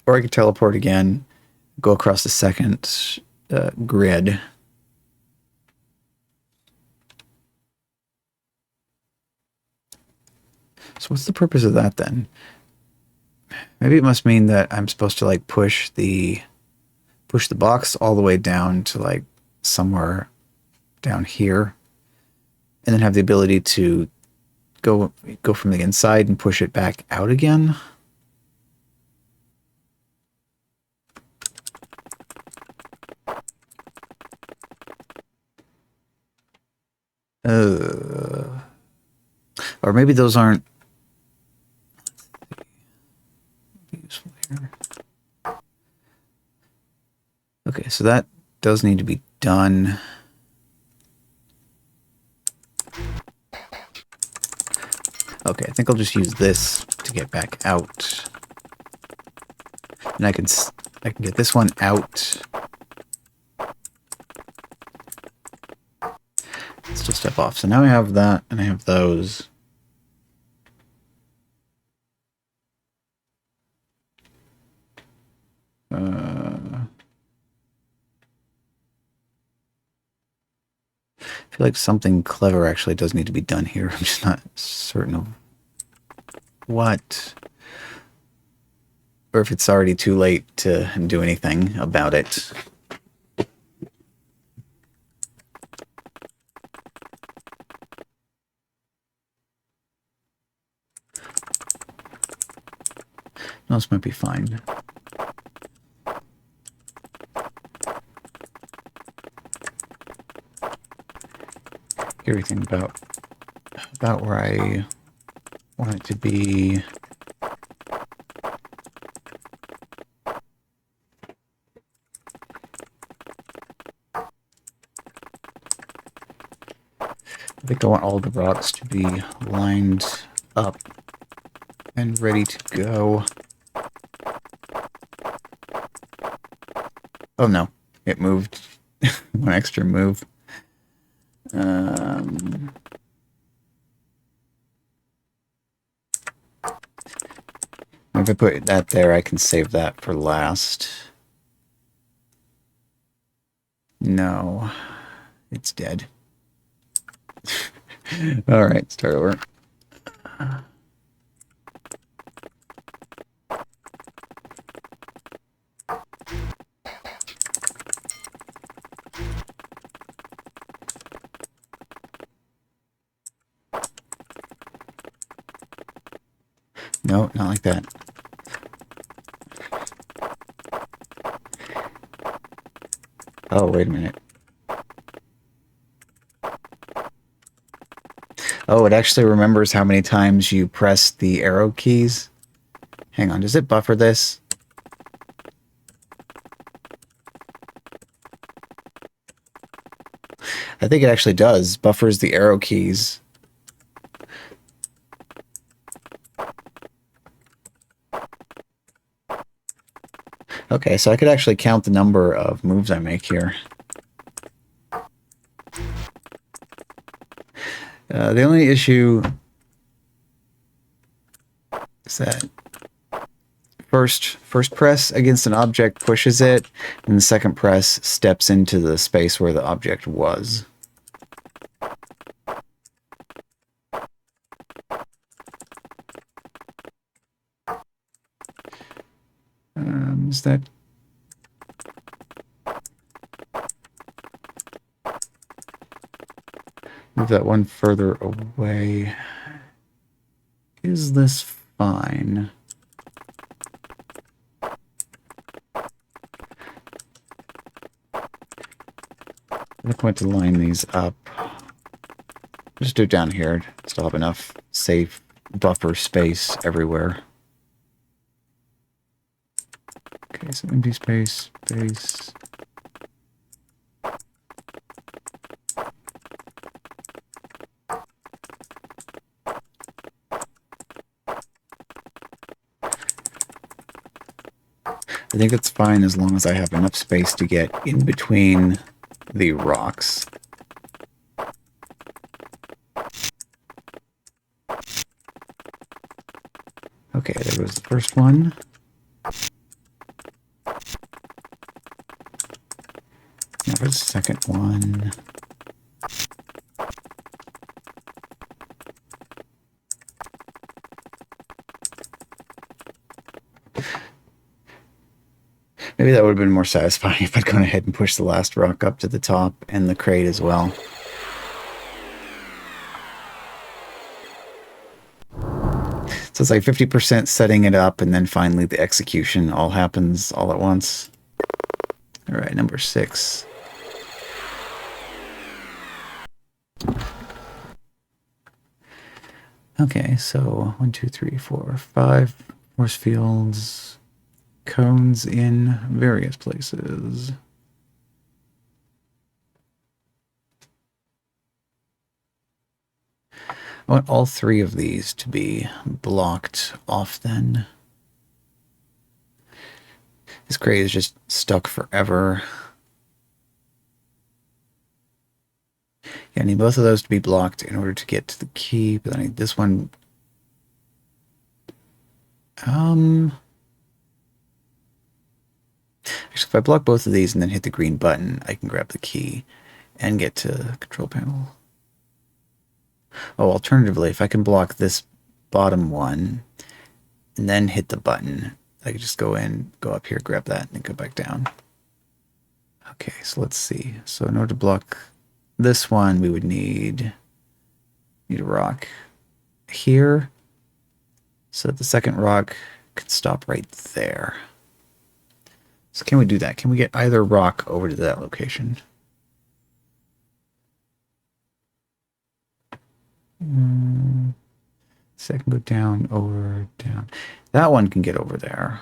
or I can teleport again, go across the second grid. So what's the purpose of that then? Maybe it must mean that I'm supposed to like push the box all the way down to like somewhere down here, and then have the ability to go from the inside and push it back out again. Or maybe those aren't useful here. Okay, so that does need to be done. Okay, I think I'll just use this to get back out. And I can get this one out. Let's just step off. So now I have that, and I have those. I feel like something clever actually does need to be done here. I'm just not certain of what. Or if it's already too late to do anything about it. No, this might be fine. Everything about where I want it to be. I think I want all the rocks to be lined up and ready to go. Oh no, it moved. One extra move. If I put that there, I can save that for last. No, it's dead. All right, start over. No, not like that. Oh, wait a minute. Oh, it actually remembers how many times you press the arrow keys. Hang on, does it buffer this? I think it actually does. Buffers the arrow keys. Okay, so I could actually count the number of moves I make here. The only issue is that first press against an object pushes it, and the second press steps into the space where the object was. Is that... Move that one further away. Is this fine? I think I want to line these up. Just do it down here. Still have enough safe buffer space everywhere. Okay, so empty space, space. I think it's fine as long as I have enough space to get in between the rocks. Okay, there was the first one. Now for the second one. Maybe that would have been more satisfying if I'd gone ahead and pushed the last rock up to the top and the crate as well. So it's like 50% setting it up, and then finally the execution all happens all at once. All right, number 6. Okay, so 1, 2, 3, 4, 5 force fields, cones in various places. I want all 3 of these to be blocked off then. This crate is just stuck forever. Yeah, I need both of those to be blocked in order to get to the key, but I need this one. Actually, if I block both of these and then hit the green button, I can grab the key and get to the control panel. Oh, alternatively, if I can block this bottom one and then hit the button, I can just go in, go up here, grab that, and then go back down. Okay, so let's see. So in order to block this one, we would need a rock here so that the second rock could stop right there. So can we do that? Can we get either rock over to that location? So I can go down, over, down. That one can get over there.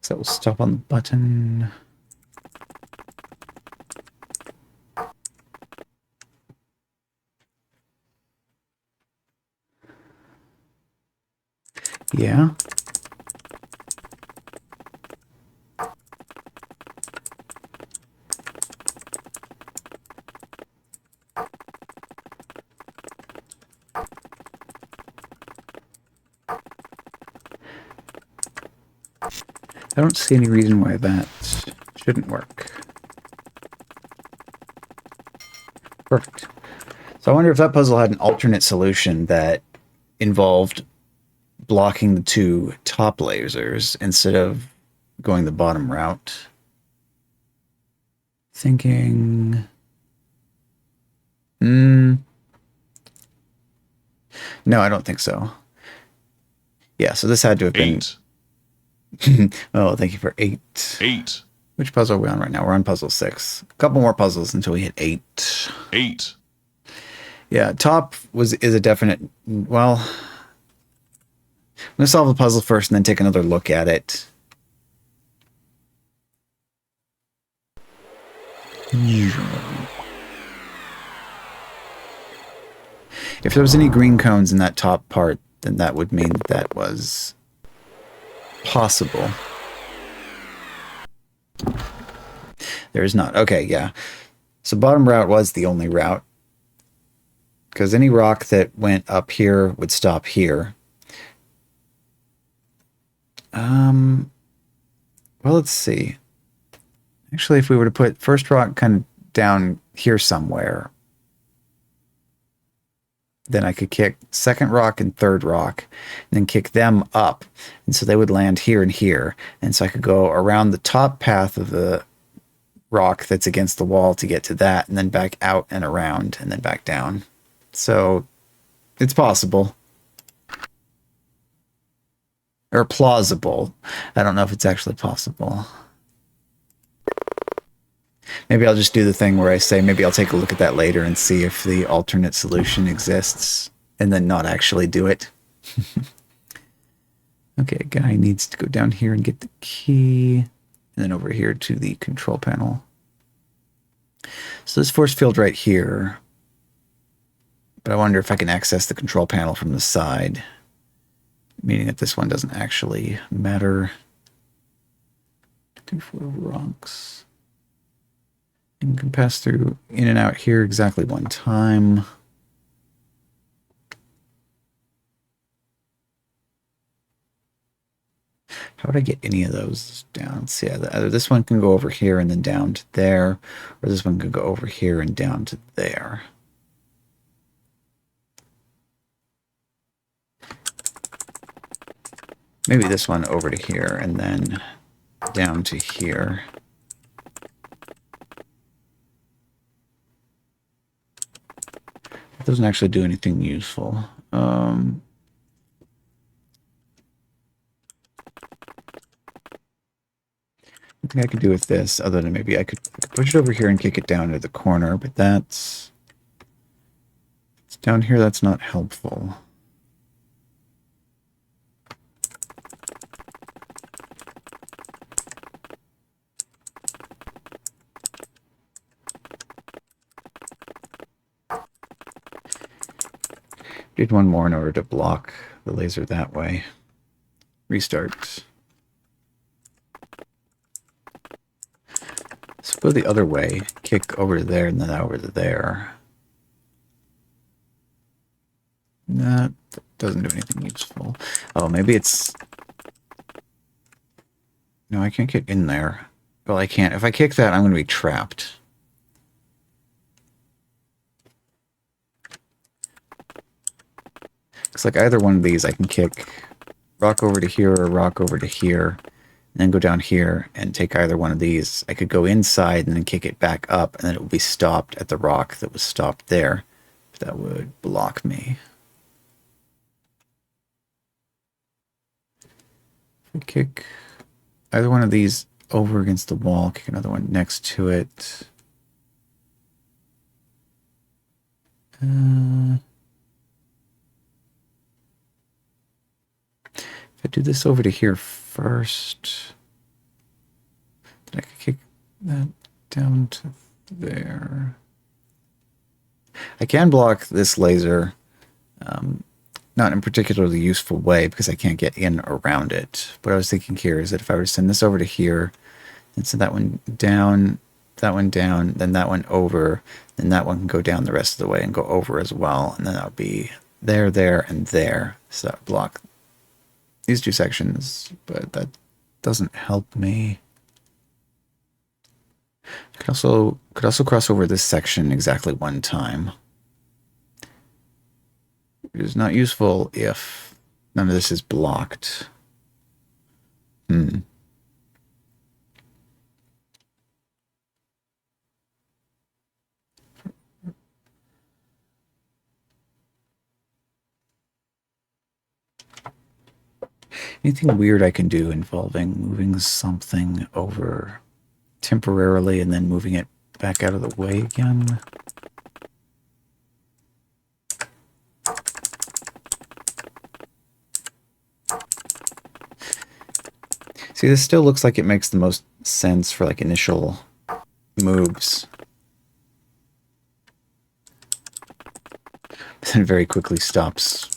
So we'll stop on the button. Yeah. I don't see any reason why that shouldn't work. Perfect. So I wonder if that puzzle had an alternate solution that involved blocking the 2 top lasers instead of going the bottom route. Thinking... No, I don't think so. Yeah, so this had to have been... 8. Oh, thank you for 8. 8. Which puzzle are we on right now? We're on puzzle 6. A couple more puzzles until we hit 8. 8. Yeah, top is a definite... Well, I'm going to solve the puzzle first and then take another look at it. If there was any green cones in that top part, then that would mean that was possible. There is not. Okay, yeah. So bottom route was the only route. Because any rock that went up here would stop here. Well, let's see. Actually, if we were to put first rock kind of down here somewhere, then I could kick second rock and third rock, and then kick them up. And so they would land here and here. And so I could go around the top path of the rock that's against the wall to get to that, and then back out and around, and then back down. So it's possible. Or plausible. I don't know if it's actually possible. Maybe I'll just do the thing where I say maybe I'll take a look at that later and see if the alternate solution exists, and then not actually do it. Okay, guy needs to go down here and get the key, and then over here to the control panel. So this force field right here, but I wonder if I can access the control panel from the side, meaning that this one doesn't actually matter. 2, 4 rocks. And can pass through in and out here exactly one time. How would I get any of those down? See, either this one can go over here and then down to there, or this one can go over here and down to there. Maybe this one over to here and then down to here. It doesn't actually do anything useful. Nothing I could do with this other than maybe I could push it over here and kick it down to the corner, but that's... It's down here, that's not helpful. Did one more in order to block the laser that way. Restart. Let's go the other way. Kick over to there and then over to there. That doesn't do anything useful. Oh, maybe it's... No, I can't get in there. Well, I can't. If I kick that, I'm going to be trapped. Looks like either one of these I can kick rock over to here or rock over to here, and then go down here and take either one of these. I could go inside and then kick it back up, and then it would be stopped at the rock that was stopped there. That would block me. If we kick either one of these over against the wall, kick another one next to it. If I do this over to here first, then I could kick that down to there. I can block this laser, not in a particularly useful way because I can't get in around it. What I was thinking here is that if I were to send this over to here, and send that one down, then that one over, then that one can go down the rest of the way and go over as well, and then that would be there, there, and there. So that would block these two sections, but that doesn't help me. I could also cross over this section exactly one time. It is not useful if none of this is blocked. Anything weird I can do involving moving something over temporarily and then moving it back out of the way again? See, this still looks like it makes the most sense for like initial moves. Then very quickly stops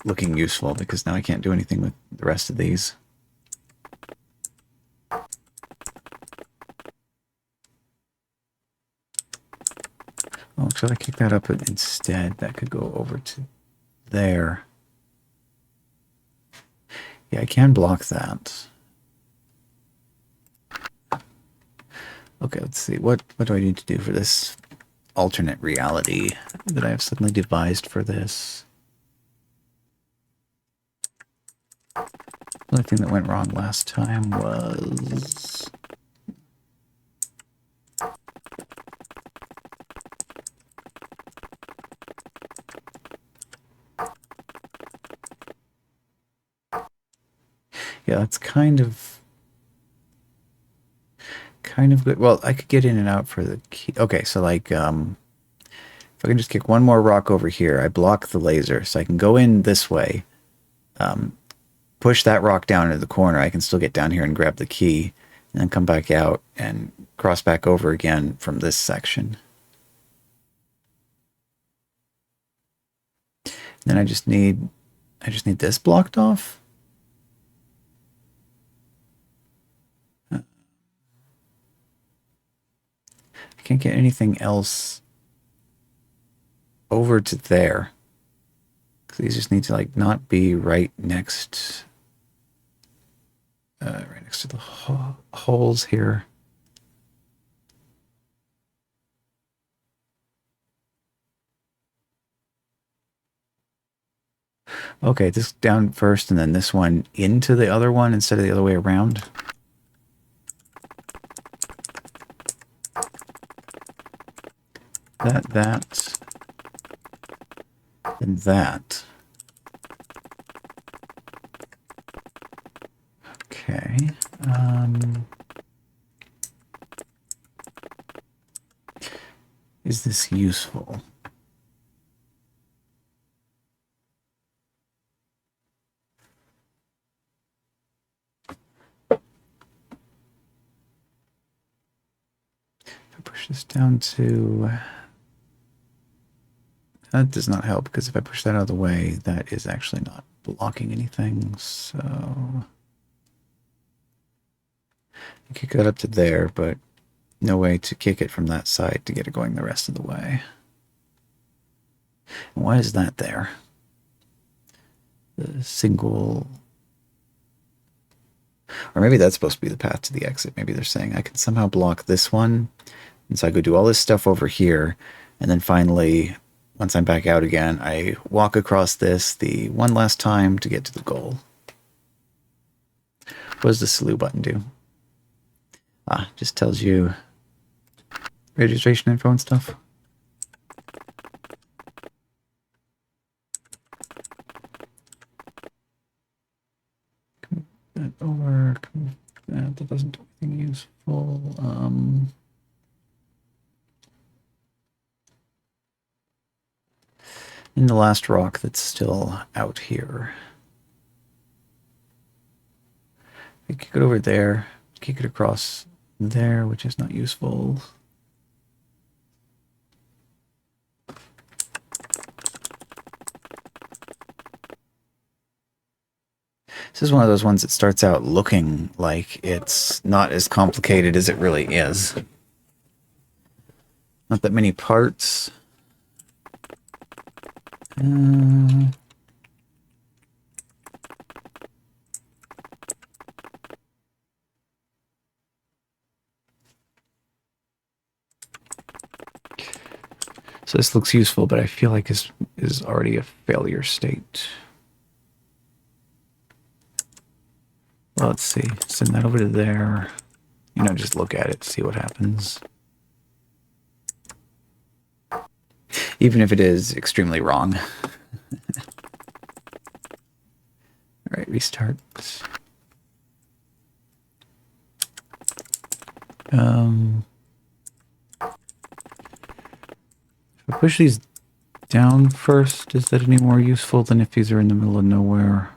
looking useful because now I can't do anything with the rest of these. Oh, should I kick that up instead? That could go over to there. Yeah, I can block that. Okay, let's see. What do I need to do for this alternate reality that I have suddenly devised for this? The only thing that went wrong last time was... Yeah, that's kind of good. Well, I could get in and out for the key. Okay, so like, if I can just kick one more rock over here, I block the laser, so I can go in this way, push that rock down into the corner. I can still get down here and grab the key, and then come back out and cross back over again from this section. And then I just need this blocked off. Can't get anything else over to there. These just need to like not be right next to the holes here. Okay, this down first and then this one into the other one instead of the other way around. That, and that. Okay. Is this useful? If I push this down to... That does not help, because if I push that out of the way, that is actually not blocking anything, so... I kick that up to there, but no way to kick it from that side to get it going the rest of the way. And why is that there? The single... Or maybe that's supposed to be the path to the exit. Maybe they're saying I can somehow block this one, and so I go do all this stuff over here, and then finally... Once I'm back out again, I walk across this the one last time to get to the goal. What does the slew button do? Ah, just tells you registration info and stuff. Move that over. Move that. That doesn't do anything useful. In the last rock that's still out here. I kick it over there, kick it across there, which is not useful. This is one of those ones that starts out looking like it's not as complicated as it really is. Not that many parts. So this looks useful, but I feel like is already a failure state. Well, let's see. Send that over to there. You know, just look at it, see what happens. Even if it is extremely wrong. All right, restart. If I push these down first, is that any more useful than if these are in the middle of nowhere?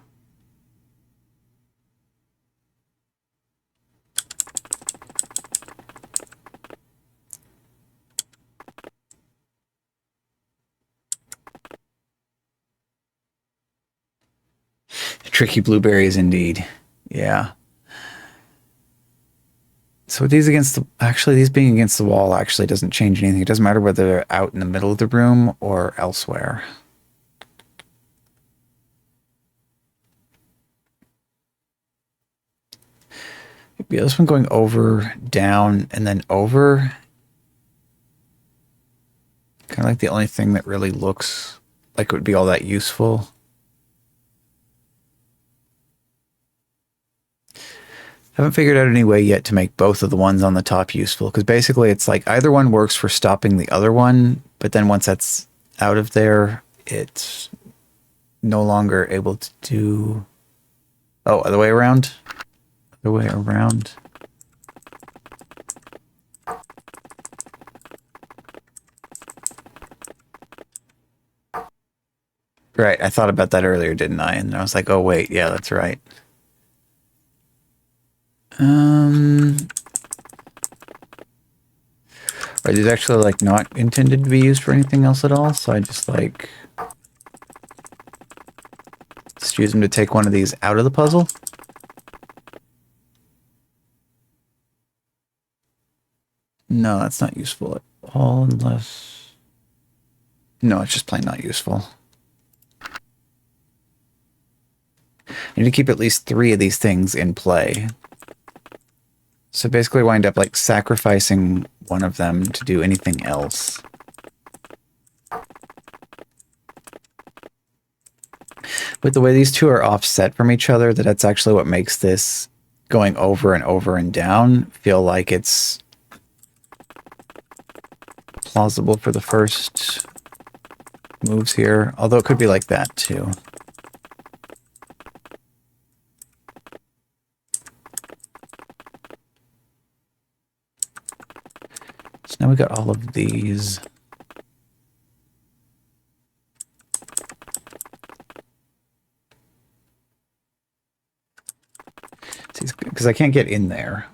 Tricky blueberries indeed. Yeah. So these against the... Actually, these being against the wall actually doesn't change anything. It doesn't matter whether they're out in the middle of the room or elsewhere. Maybe this one going over, down, and then over. Kind of like the only thing that really looks like it would be all that useful. Haven't figured out any way yet to make both of the ones on the top useful, because basically it's like either one works for stopping the other one, but then once that's out of there, it's no longer able to do... Oh, other way around? Other way around. Right, I thought about that earlier, didn't I? And I was like, oh wait, yeah, that's right. Are these actually like not intended to be used for anything else at all? So I just like just use them to take one of these out of the puzzle. No, that's not useful at all unless... No, it's just plain not useful. I need to keep at least 3 of these things in play. So basically wind up like sacrificing one of them to do anything else. But the way these two are offset from each other, that's actually what makes this going over and over and down feel like it's plausible for the first moves here. Although it could be like that too. Now we got all of these. because I can't get in there.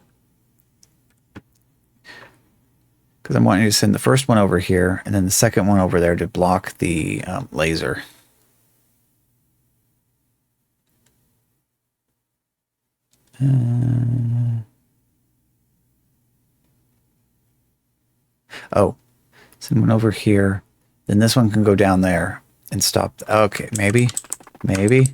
Because I'm wanting to send the first one over here and then the second one over there to block the laser. Oh, send one over here. Then this one can go down there and stop. Okay, maybe. Maybe.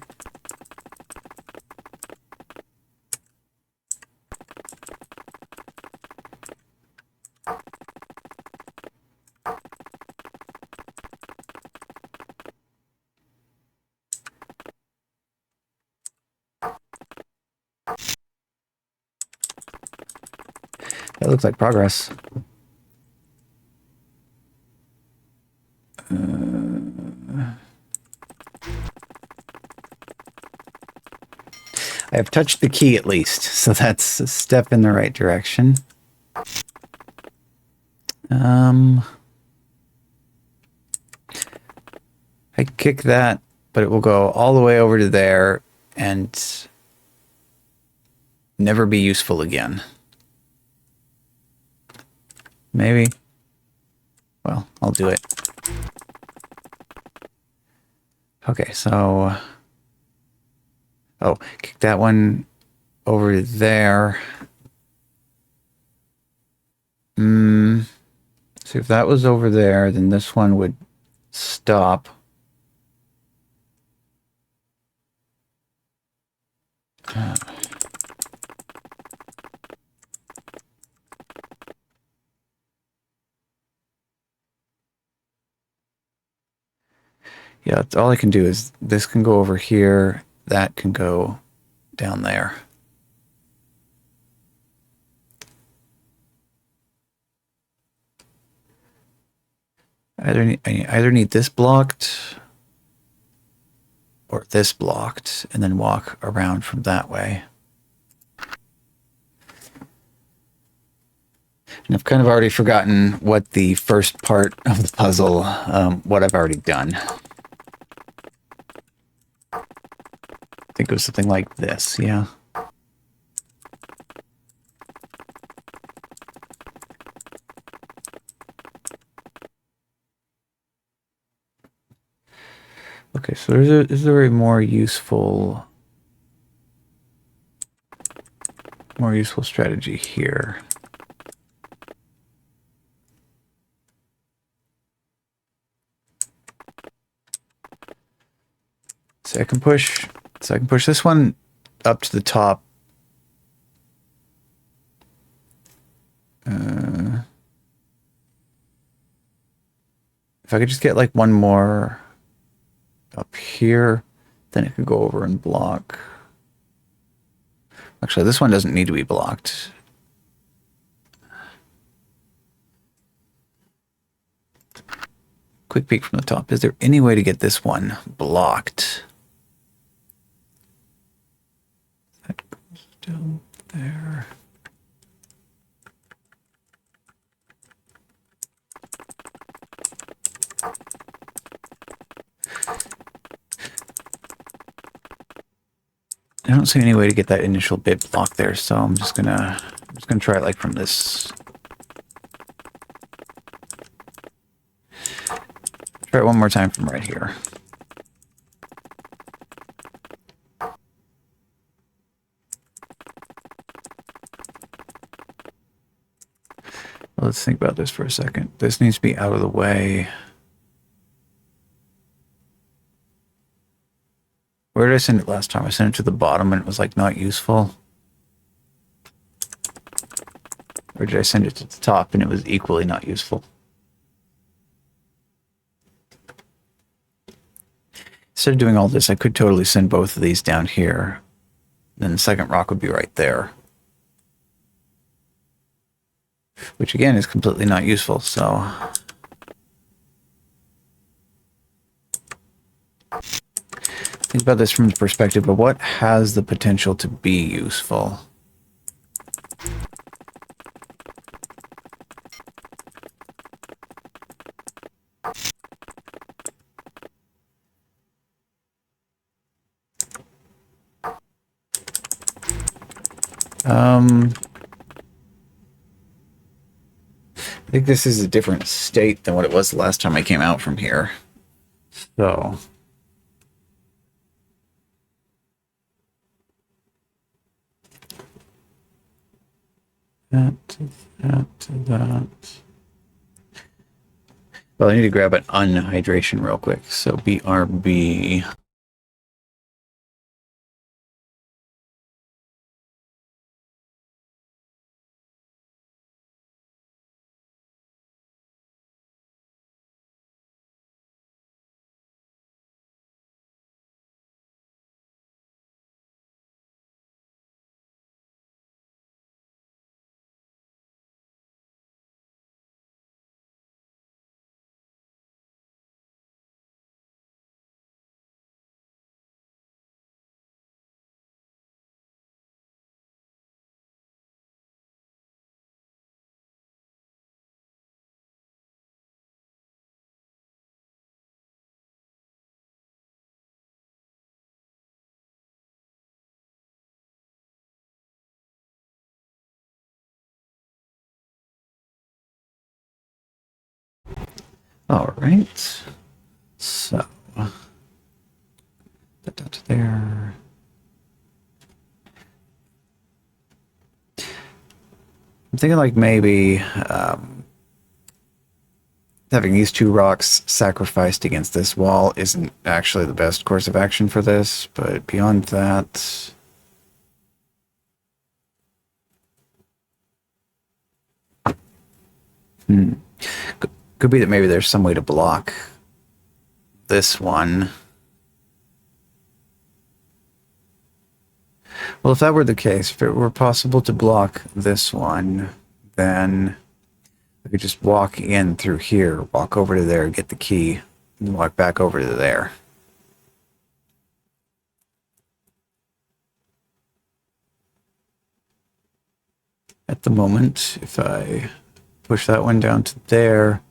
That looks like progress. I have touched the key at least, so that's a step in the right direction. I kick that, but it will go all the way over to there and never be useful again. Maybe. Well, I'll do it. Okay, so... Oh, kick that one over there. So if that was over there, then this one would stop. Yeah, that's all I can do is this can go over here, that can go down there. I either need this blocked or this blocked, and then walk around from that way. And I've kind of already forgotten what the first part of the puzzle, what I've already done. I think it was something like this, yeah. Okay, so is there a more useful strategy here? So I can push this one up to the top. If I could just get like one more up here, then it could go over and block. Actually, this one doesn't need to be blocked. Quick peek from the top. Is there any way to get this one blocked? That goes down there. I don't see any way to get that initial bit blocked there, so I'm just gonna try it like from this. Try it one more time from right here. Let's think about this for a second. This needs to be out of the way. Where did I send it last time? I sent it to the bottom and it was like not useful. Or did I send it to the top and it was equally not useful? Instead of doing all this, I could totally send both of these down here. Then the second rock would be right there. Which again is completely not useful, so... Think about this from the perspective of what has the potential to be useful. I think this is a different state than what it was the last time I came out from here. So... that. Well, I need to grab an unhydration real quick. So BRB. All right. So that there. I'm thinking like maybe having these two rocks sacrificed against this wall isn't actually the best course of action for this, but beyond that... Could be that maybe there's some way to block this one. Well, if that were the case, if it were possible to block this one, then I could just walk in through here, walk over to there, get the key, and walk back over to there. At the moment, if I push that one down to there,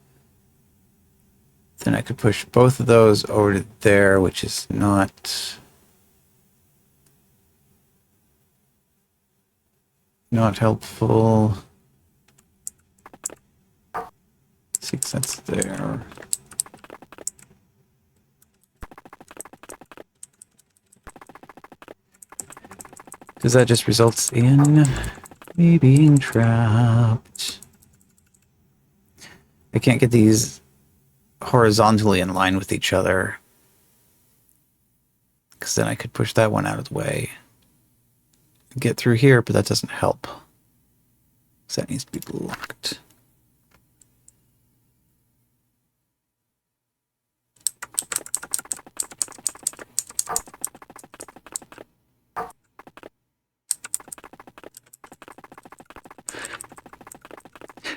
then I could push both of those over to there, which is not helpful. 6 cents there. Because that just results in me being trapped. I can't get these horizontally in line with each other, because then I could push that one out of the way and get through here, but that doesn't help, because that needs to be blocked.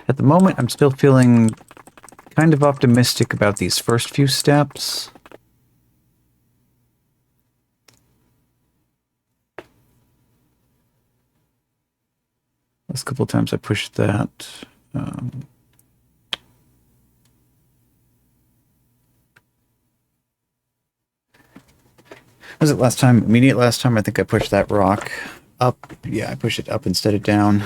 At the moment, I'm still feeling kind of optimistic about these first few steps. Last couple of times I pushed that. Was it last time? Immediate last time, I think I pushed that rock up. Yeah, I pushed it up instead of down.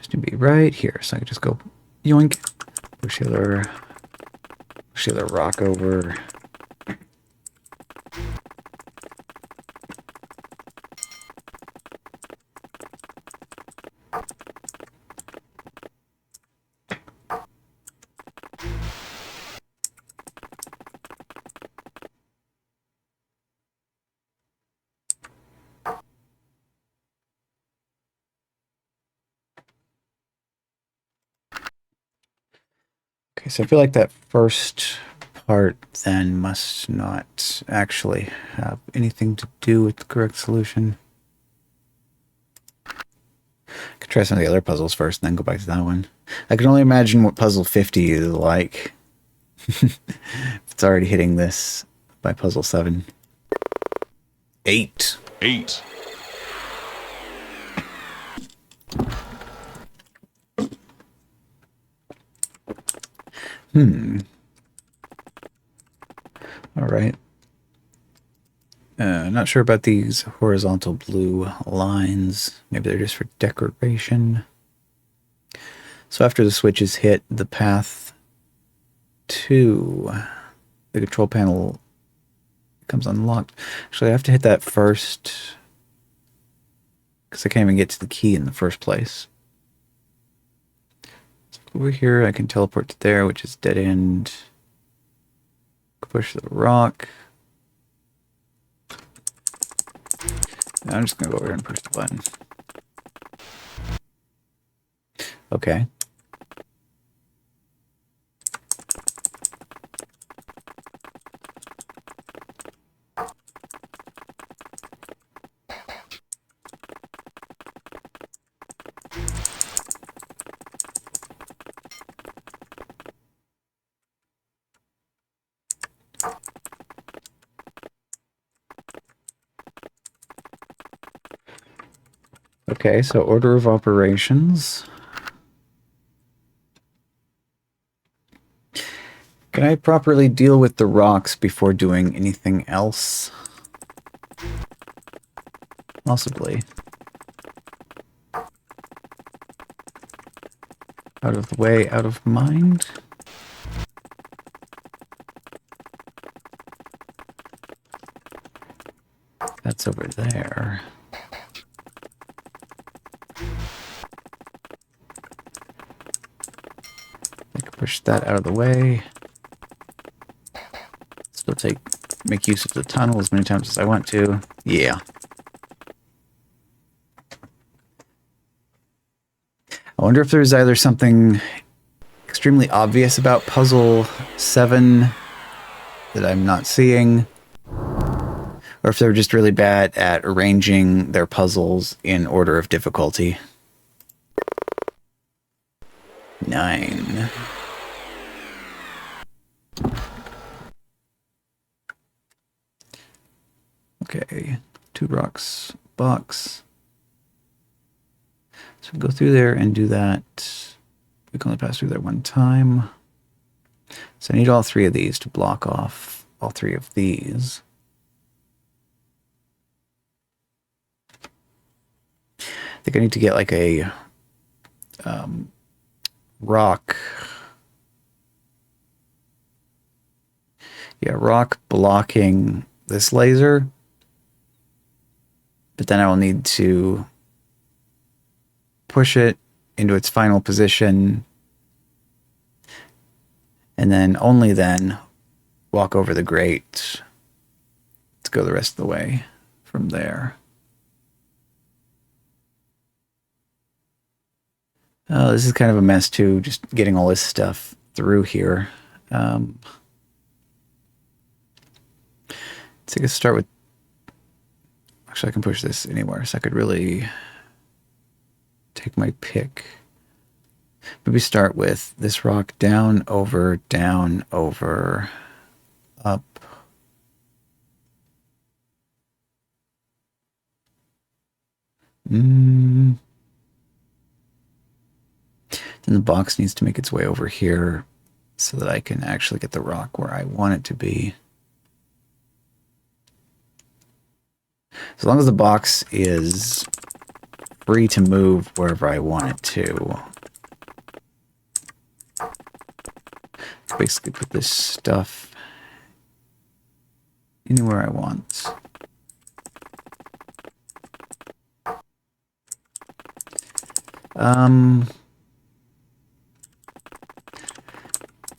To be right here, so I can just go yoink, push the other rock over. Okay, so I feel like that first part then must not actually have anything to do with the correct solution. Try some of the other puzzles first, and then go back to that one. I can only imagine what puzzle 50 is like. It's already hitting this by puzzle 7. 8. 8. All right. Not sure about these horizontal blue lines. Maybe they're just for decoration. So after the switch is hit, the path to the control panel becomes unlocked. Actually, I have to hit that first because I can't even get to the key in the first place. So over here, I can teleport to there, which is dead end. Push the rock. Now I'm just going to go over here and push the button. Okay. Okay, so order of operations. Can I properly deal with the rocks before doing anything else? Possibly. Out of the way, out of mind. That's over there. Push that out of the way. Still make use of the tunnel as many times as I want to. Yeah. I wonder if there's either something extremely obvious about puzzle 7 that I'm not seeing, or if they're just really bad at arranging their puzzles in order of difficulty. 9. Okay, 2 rocks, box. So we go through there and do that. We can only pass through there one time. So I need all 3 of these to block off all 3 of these. I think I need to get like a rock. Yeah, rock blocking this laser. But then I will need to push it into its final position. And then only then walk over the grate to go the rest of the way from there. Oh, this is kind of a mess too, just getting all this stuff through here. So I guess start with... Actually, I can push this anywhere, so I could really take my pick. Maybe start with this rock down, over, up. Then the box needs to make its way over here so that I can actually get the rock where I want it to be. As long as the box is free to move wherever I want it to. Basically put this stuff anywhere I want.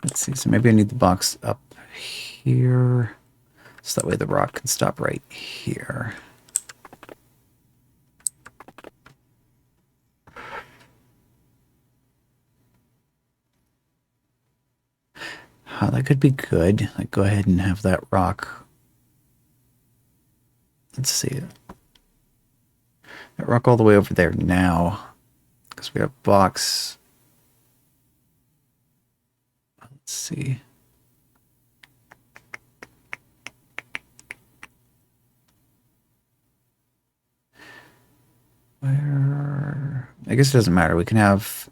Let's see, so maybe I need the box up here, so that way the rock can stop right here. That could be good. Like, go ahead and have that rock. Let's see. That rock all the way over there now. because we have box. Let's see. Where? I guess it doesn't matter. We can have,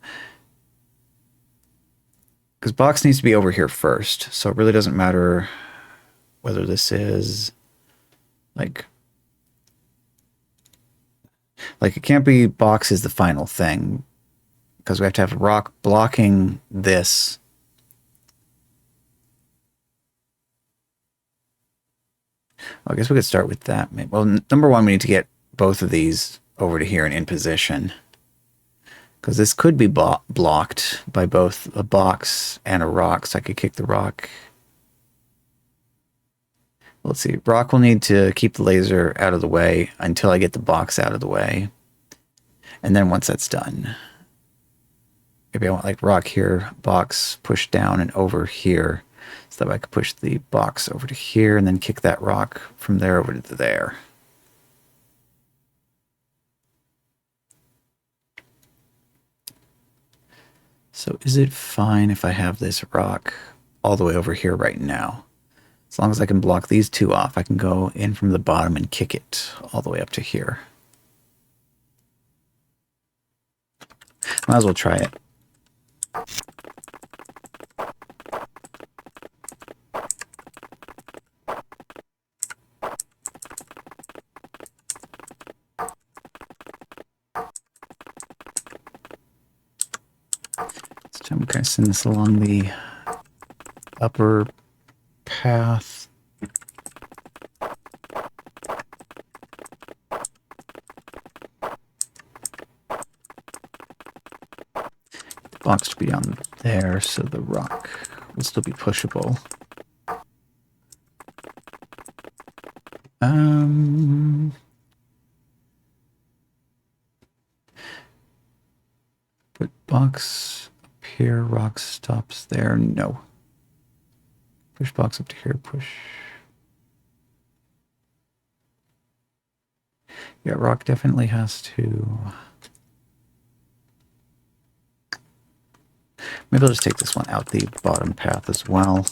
because box needs to be over here first, so it really doesn't matter whether this is like it can't be box is the final thing, because we have to have rock blocking this. Well, I guess we could start with that. Well, number one, we need to get both of these over to here and in position, because this could be blocked by both a box and a rock, so I could kick the rock. Let's see. Rock will need to keep the laser out of the way until I get the box out of the way. And then once that's done, maybe I want like rock here, box pushed down and over here, so that I could push the box over to here and then kick that rock from there over to there. So is it fine if I have this rock all the way over here right now? As long as I can block these two off, I can go in from the bottom and kick it all the way up to here. Might as well try it. This time we kind of send this along the upper path. The box to be down there, so the rock will still be pushable. Put box up here, rock stops there. No. Push box up to here, push. Yeah, rock definitely has to. Maybe I'll just take this one out the bottom path as well.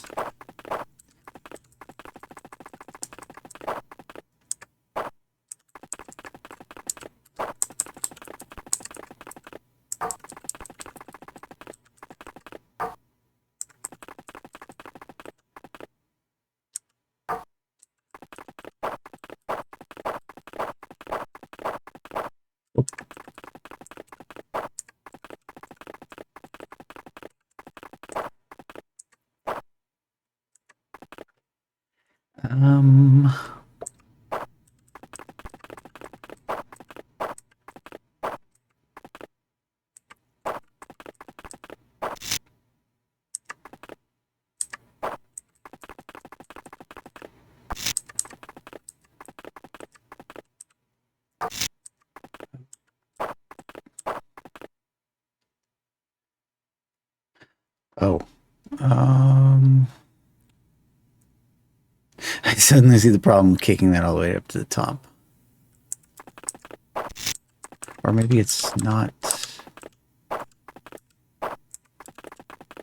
Oh. I suddenly see the problem with kicking that all the way up to the top. Or maybe it's not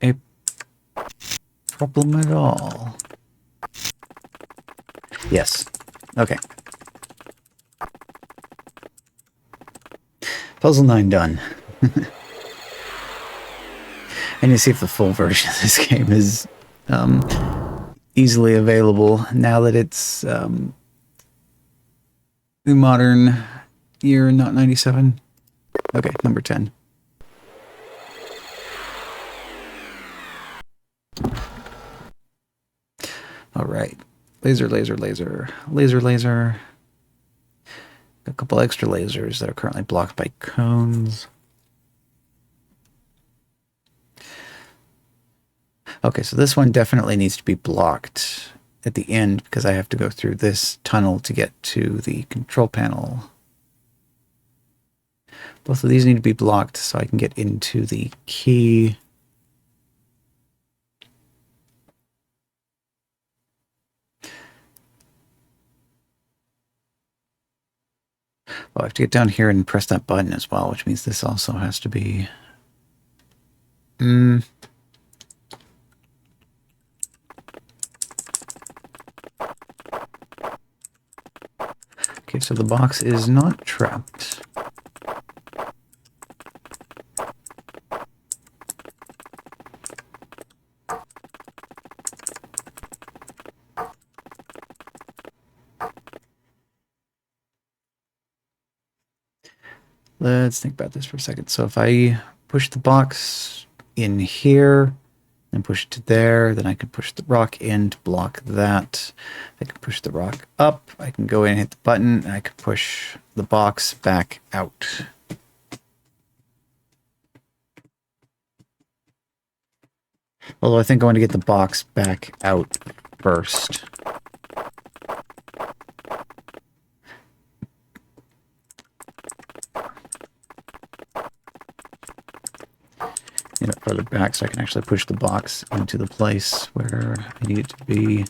a problem at all. Yes. Okay. Puzzle 9 done. I need to see if the full version of this game is easily available now that it's the modern year, not 97. Okay, number 10. All right. Laser, laser, laser. Laser, laser. A couple extra lasers that are currently blocked by cones. Okay, so this one definitely needs to be blocked at the end because I have to go through this tunnel to get to the control panel. Both of these need to be blocked so I can get into the key. Oh, I have to get down here and press that button as well, which means this also has to be... Okay, so the box is not trapped. Let's think about this for a second. So if I push the box in here, and push it to there, then I can push the rock in to block that. I can push the rock up. I can go in and hit the button, and I can push the box back out. Although I think I want to get the box back out first. Get it further back so I can actually push the box into the place where I need it to be.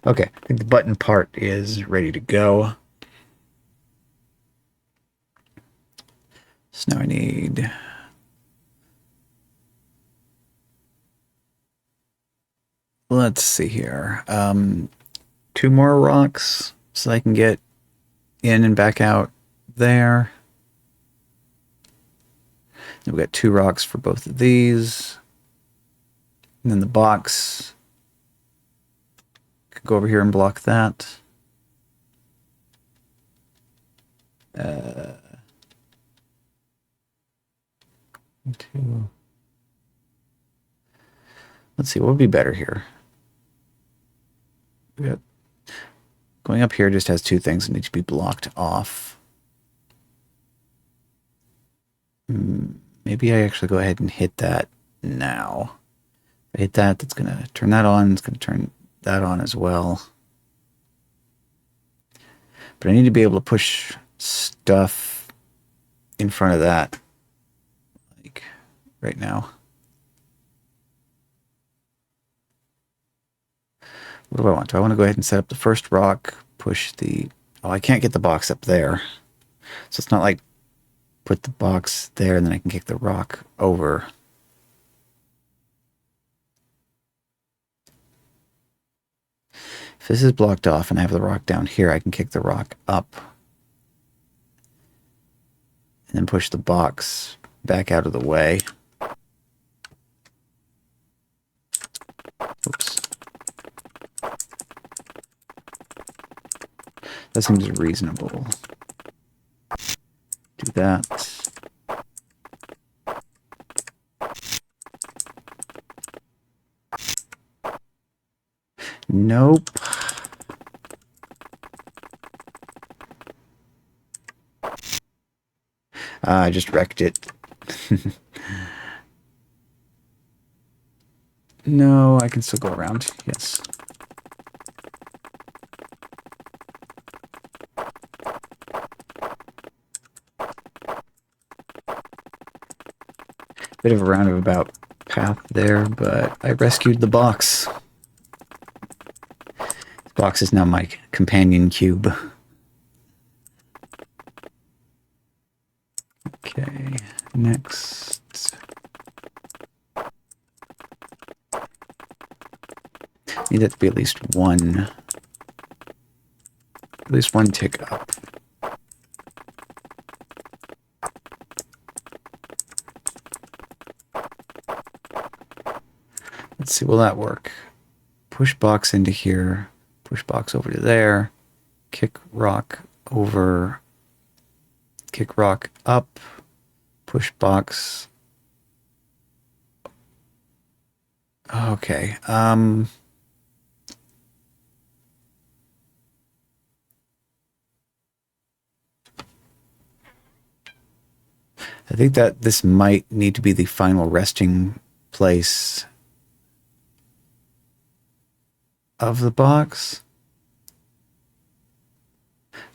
Okay, I think the button part is ready to go. So now I need... Let's see here. 2 more rocks so I can get in and back out there. Then we've got 2 rocks for both of these. And then the box. Could go over here and block that. Let's see, what would be better here? We got going up here just has 2 things that need to be blocked off. Maybe I actually go ahead and hit that now. If I hit that, that's going to turn that on. It's going to turn that on as well. But I need to be able to push stuff in front of that. Like right now. What do I want? Do I want to go ahead and set up the first rock, push the... Oh, I can't get the box up there. So it's not like put the box there and then I can kick the rock over. If this is blocked off and I have the rock down here, I can kick the rock up. And then push the box back out of the way. Oops. That seems reasonable. Do that. Nope. I just wrecked it. No, I can still go around. Yes. Bit of a roundabout path there, but I rescued the box. This box is now my companion cube. Okay, next. Need that to be at least one tick up. Let's see, will that work? Push box into here, push box over to there, kick rock over, kick rock up, push box. Okay, I think that this might need to be the final resting place of the box.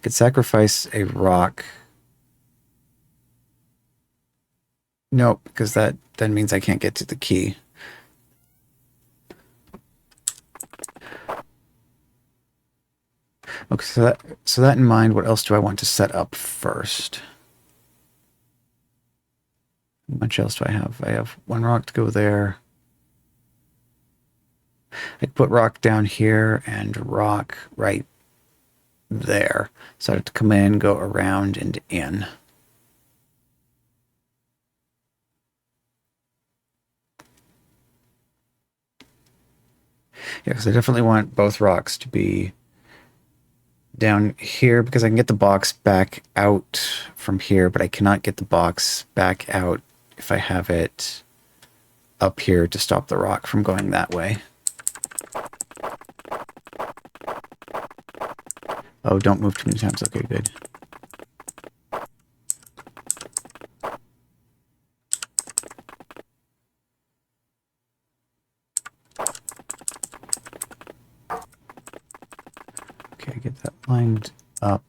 could sacrifice a rock. Nope, because that then means I can't get to the key. Okay, so that in mind, what else do I want to set up first? How much else do I have? I have one rock to go there. I could put rock down here and rock right there. So I have to come in, go around and in. Yeah, because I definitely want both rocks to be down here because I can get the box back out from here, but I cannot get the box back out if I have it up here to stop the rock from going that way. Oh, don't move too many times. Okay, good. Okay, get that lined up.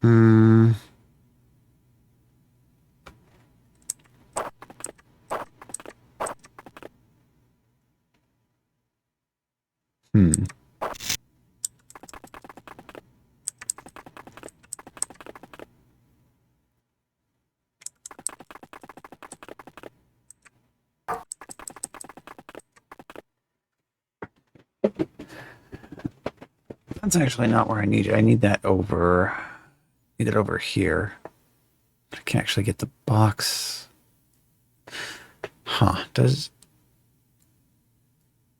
Hmm. That's actually not where I need it. I need that over here. I can actually get the box. Huh,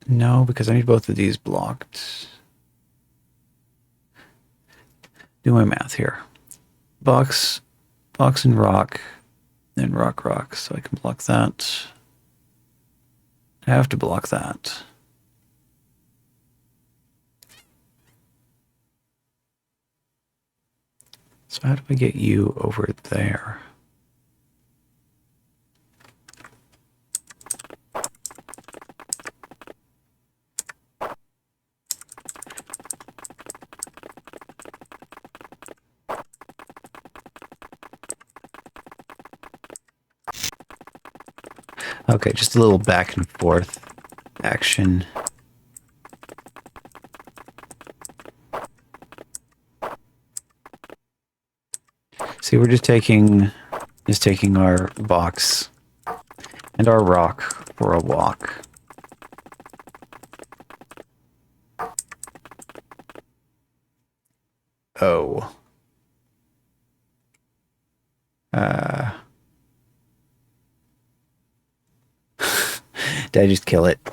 no, because I need both of these blocked. Do my math here. Box and rock, then rock, so I can block that. I have to block that. So how do I get you over there? Okay, just a little back and forth action. See, we're just taking our box and our rock for a walk. Oh. Did I just kill it? I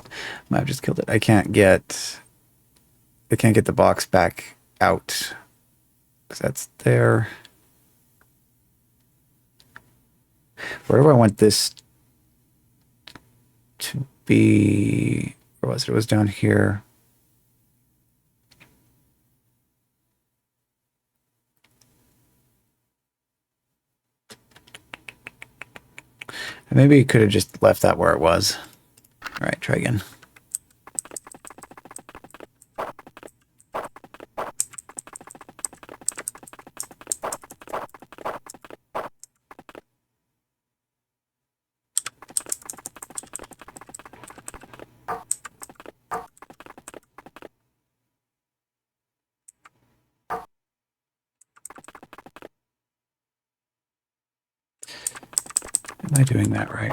might have just killed it. I can't get the box back out because that's there. Where do I want this to be? Where was it? It was down here. Maybe you could have just left that where it was. All right, try again. Am I doing that right?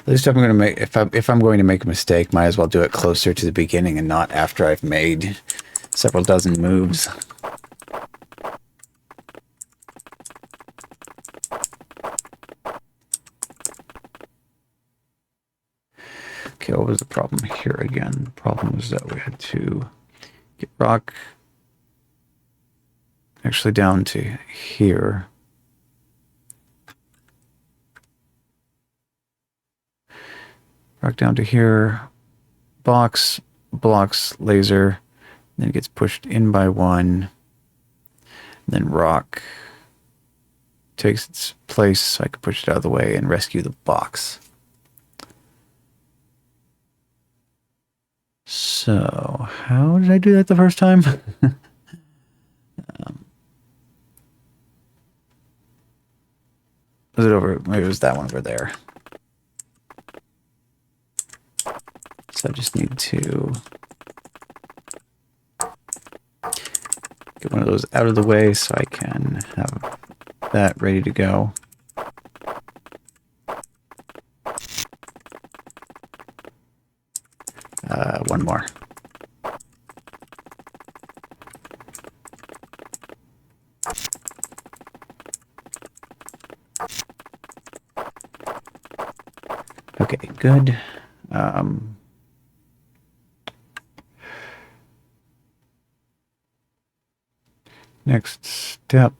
At least I'm going to make, if I'm going to make a mistake, might as well do it closer to the beginning and not after I've made several dozen moves. Okay, what was the problem here again? The problem was that we had to get rock actually down to here. Rock down to here. Box blocks laser, then it gets pushed in by one, then rock takes its place so I can push it out of the way and rescue the box. So, how did I do that the first time? Was it over? Maybe it was that one over there. So I just need to get one of those out of the way so I can have that ready to go. One more. Okay, good. Next step.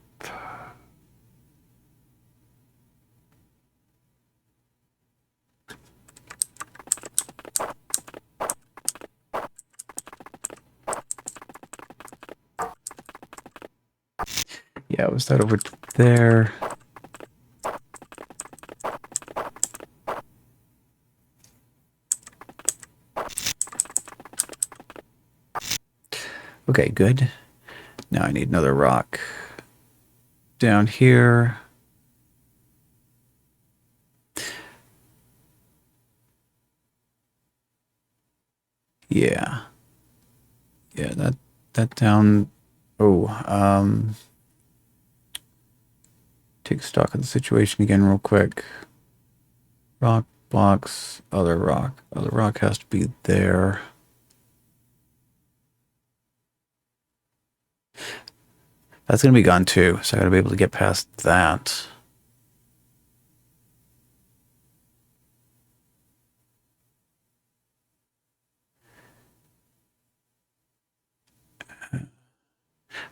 Yeah, was that over there? Okay, good. Now I need another rock down here. Yeah. Yeah, that down. Oh, take stock of the situation again real quick. Rock, box, other rock. Other rock has to be there. That's going to be gone too, so I got to be able to get past that.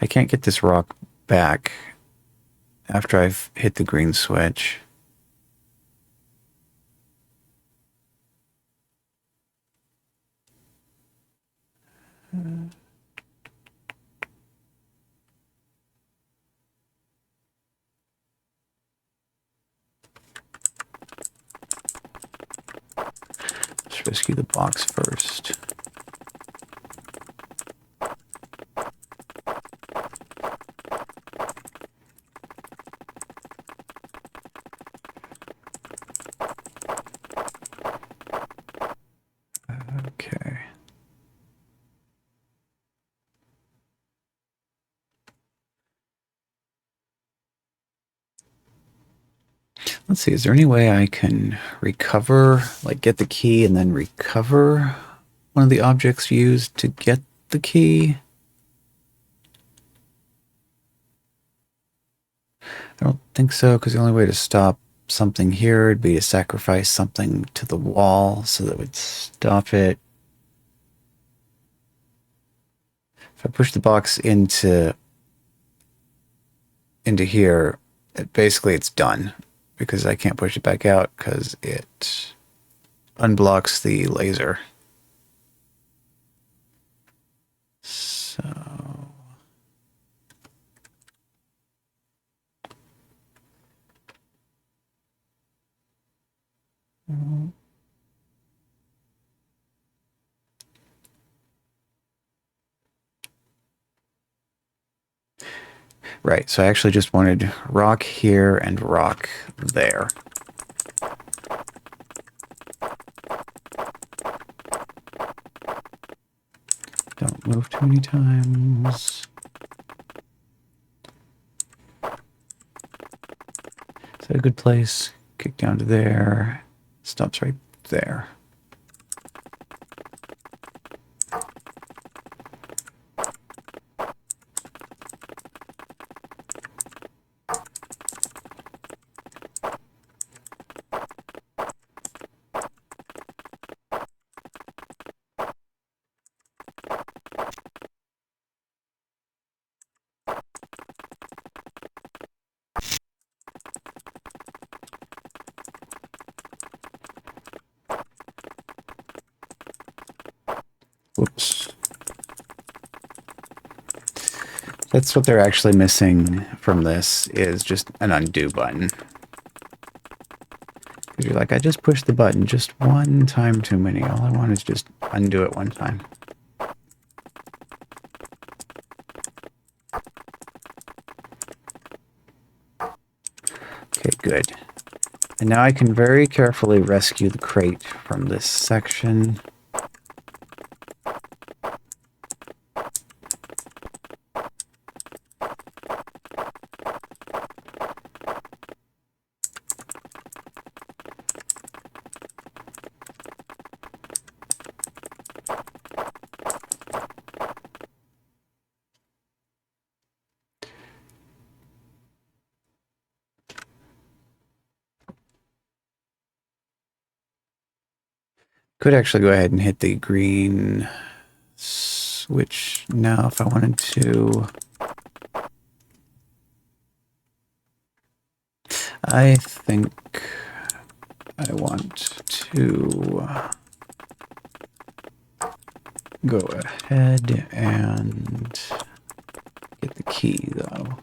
I can't get this rock back after I've hit the green switch. Let's rescue the box first. Okay. Let's see, is there any way I can recover, like get the key and then recover one of the objects used to get the key? I don't think so, because the only way to stop something here would be to sacrifice something to the wall so that would stop it. If I push the box into here, basically it's done, because I can't push it back out because it unblocks the laser. So right, so I actually just wanted rock here and rock there. Don't move too many times. Is that a good place? Kick down to there. Stops right there. That's what they're actually missing from this, is just an undo button. Because you're like, I just pushed the button just one time too many. All I want is just undo it one time. Okay, good. And now I can very carefully rescue the crate from this section. Could actually go ahead and hit the green switch now if I wanted to. I think I want to go ahead and get the key, though.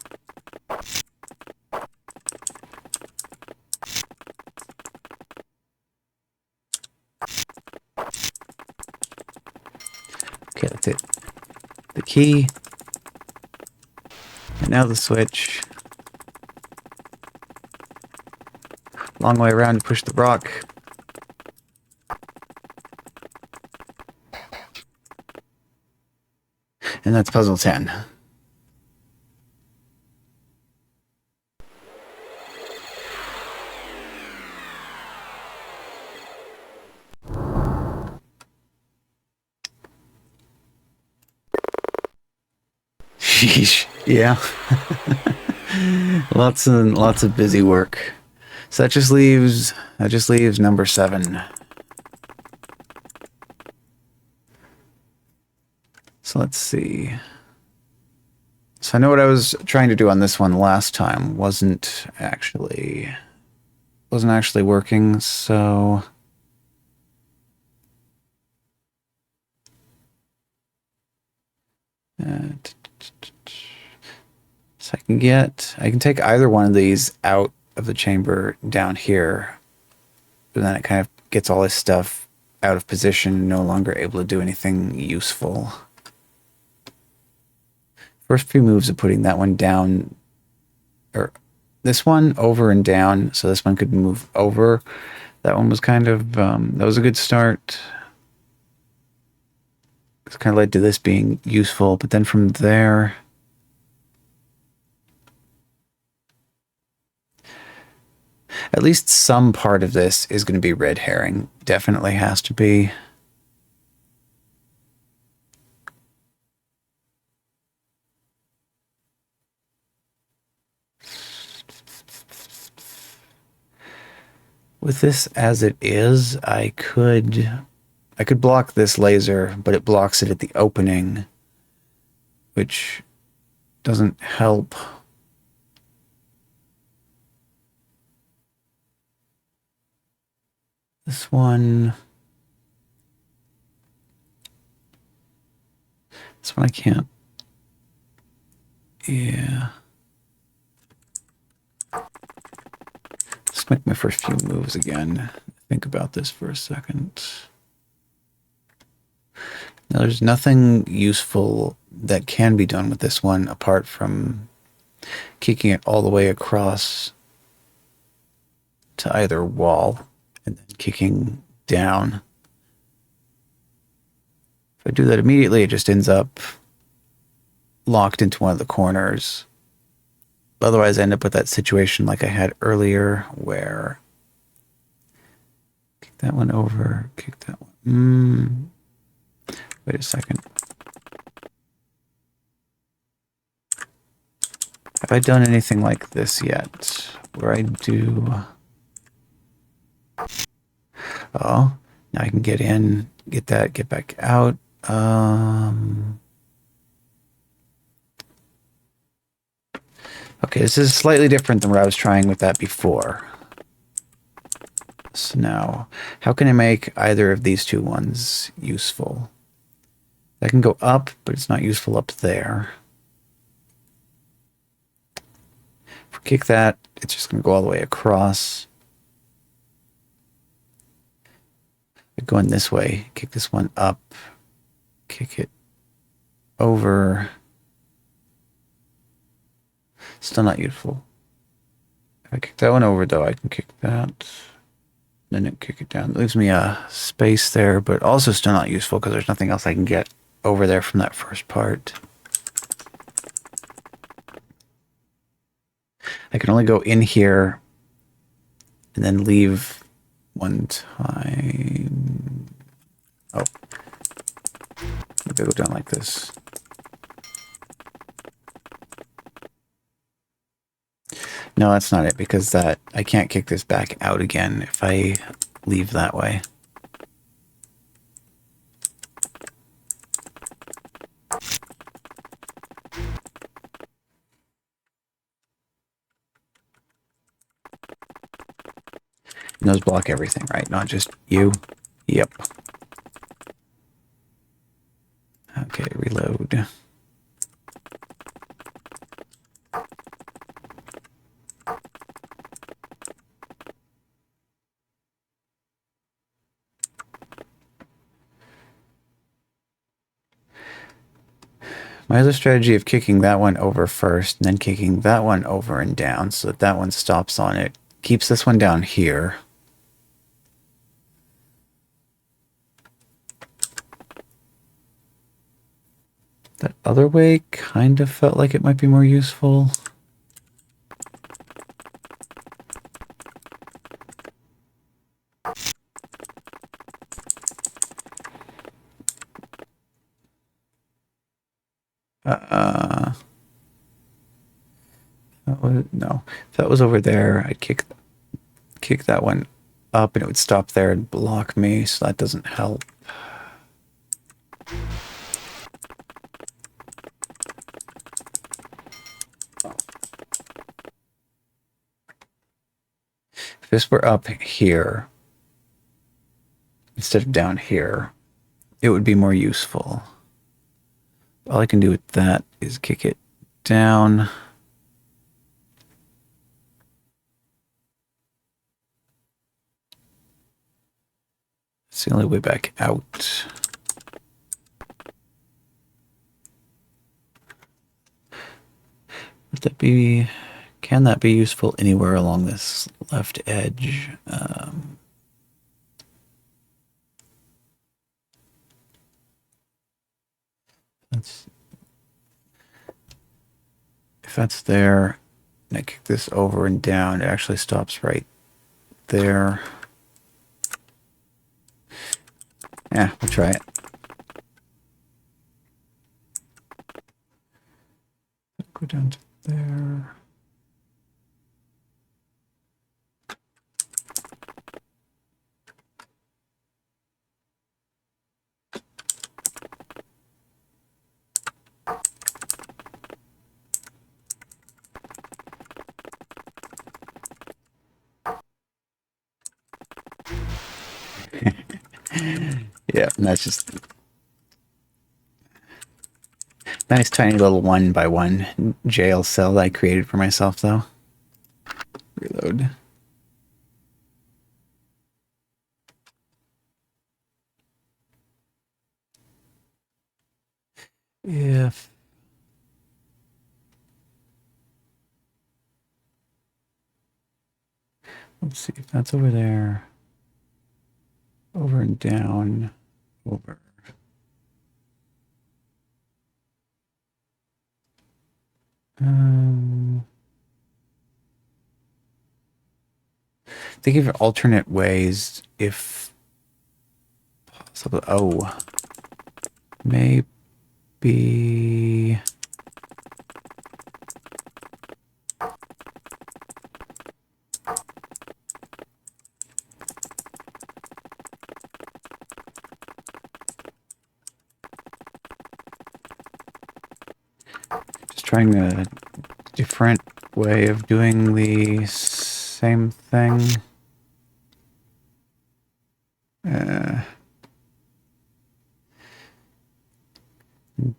Okay, that's it. The key. And now the switch. Long way around to push the rock. And that's puzzle 10. Sheesh. Yeah. Lots of busy work. So that just leaves number 7. So let's see. So I know what I was trying to do on this one last time wasn't actually working, so so I can take either one of these out of the chamber down here, but then it kind of gets all this stuff out of position, no longer able to do anything useful. First few moves of putting that one down, or this one over and down, so this one could move over. That one was kind of, that was a good start. It's kind of led to this being useful, but then from there, at least some part of this is going to be red herring. Definitely has to be. With this as it is, I could block this laser, but it blocks it at the opening, which doesn't help. This one I can't. Yeah. Let's make my first few moves again. Think about this for a second. Now, there's nothing useful that can be done with this one apart from kicking it all the way across to either wall and then kicking down. If I do that immediately, it just ends up locked into one of the corners. Otherwise, I end up with that situation like I had earlier where kick that one over, kick that one. Wait a second. Have I done anything like this yet? Where I do... Oh, now I can get in, get that, get back out. Okay, this is slightly different than what I was trying with that before. So now, how can I make either of these two ones useful? I can go up, but it's not useful up there. kick that, it's just going to go all the way across. Going this way, kick this one up, kick it over. Still not useful. If I kick that one over, though, I can kick that. Then it kick it down. It leaves me a space there, but also still not useful because there's nothing else I can get over there from that first part. I can only go in here and then leave one time. Oh. Maybe I'll go down like this. No, that's not it, because that I can't kick this back out again if I leave that way. And those block everything, right? Not just you. Yep. Okay, reload. My other strategy of kicking that one over first and then kicking that one over and down so that that one stops on it keeps this one down here. That other way kind of felt like it might be more useful. No, if that was over there, I'd kick that one up and it would stop there and block me, so that doesn't help. If this were up here instead of down here, it would be more useful. All I can do with that is kick it down. It's the only way back out. Would that be... Can that be useful anywhere along this left edge? If that's there, and I kick this over and down, it actually stops right there. Yeah, we'll try it. Go down to there. Yeah, and that's just nice tiny little 1x1 jail cell that I created for myself, though. Reload. If let's see if that's over there. Over and down. Over. Think of alternate ways if possible. Oh, maybe. Just trying a different way of doing the same thing.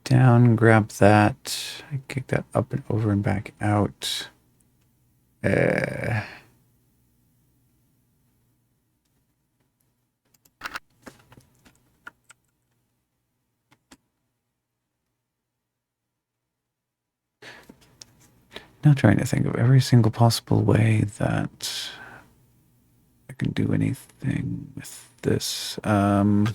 Down, grab that. I kick that up and over and back out. Uh, Now trying to think of every single possible way that I can do anything with this. I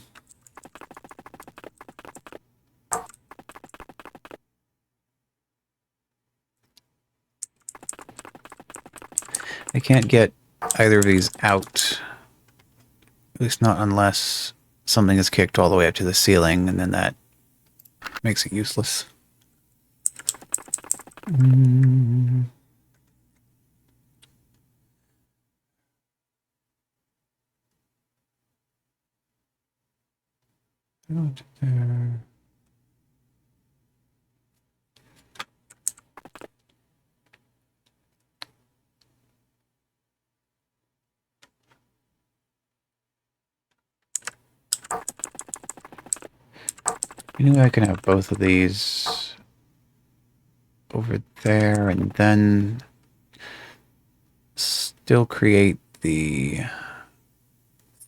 can't get either of these out, at least not unless something is kicked all the way up to the ceiling, and then that makes it useless. Out there. Anyway, I can have both of these over there and then still create the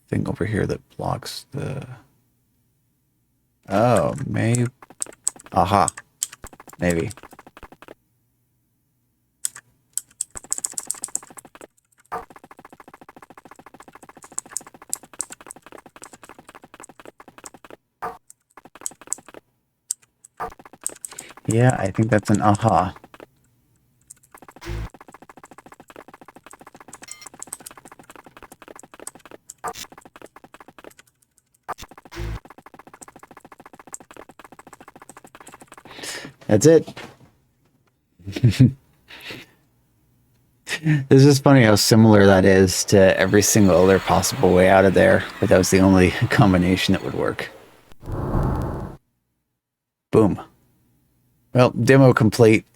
thing over here that blocks the... Oh, maybe... Aha. Maybe. Yeah, I think that's an aha. That's it. This is funny how similar that is to every single other possible way out of there, but that was the only combination that would work. Boom. Well, demo complete.